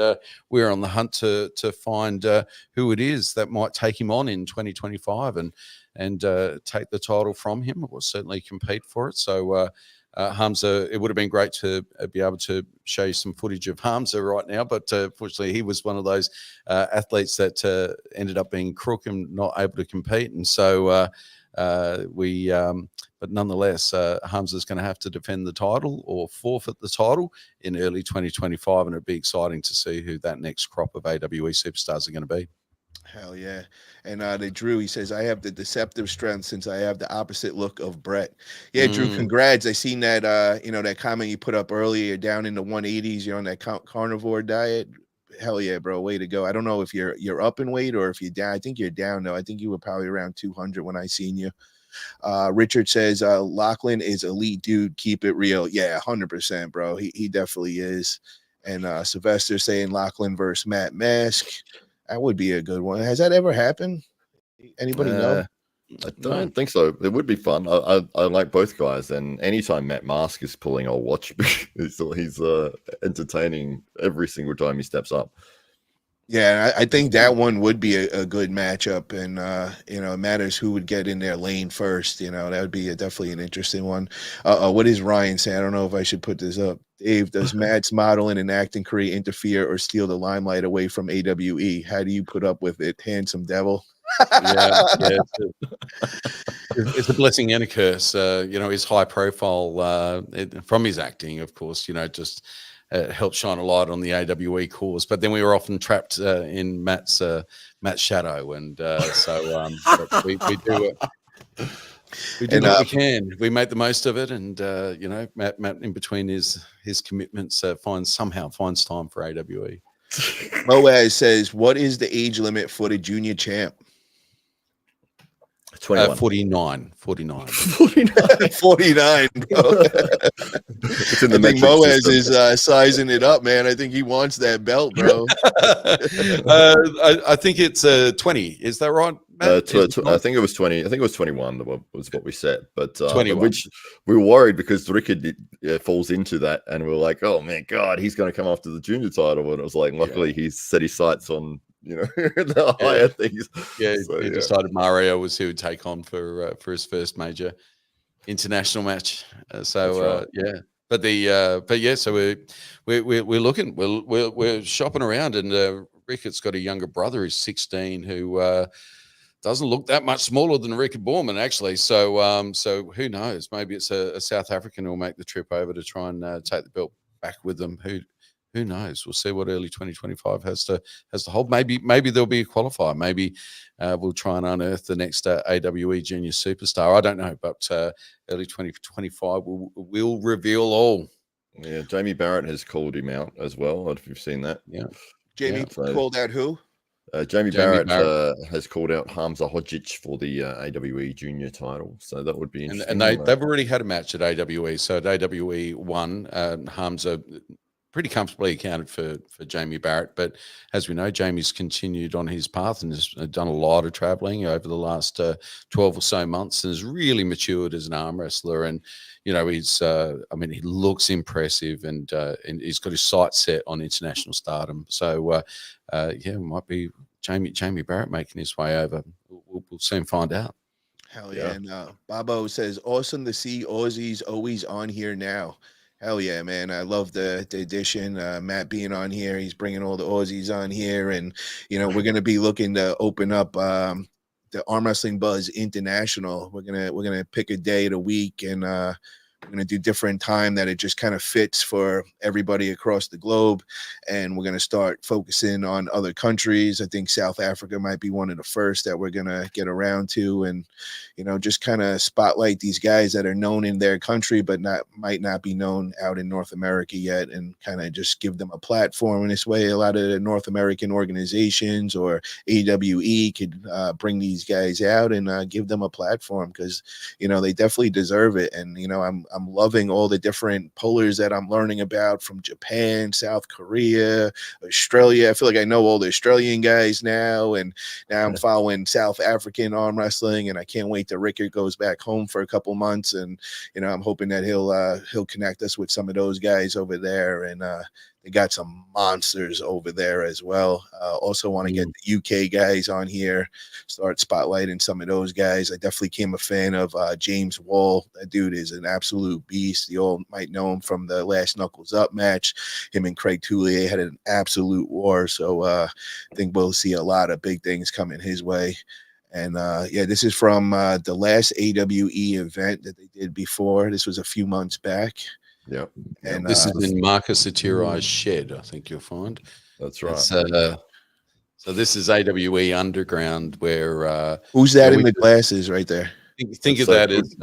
Speaker 5: we're on the hunt to find who it is that might take him on in 2025 and take the title from him. We'll certainly compete for it. So Hamza, it would have been great to be able to show you some footage of Hamza right now, but fortunately he was one of those athletes that ended up being crook and not able to compete. And so but nonetheless, Hamza's going to have to defend the title or forfeit the title in early 2025, and it'd be exciting to see who that next crop of AWE superstars are going to be.
Speaker 1: Hell yeah. And the Drew, he says, I have the deceptive strength since I have the opposite look of Brett. Yeah, Drew, congrats. I seen that, you know, that comment you put up earlier. You're down in the 180s. You're on that carnivore diet. Hell yeah, bro. Way to go. I don't know if you're up in weight or if you're down. I think you're down, though. I think you were probably around 200 when I seen you. Richard says, Lachlan is elite, dude. Keep it real. Yeah, 100%, bro. He definitely is. And Sylvester saying Lachlan versus Matt Mask. That would be a good one. Has that ever happened? Anybody know?
Speaker 2: I don't think so. It would be fun. I like both guys, and anytime Matt Mask is pulling, I'll watch. He's entertaining every single time he steps up.
Speaker 1: Yeah, I think that one would be a good matchup, and you know, it matters who would get in their lane first. You know, that would be definitely an interesting one. What is Ryan saying? I don't know if I should put this up. Dave, does Matt's modeling and acting career interfere or steal the limelight away from AWE? How do you put up with it, handsome devil?
Speaker 5: Yeah, it's a blessing and a curse. You know, his high profile from his acting, of course, you know, just helped shine a light on the AWE cause. But then we were often trapped in Matt's shadow, and so we do it. We do
Speaker 1: And,
Speaker 5: what we can. We make the most of it, and Matt in between his commitments finds time for AWE.
Speaker 1: Boaz says, "What is the age limit for the junior champ?"
Speaker 2: 21.
Speaker 5: 49.
Speaker 2: 49.
Speaker 1: 49, bro.
Speaker 2: It's in the
Speaker 1: I think
Speaker 2: metric
Speaker 1: Boaz
Speaker 2: system.
Speaker 1: is sizing it up, man. I think he wants that belt, bro.
Speaker 5: I think it's 20. Is that right, Matt?
Speaker 2: I think it was 20. I think it was 21 was what we said. But
Speaker 5: 21.
Speaker 2: Which we were worried because Rickard falls into that, and we were like, oh man, God, he's going to come after the junior title. And it was like, luckily, he's set his sights on the higher things.
Speaker 5: Yeah,
Speaker 2: So,
Speaker 5: he decided Mario was who would take on for his first major international match. So we're looking, we're shopping around, and Rickard's got a younger brother who's 16 who doesn't look that much smaller than Rickard Borman, actually. So who knows? Maybe it's a South African who'll make the trip over to try and take the belt back with them. Who knows? We'll see what early 2025 has to hold. Maybe there'll be a qualifier. Maybe we'll try and unearth the next AWE junior superstar. I don't know, but early 2025 will reveal all.
Speaker 2: Yeah, Jamie Barrett has called him out as well. I don't know if you've seen that.
Speaker 5: Yeah,
Speaker 1: Jamie called out who?
Speaker 2: Jamie Barrett has called out Hamza Hodgic for the AWE junior title. So that would be interesting.
Speaker 5: And they've already had a match at AWE. So at AWE 1, Hamza pretty comfortably accounted for Jamie Barrett. But as we know, Jamie's continued on his path and has done a lot of traveling over the last 12 or so months, and has really matured as an arm wrestler. And he's he looks impressive, and he's got his sights set on international stardom. So it might be Jamie Barrett making his way over. We'll soon find out.
Speaker 1: Hell yeah. And Bobo says, awesome to see Aussies always on here now. Hell yeah, man. I love the addition. Matt being on here. He's bringing all the Aussies on here. And, we're going to be looking to open up the Arm Wrestling Buzz International. We're going to pick a day of the week, and we're going to do different time that it just kind of fits for everybody across the globe. And we're going to start focusing on other countries. I think South Africa might be one of the first that we're going to get around to, and, just kind of spotlight these guys that are known in their country, but might not be known out in North America yet, and kind of just give them a platform. In this way, a lot of the North American organizations or AWE could bring these guys out and give them a platform, because, they definitely deserve it. And, I'm loving all the different pullers that I'm learning about from Japan, South Korea, Australia. I feel like I know all the Australian guys now, and now I'm following South African arm wrestling, and I can't wait till Rickard goes back home for a couple months. And I'm hoping that he'll connect us with some of those guys over there, and they got some monsters over there as well. Also want to get the UK guys on here, start spotlighting some of those guys. I definitely became a fan of James Wall. That dude is an absolute beast. You all might know him from the last Knuckles Up match. Him and Craig Toulier had an absolute war. So I think we'll see a lot of big things coming his way. And this is from the last AWE event that they did before. This was a few months back.
Speaker 2: Yeah,
Speaker 5: and this is in Marcus Atirai's shed, I think you'll find.
Speaker 2: That's right.
Speaker 5: So this is AWE Underground, where
Speaker 1: who's that in the glasses right there?
Speaker 5: Think of that as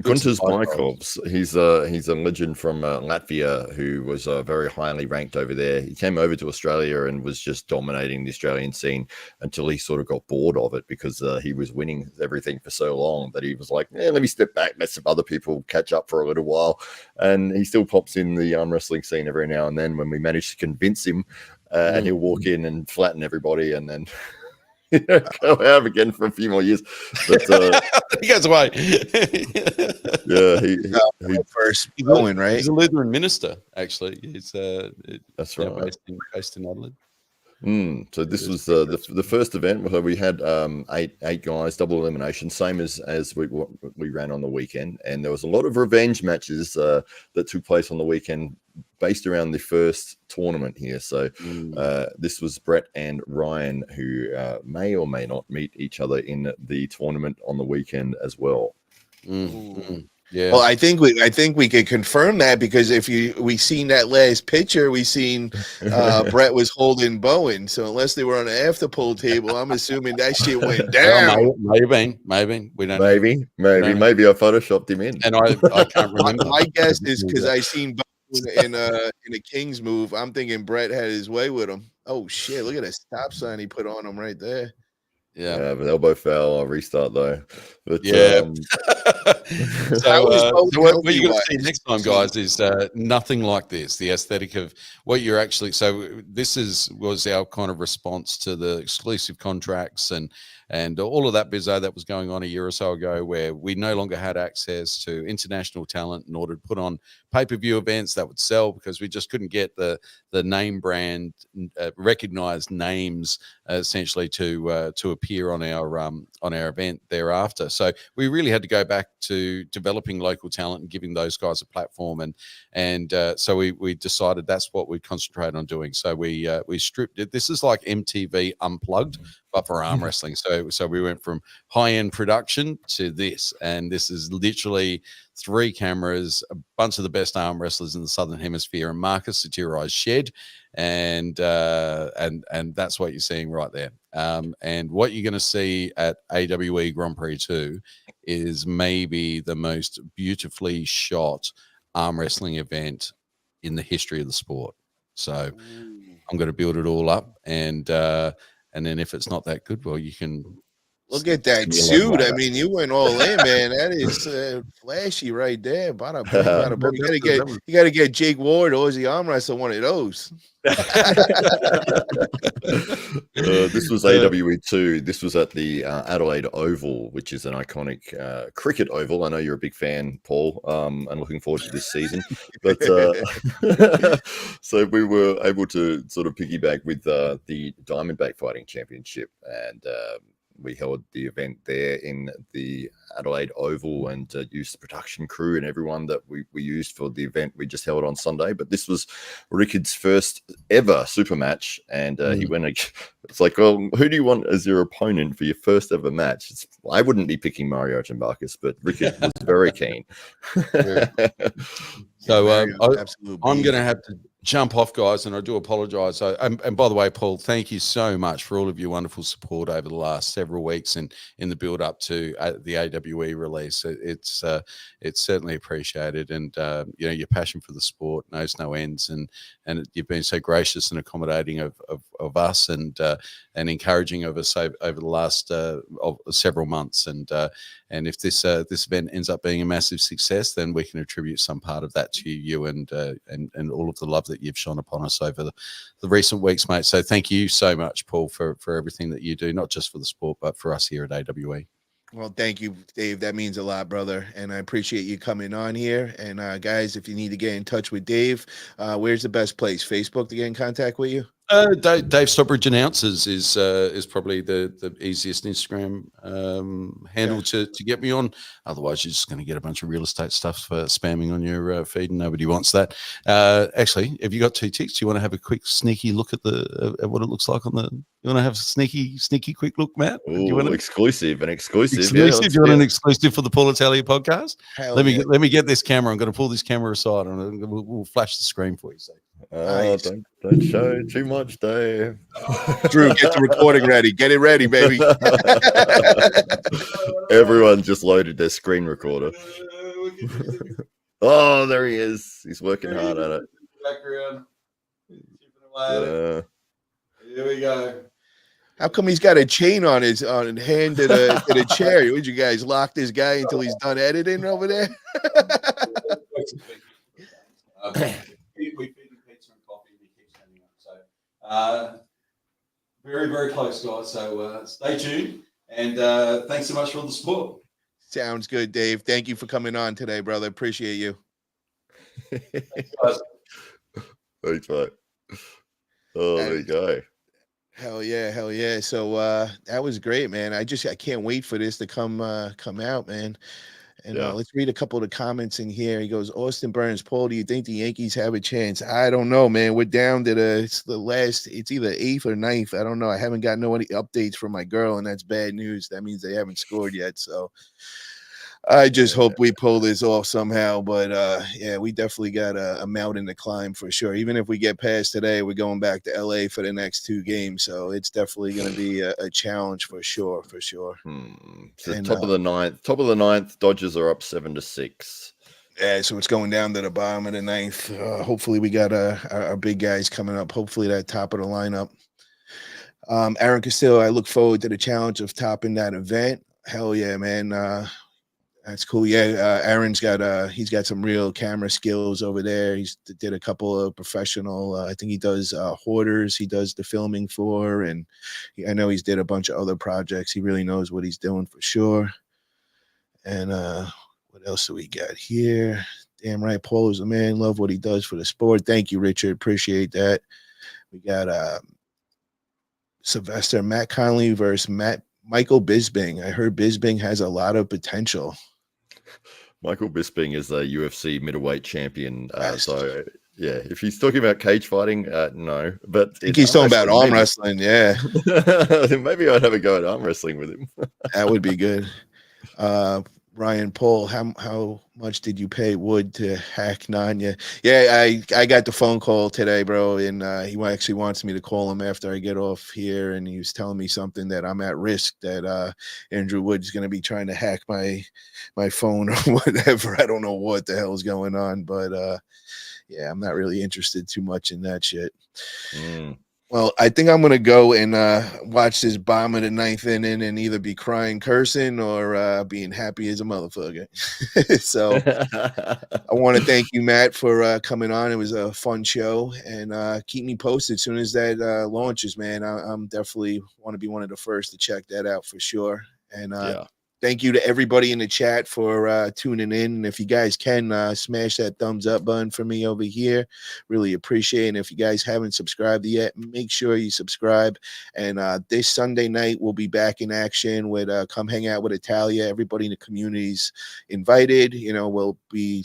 Speaker 2: Gunter's Mykovs. He's a legend from Latvia who was very highly ranked over there. He came over to Australia and was just dominating the Australian scene until he sort of got bored of it, because he was winning everything for so long that he was like, let me step back, let some other people catch up for a little while. And he still pops in the arm wrestling scene every now and then when we manage to convince him, and he'll walk in and flatten everybody, and then go out again for a few more years. But
Speaker 5: he goes away.
Speaker 2: Yeah, he
Speaker 1: first going, right?
Speaker 5: He's a Lutheran minister, actually. He's
Speaker 2: that's right,
Speaker 5: based in Adelaide.
Speaker 2: So this was the first event where we had eight guys, double elimination, same as we ran on the weekend, and there was a lot of revenge matches that took place on the weekend based around the first tournament here. So this was Brett and Ryan, who may or may not meet each other in the tournament on the weekend as well.
Speaker 5: Yeah.
Speaker 1: Well, I think we could confirm that, because if we seen that last picture, we seen Brett was holding Bowen. So unless they were on an after pull table, I'm assuming that shit went down.
Speaker 5: Well, maybe we don't know.
Speaker 2: Maybe I photoshopped him in.
Speaker 5: And I can't remember.
Speaker 1: My guess is, because I seen Bowen in a Kings move, I'm thinking Brett had his way with him. Oh shit! Look at that stop sign he put on him right there.
Speaker 2: Yeah, but elbow foul. I'll restart though. But
Speaker 5: Yeah. So what
Speaker 1: healthy
Speaker 5: you're going to
Speaker 1: wise?
Speaker 5: see next time, guys, is nothing like this. The aesthetic of what you're actually. So this was our kind of response to the exclusive contracts and all of that bizarre that was going on a year or so ago, where we no longer had access to international talent in order to put on pay-per-view events that would sell, because we just couldn't get the name brand recognized names essentially to appear on our event thereafter. So we really had to go back to developing local talent and giving those guys a platform, and so we decided that's what we concentrate on doing. So we stripped it. This is like MTV Unplugged, but for arm wrestling. So we went from high-end production to this, and this is literally 3 cameras, a bunch of the best arm wrestlers in the Southern Hemisphere, and Marcus Satiri's shed, and that's what you're seeing right there. And what you're going to see at AWE Grand Prix 2 is maybe the most beautifully shot arm wrestling event in the history of the sport. So I'm going to build it all up, and then if it's not that good, well, you can
Speaker 1: Look at that suit. I mean, you went all in, man. That is flashy right there. Bada boom, bada boom. You gotta get Jake Ward or Aussie Arm Wrestler one of those.
Speaker 2: This was AWE 2. This was at the Adelaide Oval, which is an iconic cricket oval. I know you're a big fan, Paul, and looking forward to this season. But so we were able to sort of piggyback with the Diamondback Fighting Championship, and we held the event there in the Adelaide Oval, and used the production crew and everyone that we used for the event we just held on Sunday. But this was Rickard's first ever super match, and he went. It's like, well, who do you want as your opponent for your first ever match? I wouldn't be picking Mario Chambakis, but Rickard was very keen.
Speaker 5: So I'm going to have to jump off, guys, and I do apologize. And by the way, Paul, thank you so much for all of your wonderful support over the last several weeks and in the build up to the AWE release. It's certainly appreciated, and your passion for the sport knows no ends, and you've been so gracious and accommodating of us and encouraging of us over the last several months. And if this event ends up being a massive success, then we can attribute some part of that to you and all of the love that you've shone upon us over the recent weeks, mate. So thank you so much, Paul, for everything that you do, not just for the sport, but for us here at AWE.
Speaker 1: Well, thank you, Dave. That means a lot, brother. And I appreciate you coming on here. And guys, if you need to get in touch with Dave, where's the best place? Facebook to get in contact with you?
Speaker 5: Dave Stockbridge Announces is probably the easiest Instagram handle to get me on. Otherwise, you're just going to get a bunch of real estate stuff spamming on your feed, and nobody wants that. Actually, have you got 2 ticks? Do you want to have a quick sneaky look at what it looks like on the? You want to have a sneaky quick look, Matt?
Speaker 2: Exclusive.
Speaker 5: Exclusive. Do you want an exclusive for the Paul Italia podcast? Let me get this camera. I'm going to pull this camera aside, and we'll flash the screen for you. So.
Speaker 2: Nice. Don't show too much, Dave.
Speaker 1: Drew, get the recording ready. Get it ready, baby.
Speaker 2: Everyone just loaded their screen recorder. Oh, there he is. He's working hard at it.
Speaker 5: Background. Here we go.
Speaker 1: How come he's got a chain on his hand to the chair? Would you guys lock this guy until he's done editing over there? We feed him pizza and coffee, and he keeps standing up. So very, very close, guys. So stay tuned, and thanks so much for all the support. Sounds good, Dave. Thank you for coming on today, brother. Appreciate you.
Speaker 2: Thanks, mate. Oh, there you go.
Speaker 1: Hell yeah. So that was great, man. I can't wait for this to come out, man. And let's read a couple of the comments in here. He goes, Austin Burns, Paul, do you think the Yankees have a chance? I don't know, man. We're down to it's either 8th or 9th. I don't know. I haven't got any updates from my girl, and that's bad news. That means they haven't scored yet. So I just hope we pull this off somehow. But yeah, we definitely got a mountain to climb for sure. Even if we get past today, we're going back to LA for the next 2 games. So it's definitely going to be a challenge for sure, for sure.
Speaker 2: So
Speaker 1: And,
Speaker 2: top of the ninth, Dodgers are up 7-6.
Speaker 1: Yeah, so it's going down to the bottom of the 9th. Hopefully we got our big guys coming up. Hopefully that top of the lineup. Aaron Castillo, I look forward to the challenge of topping that event. Hell yeah, man. That's cool. Yeah, Aaron's got he's got some real camera skills over there. He's did a couple of professional. I think he does Hoarders. He does the filming for, and I know he's did a bunch of other projects. He really knows what he's doing for sure. And what else do we got here? Damn right, Paul is a man. Love what he does for the sport. Thank you, Richard. Appreciate that. We got Sylvester Matt Conley versus Michael Bisping. I heard Bisping has a lot of potential.
Speaker 2: Michael Bisping is a UFC middleweight champion. So, yeah, if he's talking about cage fighting, no. But
Speaker 1: I think he's talking about arm wrestling, yeah.
Speaker 2: Maybe I'd have a go at arm wrestling with him.
Speaker 1: That would be good. Ryan Paul, how much did you pay Wood to hack Nanya? Yeah, I got the phone call today, bro, and he actually wants me to call him after I get off here, and he was telling me something that I'm at risk that Andrew Wood's going to be trying to hack my phone or whatever. I don't know what the hell's going on, but yeah, I'm not really interested too much in that shit. Well, I think I'm going to go and watch this bomb of the 9th inning and either be crying, cursing, or being happy as a motherfucker. So I want to thank you, Matt, for coming on. It was a fun show, and keep me posted as soon as that launches, man. I'm definitely want to be one of the first to check that out for sure. And thank you to everybody in the chat for tuning in. And if you guys can smash that thumbs up button for me over here, really appreciate it. And if you guys haven't subscribed yet, make sure you subscribe. And this Sunday night, we'll be back in action with Come Hang Out with Italia. Everybody in the community's invited. You know, we'll be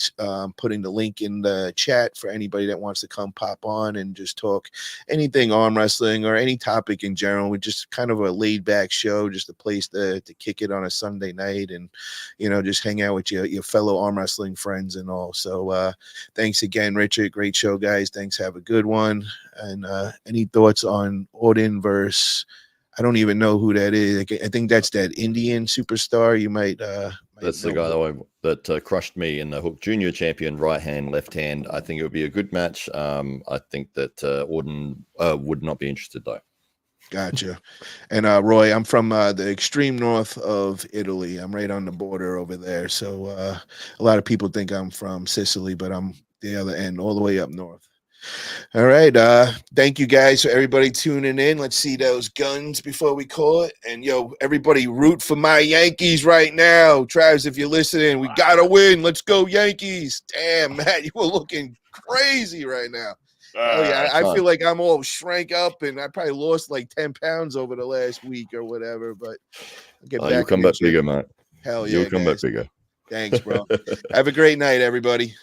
Speaker 1: putting the link in the chat for anybody that wants to come pop on and just talk anything arm wrestling or any topic in general. We're just kind of a laid back show, just a place to kick it on a Sunday night and, you know, just hang out with your fellow arm wrestling friends and all. So thanks again, Richard. Great show, guys. Thanks. Have a good one. And any thoughts on Odin versus, I don't even know who that is. I think that's that Indian superstar. You might
Speaker 2: that's the guy that crushed me in the Hook Junior champion, right hand, left hand. I think it would be a good match. I think that Odin would not be interested though.
Speaker 1: Gotcha. And Roy, I'm from the extreme north of Italy. I'm right on the border over there. So a lot of people think I'm from Sicily, but I'm the other end, all the way up north. All right. Thank you guys for everybody tuning in. Let's see those guns before we call it. And yo, everybody root for my Yankees right now. Travis, if you're listening, we gotta win. Let's go Yankees. Damn, Matt, you were looking crazy right now. Oh yeah, I feel like I'm all shrank up, and I probably lost like 10 pounds over the last week or whatever. But I'll get back.
Speaker 2: You'll come back bigger, mate.
Speaker 1: Hell yeah,
Speaker 2: you'll come back bigger.
Speaker 1: Thanks, bro. Have a great night, everybody.